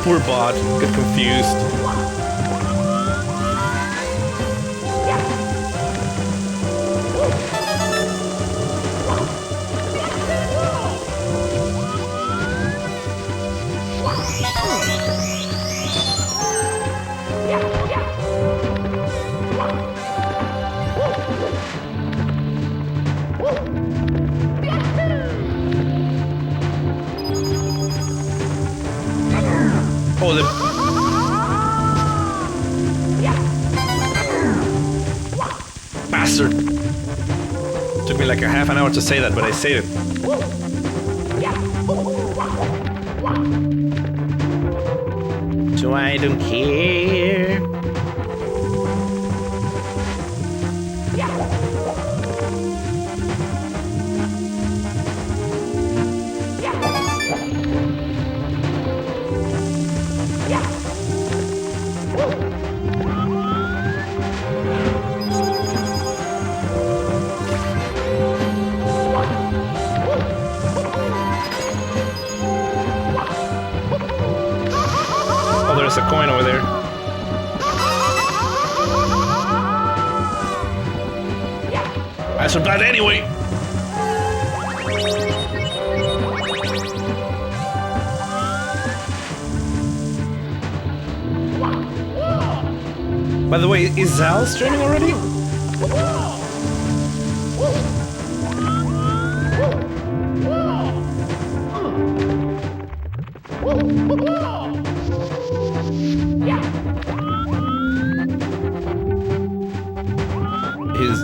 S1: Poor bot, got confused. Oh, the... Bastard! Took me like a half an hour to say that, but I said it. So I don't care. There's a coin over there. I survived anyway. By the way, is Zal streaming already?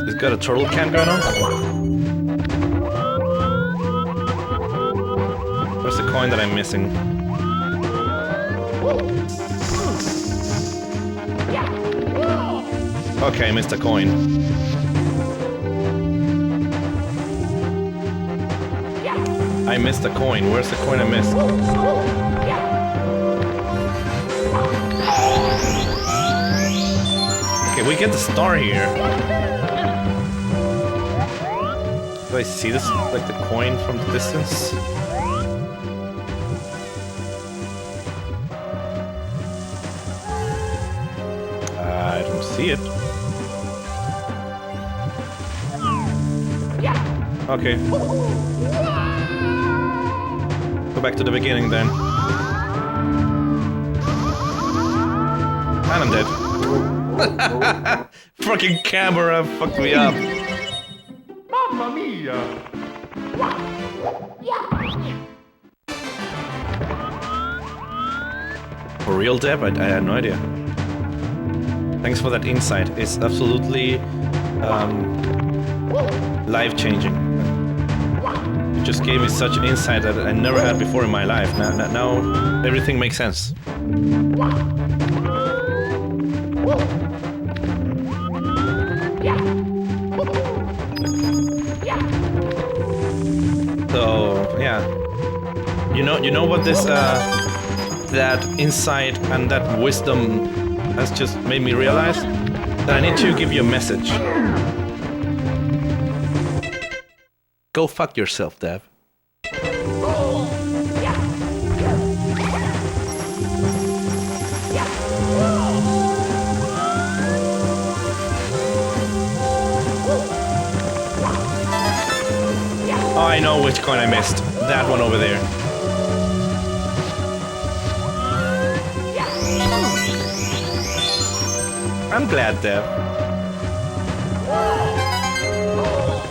S1: He's got a turtle can going on. Where's the coin that I'm missing? Okay, I missed a coin. I missed a coin. Where's the coin I missed? Okay, we get the star here. Do I see this, like the coin from the distance? I don't see it. Okay. Go back to the beginning then. And I'm dead. Fucking camera fucked me up.
S3: Mamma mia!
S1: For real, Deb? I had no idea. Thanks for that insight. It's absolutely life-changing. You just gave me such an insight that I never had before in my life. Now everything makes sense. So yeah, you know what this that insight and that wisdom has just made me realize? That I need to give you a message. Go fuck yourself, Dev. Oh, I know which coin I missed. That one over there. I'm glad, Dev.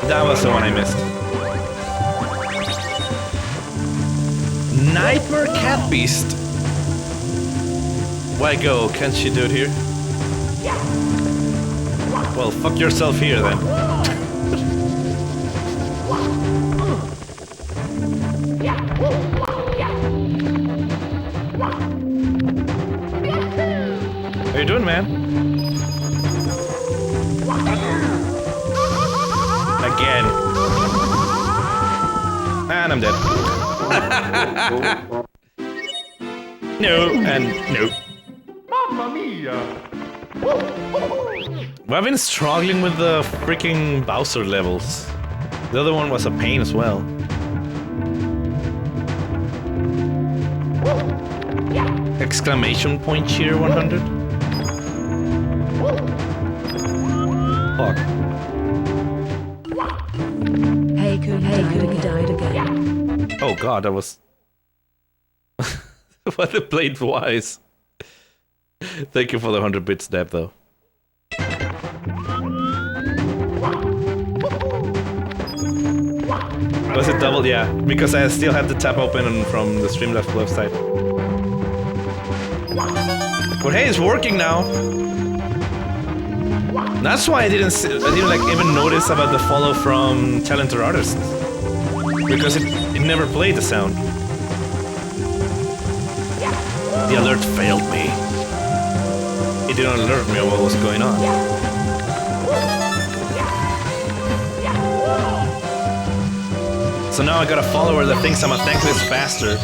S1: That was the one I missed. Nightmare Cat Beast. Why go? Can't she do it here? Well, fuck yourself here then. How you doing, man? Again. And I'm dead. No, and no.
S3: Mamma mia!
S1: Well, I've been struggling with the freaking Bowser levels. The other one was a pain as well. Exclamation point cheer 100? Fuck.
S2: Hey, he died again.
S1: Oh god, that was... What a played wise. Thank you for the 100 bits, Deb, though. Was it double? Yeah, because I still had the tab open from the Streamlabs website. But hey, it's working now. That's why I didn't like even notice about the follow from talented artists, because it never played the sound. The alert failed me. It didn't alert me on what was going on. So now I got a follower that thinks I'm a thankless bastard.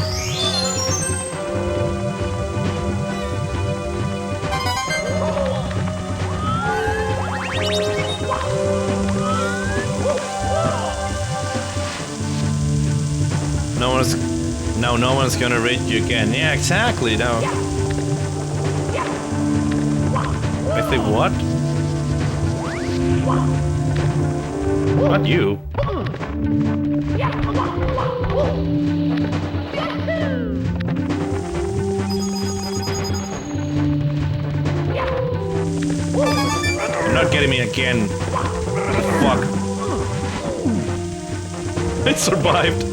S1: No one's gonna raid you again. Yeah, exactly. Now I think what? Not you. You're not getting me again. Fuck. It survived.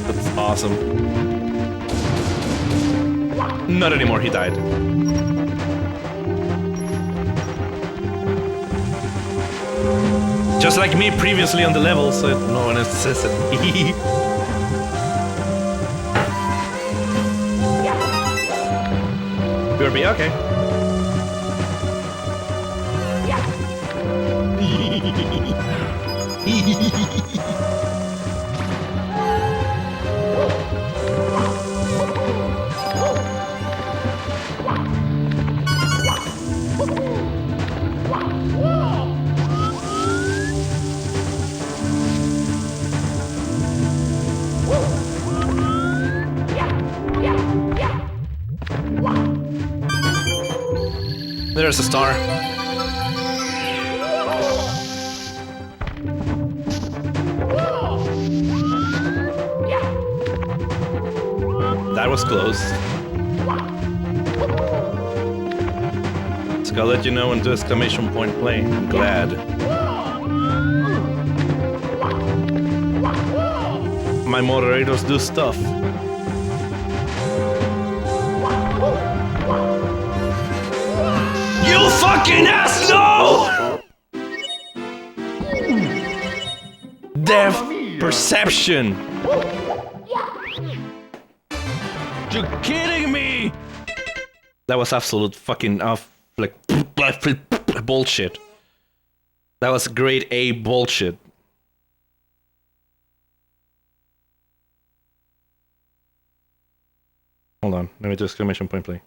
S1: That's awesome. Not anymore, he died. Just like me previously on the level, so no one else says it. BRB, okay. There's a star. That was close. So I'll let you know when to exclamation point play. I'm glad. My moderators do stuff. You fucking asshole! Depth perception. You're kidding me! That was absolute fucking like bullshit. That was grade A bullshit. Hold on, let me do exclamation point play.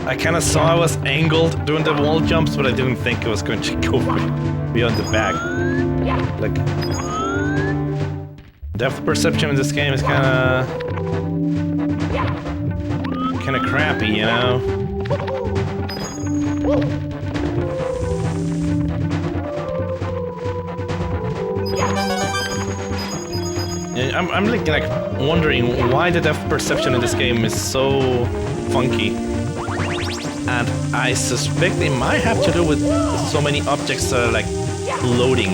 S1: I kind of saw I was angled doing the wall jumps, but I didn't think it was going to go beyond the back. Like, depth perception in this game is kind of crappy, you know. I'm like wondering why the depth perception in this game is so funky. And I suspect it might have to do with so many objects that are like floating.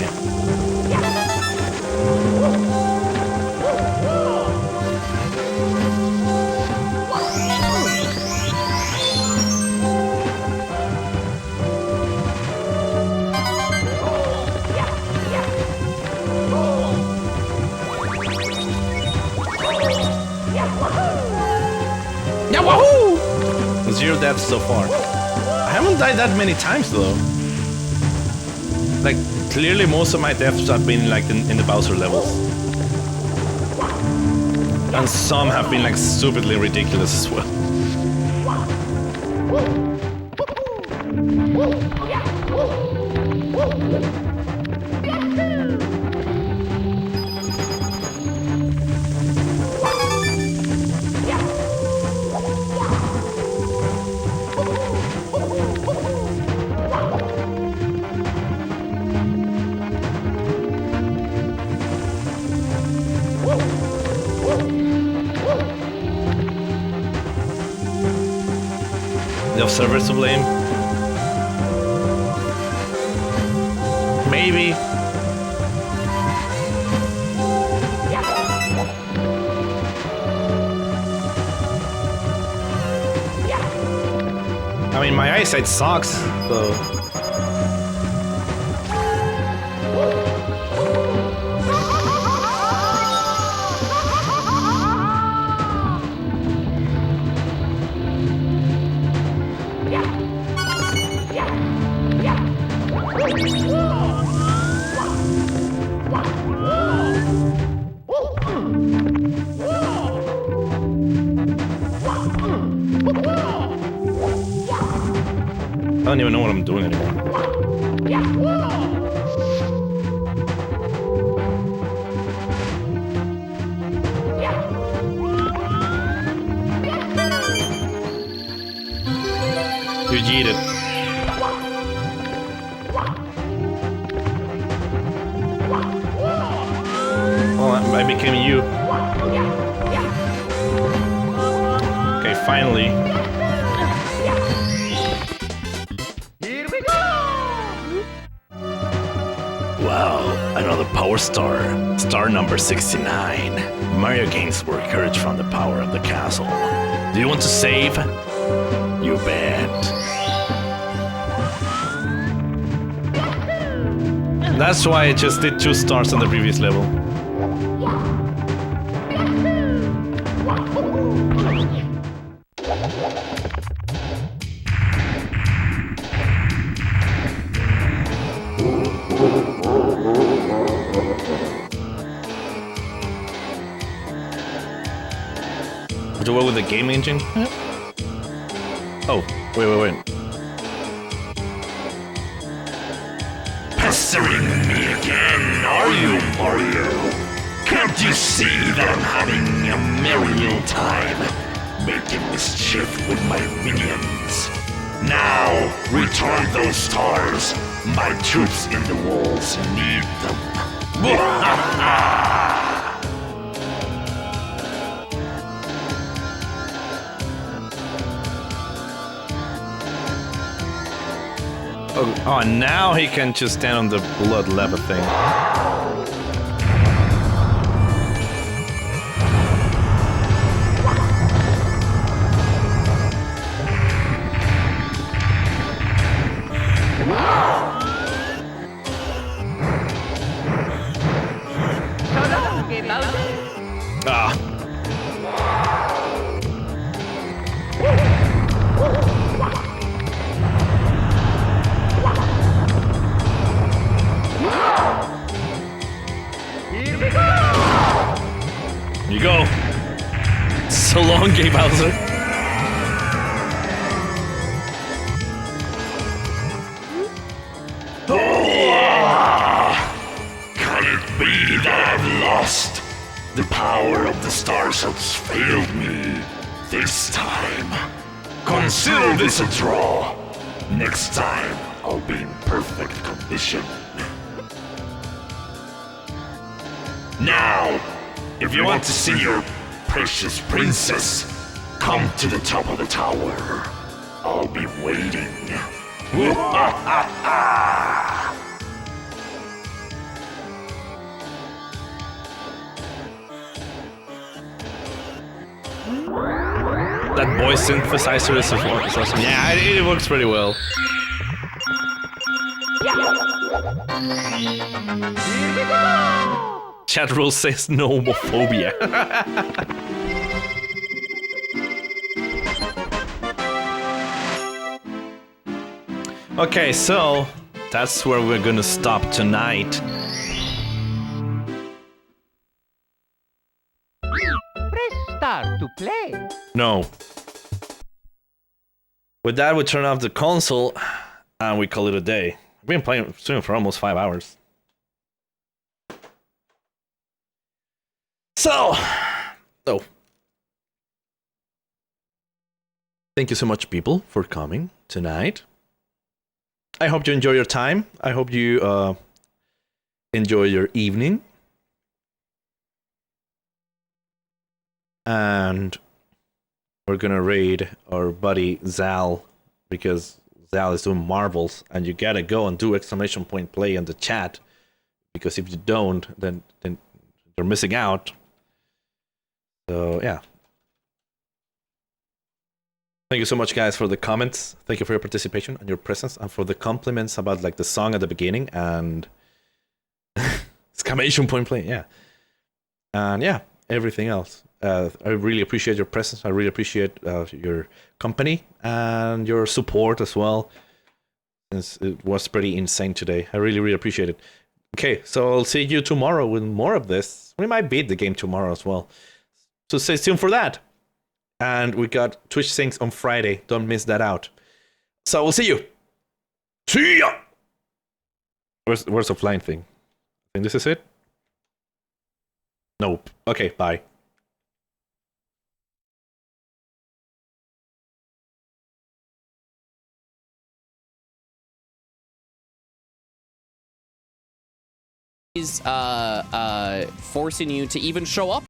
S1: Yeah, wahoo! 0 deaths so far. I haven't died that many times though. Like, clearly most of my deaths have been like in the Bowser levels. And some have been like stupidly ridiculous as well. The observers to blame? Maybe. I mean, my eyesight sucks, so... I don't even know what I'm doing anymore. You cheated. Well, I became you. Okay, finally.
S6: Wow, another power star. Star number 69. Mario gains more courage from the power of the castle. Do you want to save? You bet.
S1: That's why I just did 2 stars on the previous level. Do what with the game engine? Yep. Oh, wait.
S6: Pestering me again, are you, Mario? Can't you see that I'm having a merry old time, making mischief with my minions? Now, return those stars. My troops in the walls need them.
S1: Oh, now he can just stand on the blood lava thing. Ah. You go. So long, Game Bowser.
S6: Can it be that I've lost? The power of the stars has failed me this time. Consider this a draw. Next time, I'll be in perfect condition. Now, if you want to see your precious princess, come to the top of the tower. I'll be waiting.
S1: That voice synthesizer is awesome. Yeah, it works pretty well. Chat rule says no homophobia. Okay, so that's where we're gonna stop tonight.
S15: Press start to play.
S1: No. with that, we turn off the console and we call it a day. We've been playing streaming for almost 5 hours. So, thank you so much, people, for coming tonight. I hope you enjoy your time. I hope you enjoy your evening. And we're gonna raid our buddy Zal, because Zal is doing marvels, and you gotta go and do exclamation point play in the chat, because if you don't, then you're missing out. So yeah. Thank you so much, guys, for the comments. Thank you for your participation and your presence, and for the compliments about like the song at the beginning and exclamation point play. Yeah, and yeah, everything else. I really appreciate your presence. I really appreciate your company and your support as well, since it was pretty insane today. I really, really appreciate it. Okay, so I'll see you tomorrow with more of this. We might beat the game tomorrow as well. So stay tuned for that. And we got Twitch Syncs on Friday. Don't miss that out. So we'll see you. See ya! Where's the flying thing? I think this is it? Nope. Okay, bye.
S15: Is forcing you to even show up